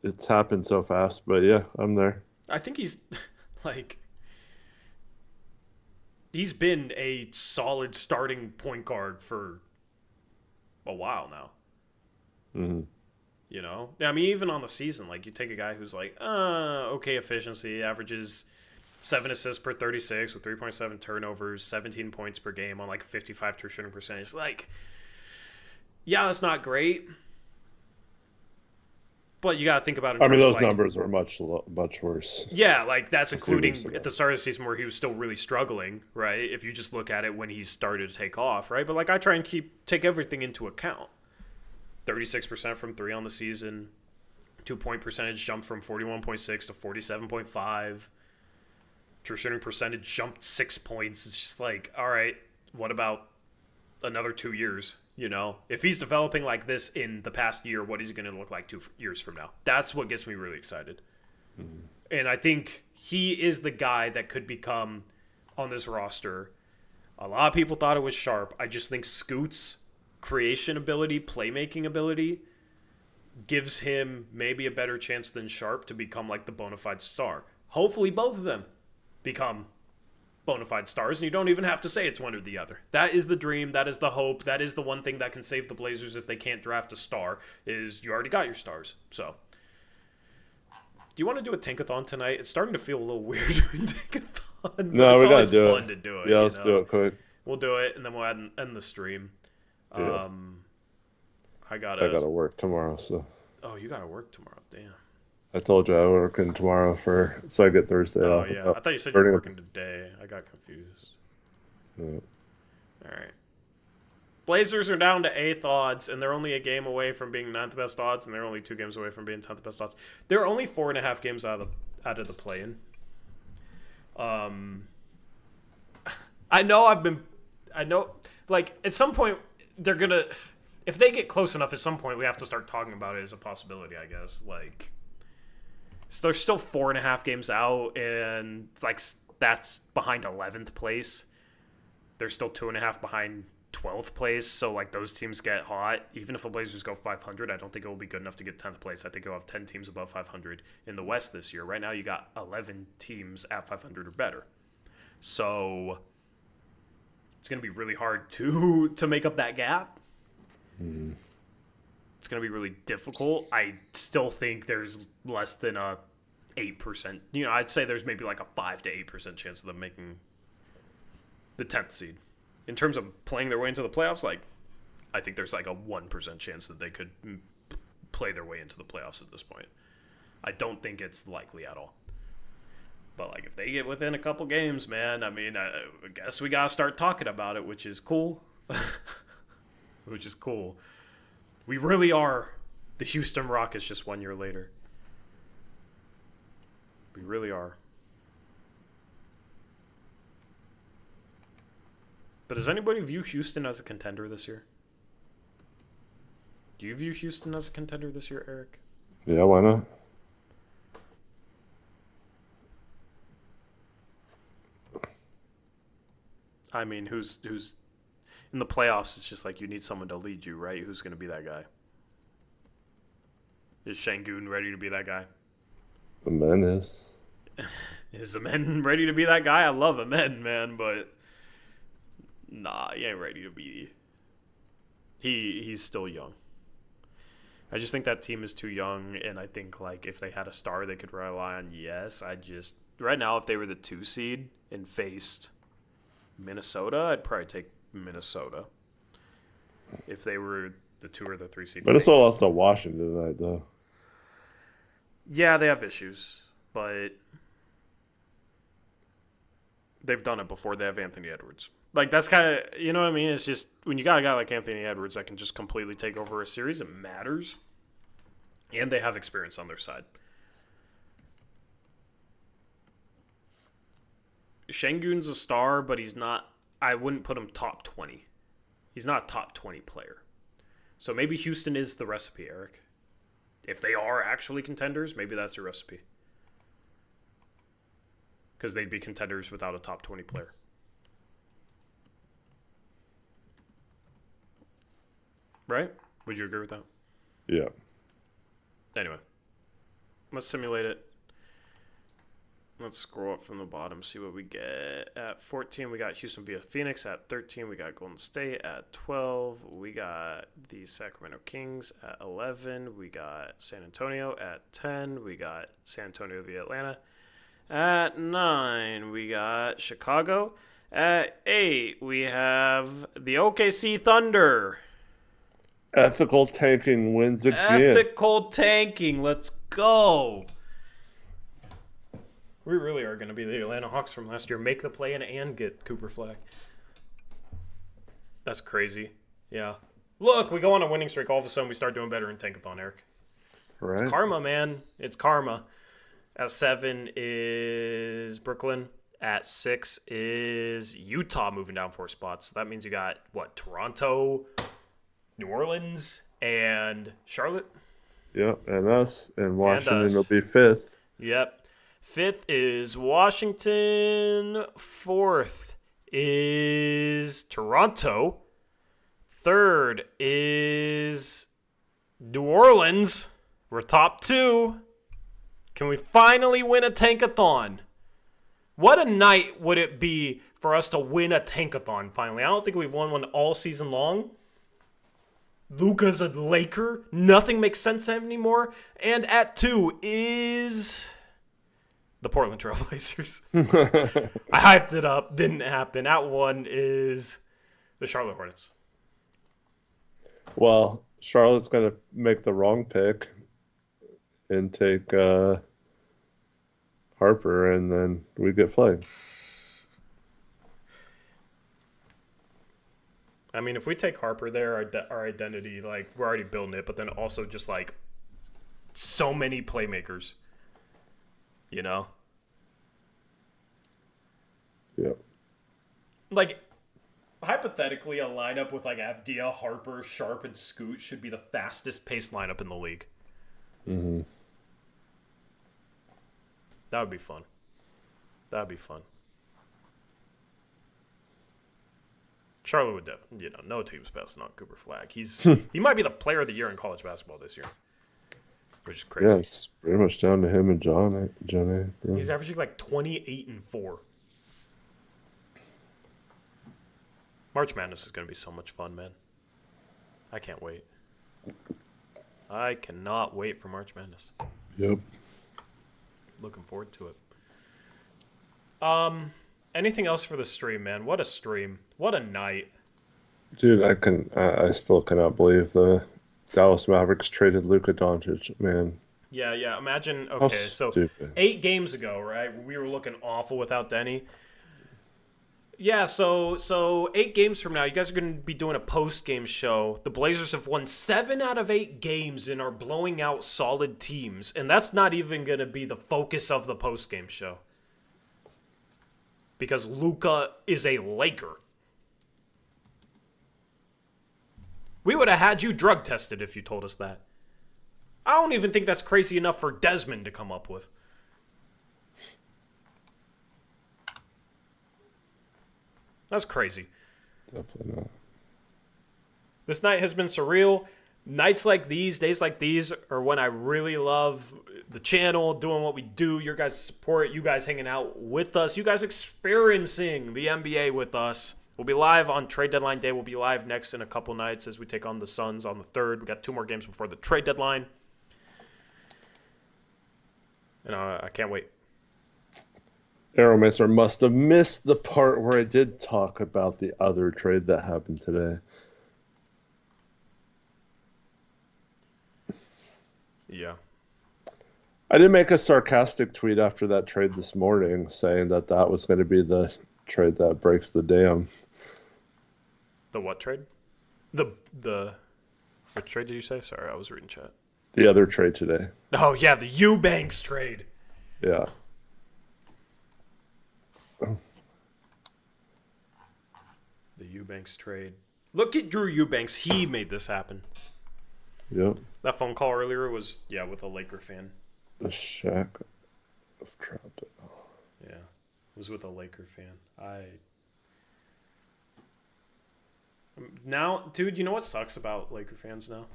it's happened so fast, but yeah, I'm there. I think he's he's been a solid starting point guard for a while now. Mm-hmm. You know? I mean, even on the season, like, you take a guy who's like, okay efficiency, averages 7 assists per 36 with 3.7 turnovers, 17 points per game on like 55 true shooting percentage. Like, yeah, that's not great. But you got to think about it. I mean, those numbers are much worse. Yeah, like, that's including at the start of the season where he was still really struggling, right? If you just look at it when he started to take off, right? But, like, I try and take everything into account. 36% from 3 on the season. 2-point percentage jumped from 41.6 to 47.5. True shooting percentage jumped 6 points. It's just like, all right, what about another 2 years? You know, if he's developing like this in the past year, what is he going to look like 2 years from now? That's what gets me really excited. Mm-hmm. And I think he is the guy that could become on this roster. A lot of people thought it was Sharp. I just think Scoot's creation ability, playmaking ability, gives him maybe a better chance than Sharp to become like the bona fide star. Hopefully both of them become bona fide stars, and you don't even have to say it's one or the other. That is the dream. That is the hope. That is the one thing that can save the Blazers if they can't draft a star, is you already got your stars. So, do you want to do a tankathon tonight? It's starting to feel a little weird doing tankathon. No, we got to do fun it. To do it. Yeah, let's do it quick. We'll do it, and then we'll end the stream. Yeah. I gotta work tomorrow, so. Oh, you gotta work tomorrow. Damn. I told you I was working tomorrow so I get Thursday off. Oh yeah, I thought you said you were working today. I got confused. Yeah. All right. Blazers are down to 8th odds, and they're only a game away from being 9th best odds, and they're only 2 games away from being 10th best odds. They're only 4.5 games out of the play-in. I know, like, at some point they're gonna. if they get close enough at some point, we have to start talking about it as a possibility, I guess. Like, so they're still 4.5 games out, and like that's behind 11th place. They're still 2.5 behind 12th place, so like those teams get hot. Even if the Blazers go 500, I don't think it will be good enough to get 10th place. I think you'll have 10 teams above 500 in the West this year. Right now, you got 11 teams at 500 or better. So it's going to be really hard to make up that gap. It's going to be really difficult. I still think there's less than a 8%. I'd say there's maybe like a 5 to 8% chance of them making the 10th seed. In terms of playing their way into the playoffs, like, I think there's like a 1% chance that they could play their way into the playoffs at this point. I don't think it's likely at all. But, like, if they get within a couple games, man, I mean, I guess we got to start talking about it, which is cool. Which is cool. We really are the Houston Rockets just 1 year later. We really are. But does anybody view Houston as a contender this year? Do you view Houston as a contender this year, Eric? Yeah, why not? I mean, who's in the playoffs? It's just like you need someone to lead you, right? Who's going to be that guy? Is Şengün ready to be that guy? Amen is. Is Amen ready to be that guy? I love Amen, man, but nah, he ain't ready to be. He's still young. I just think that team is too young, and I think like if they had a star they could rely on, yes. Right now, if they were the 2 seed and faced Minnesota, I'd probably take Minnesota. If they were the 2 or the 3 seed. Minnesota lost to Washington tonight, though. Yeah, they have issues, but they've done it before. They have Anthony Edwards. Like, that's kind of, you know what I mean? It's just, when you got a guy like Anthony Edwards that can just completely take over a series, it matters. And they have experience on their side. Şengün's a star, but he's not, I wouldn't put him top 20. He's not a top 20 player. So maybe Houston is the recipe, Eric. If they are actually contenders, maybe that's your recipe. Because they'd be contenders without a top 20 player. Right? Would you agree with that? Yeah. Anyway, let's simulate it. Let's scroll up from the bottom, see what we get. At 14, we got Houston via Phoenix. At 13, we got Golden State. At 12, we got the Sacramento Kings. At 11, we got San Antonio. At 10, we got San Antonio via Atlanta. At 9, we got Chicago. At 8, we have the OKC Thunder. Ethical tanking wins again. Ethical tanking. Let's go. We really are going to be the Atlanta Hawks from last year. Make the play-in and get Cooper Flag. That's crazy. Yeah. Look, we go on a winning streak. All of a sudden, we start doing better in Tankathon, Eric. Right. It's karma, man. It's karma. At 7 is Brooklyn. At 6 is Utah moving down 4 spots. So that means you got, Toronto, New Orleans, and Charlotte? Yep, and us. And Washington us. will be 5th. Yep. 5th is Washington. 4th is Toronto. 3rd is New Orleans. We're top 2. Can we finally win a Tankathon? What a night would it be for us to win a Tankathon finally? I don't think we've won one all season long. Luka's a Laker. Nothing makes sense anymore. And at 2 is the Portland Trailblazers. I hyped it up. Didn't happen. At 1 is the Charlotte Hornets. Well, Charlotte's going to make the wrong pick and take Harper, and then we get flagged. I mean, if we take Harper there, our identity, like, we're already building it, but then also just, like, so many playmakers, you know? Yep. Like, hypothetically, a lineup with like Avdia, Harper, Sharp, and Scoot should be the fastest paced lineup in the league. Mm-hmm. That would be fun. That'd be fun. Charlotte would definitely, no team's passing on Cooper Flag. He might be the player of the year in college basketball this year, which is crazy. Yeah, it's pretty much down to him and John A. He's averaging like 28 and 4. March Madness is going to be so much fun, man. I can't wait. I cannot wait for March Madness. Yep. Looking forward to it. Anything else for the stream, man? What a stream. What a night. Dude, I still cannot believe the Dallas Mavericks traded LUKA Doncic, man. Yeah. Imagine, How okay, so stupid. 8 games ago, right? We were looking awful without Denny. Yeah, so 8 games from now, you guys are going to be doing a post-game show. The Blazers have won 7 out of 8 games and are blowing out solid teams. And that's not even going to be the focus of the post-game show. Because Luka is a Laker. We would have had you drug tested if you told us that. I don't even think that's crazy enough for Desmond to come up with. That's crazy. Definitely not. This night has been surreal. Nights like these, days like these, are when I really love the channel, doing what we do, your guys' support, you guys hanging out with us, you guys experiencing the NBA with us. We'll be live on trade deadline day. We'll be live next in a couple nights as we take on the Suns on the 3rd. We got 2 more games before the trade deadline. And I can't wait. Aeromancer must have missed the part where I did talk about the other trade that happened today. Yeah. I did make a sarcastic tweet after that trade this morning saying that was going to be the trade that breaks the dam. The what trade? Which trade did you say? Sorry, I was reading chat. The other trade today. Oh, yeah, the Eubanks trade. Yeah. The Eubanks trade. Look at Drew Eubanks. He made this happen. Yep. That phone call earlier was, with a Laker fan. The Shack of Trout. Yeah. It was with a Laker fan. Now, dude, you know what sucks about Laker fans now?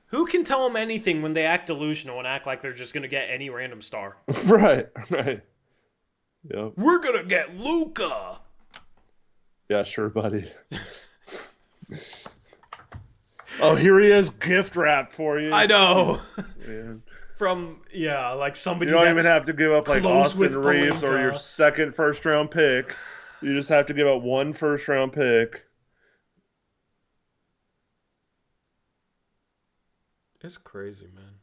Who can tell them anything when they act delusional and act like they're just going to get any random star? Right. Yep. We're going to get Luka. Yeah, sure, buddy. Oh, here he is, gift wrap for you. I know. Man. From, like somebody You don't even have to give up like Austin Reeves or your second first-round pick. You just have to give up 1 first-round pick. It's crazy, man.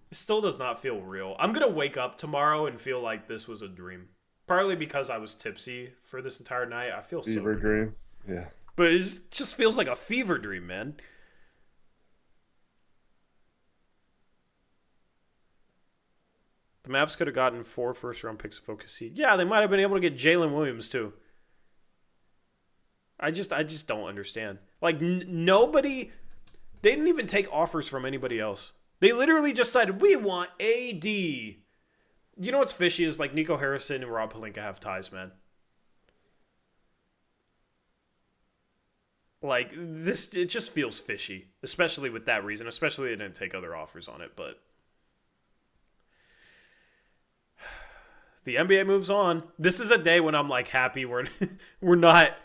It still does not feel real. I'm going to wake up tomorrow and feel like this was a dream. Partly because I was tipsy for this entire night. I feel fever so dream. Yeah. But it just feels like a fever dream, man. The Mavs could have gotten 4 first-round picks of OKC. Yeah, they might have been able to get Jalen Williams, too. I just don't understand. Like, nobody... They didn't even take offers from anybody else. They literally just decided, we want AD. You know what's fishy is, like, Nico Harrison and Rob Pelinka have ties, man. Like, it just feels fishy. Especially with that reason. Especially they didn't take other offers on it, but... The NBA moves on. This is a day when I'm, like, happy we're not...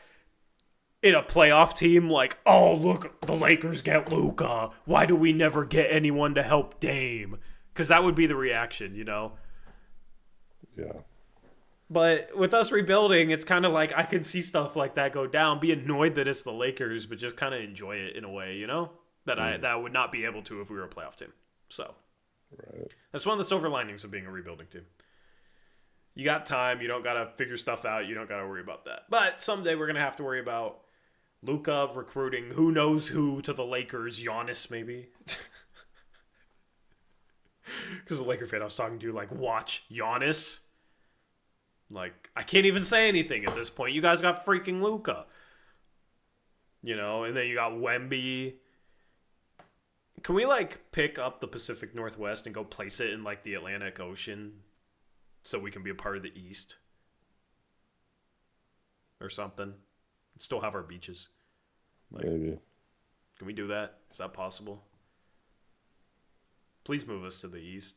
in a playoff team, like, oh, look, the Lakers get Luka. Why do we never get anyone to help Dame? Because that would be the reaction, you know? Yeah. But with us rebuilding, it's kind of like I can see stuff like that go down, be annoyed that it's the Lakers, but just kind of enjoy it in a way, you know? That I would not be able to if we were a playoff team. So, right. That's one of the silver linings of being a rebuilding team. You got time. You don't got to figure stuff out. You don't got to worry about that. But someday we're going to have to worry about Luka recruiting who knows who to the Lakers. Giannis, maybe. Because the Laker fan I was talking to, like, watch Giannis. Like, I can't even say anything at this point. You guys got freaking Luka. You know, and then you got Wemby. Can we, like, pick up the Pacific Northwest and go place it in, like, the Atlantic Ocean so we can be a part of the East? Or something. Still have our beaches. Like, Maybe. can we do that? Is that possible? Please move us to the East.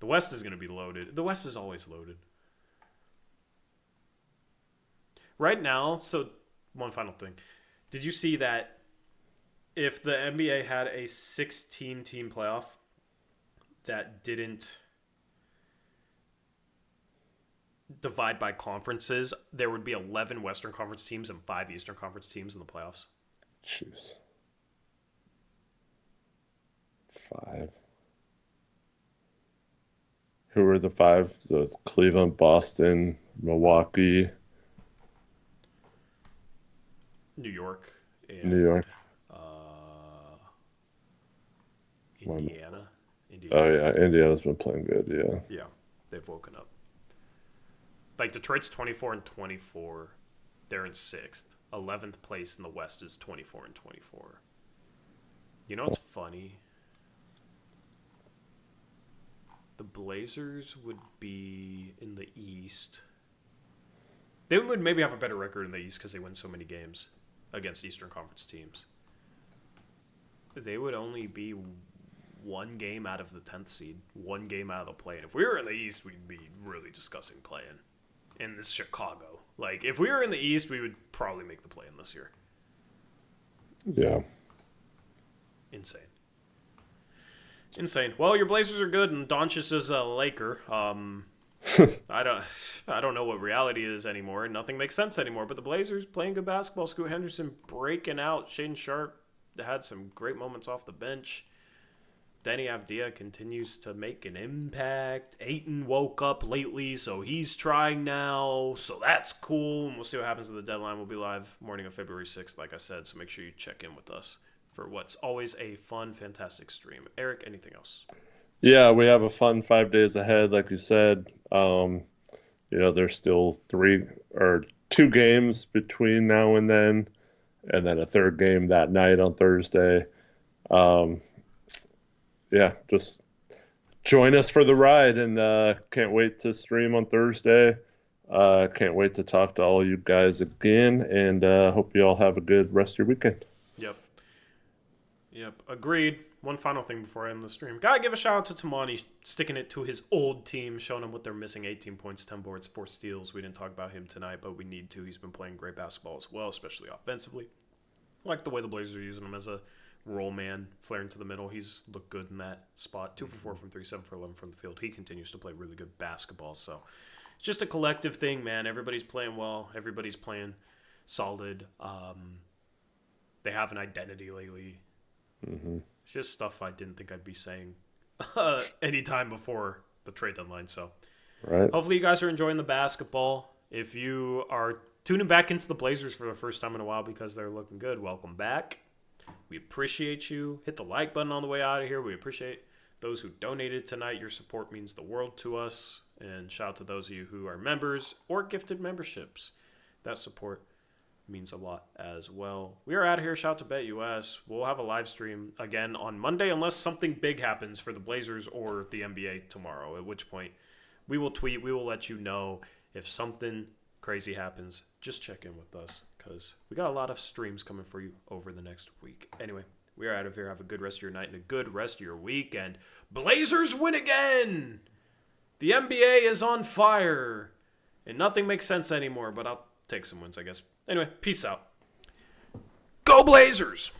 The West is going to be loaded. The West is always loaded. Right now, so one final thing. Did you see that if the NBA had a 16-team playoff that didn't divide by conferences, there would be 11 Western Conference teams and 5 Eastern Conference teams in the playoffs? Jeez. 5. Who are the 5? The Cleveland, Boston, Milwaukee, New York. And, New York. Indiana. Oh, yeah. Indiana's been playing good, yeah. Yeah, they've woken up. Like, Detroit's 24-24. They're in 6th. 11th place in the West is 24-24. You know what's funny? The Blazers would be in the East. They would maybe have a better record in the East because they win so many games against Eastern Conference teams. They would only be 1 game out of the 10th seed, 1 game out of the play. And if we were in the East, we'd be really discussing playing in this Chicago. Like, if we were in the East, we would probably make the play-in this year. Yeah. Insane. Well, your Blazers are good, and Doncic is a Laker. I don't know what reality is anymore. Nothing makes sense anymore. But the Blazers playing good basketball. Scoot Henderson breaking out. Shaedon Sharpe had some great moments off the bench. Denny Avdia continues to make an impact. Ayton woke up lately, so he's trying now. So that's cool. And we'll see what happens at the deadline. We'll be live morning of February 6th, like I said. So make sure you check in with us for what's always a fun, fantastic stream. Eric, anything else? Yeah, we have a fun 5 days ahead, like you said. There's still 2 games between now and then a third game that night on Thursday. Just join us for the ride, and can't wait to stream on Thursday. Can't wait to talk to all you guys again, and hope you all have a good rest of your weekend. Yep, agreed. One final thing before I end the stream. Gotta give a shout out to Tamani, sticking it to his old team, showing him what they're missing. 18 points, 10 boards, 4 steals. We didn't talk about him tonight, but we need to. He's been playing great basketball as well, especially offensively. I like the way the Blazers are using him as a roll man, flaring to the middle. He's looked good in that spot. 2 for 4 from 3, 7 for 11 from the field. He continues to play really good basketball. So it's just a collective thing, man. Everybody's playing well. Everybody's playing solid. They have an identity lately. Mm-hmm. It's just stuff I didn't think I'd be saying anytime before the trade deadline. So right. Hopefully you guys are enjoying the basketball. If you are tuning back into the Blazers for the first time in a while because they're looking good, welcome back. We appreciate you. Hit the like button on the way out of here. We appreciate those who donated tonight. Your support means the world to us. And shout out to those of you who are members or gifted memberships. That support means a lot as well. We are out of here. Shout out to BetUS. We'll have a live stream again on Monday unless something big happens for the Blazers or the NBA tomorrow, at which point we will tweet. We will let you know if something crazy happens. Just check in with us because we got a lot of streams coming for you over the next week. Anyway, we are out of here. Have a good rest of your night and a good rest of your week. And Blazers win again! The NBA is on fire. And nothing makes sense anymore, but I'll take some wins, I guess. Anyway, peace out. Go Blazers!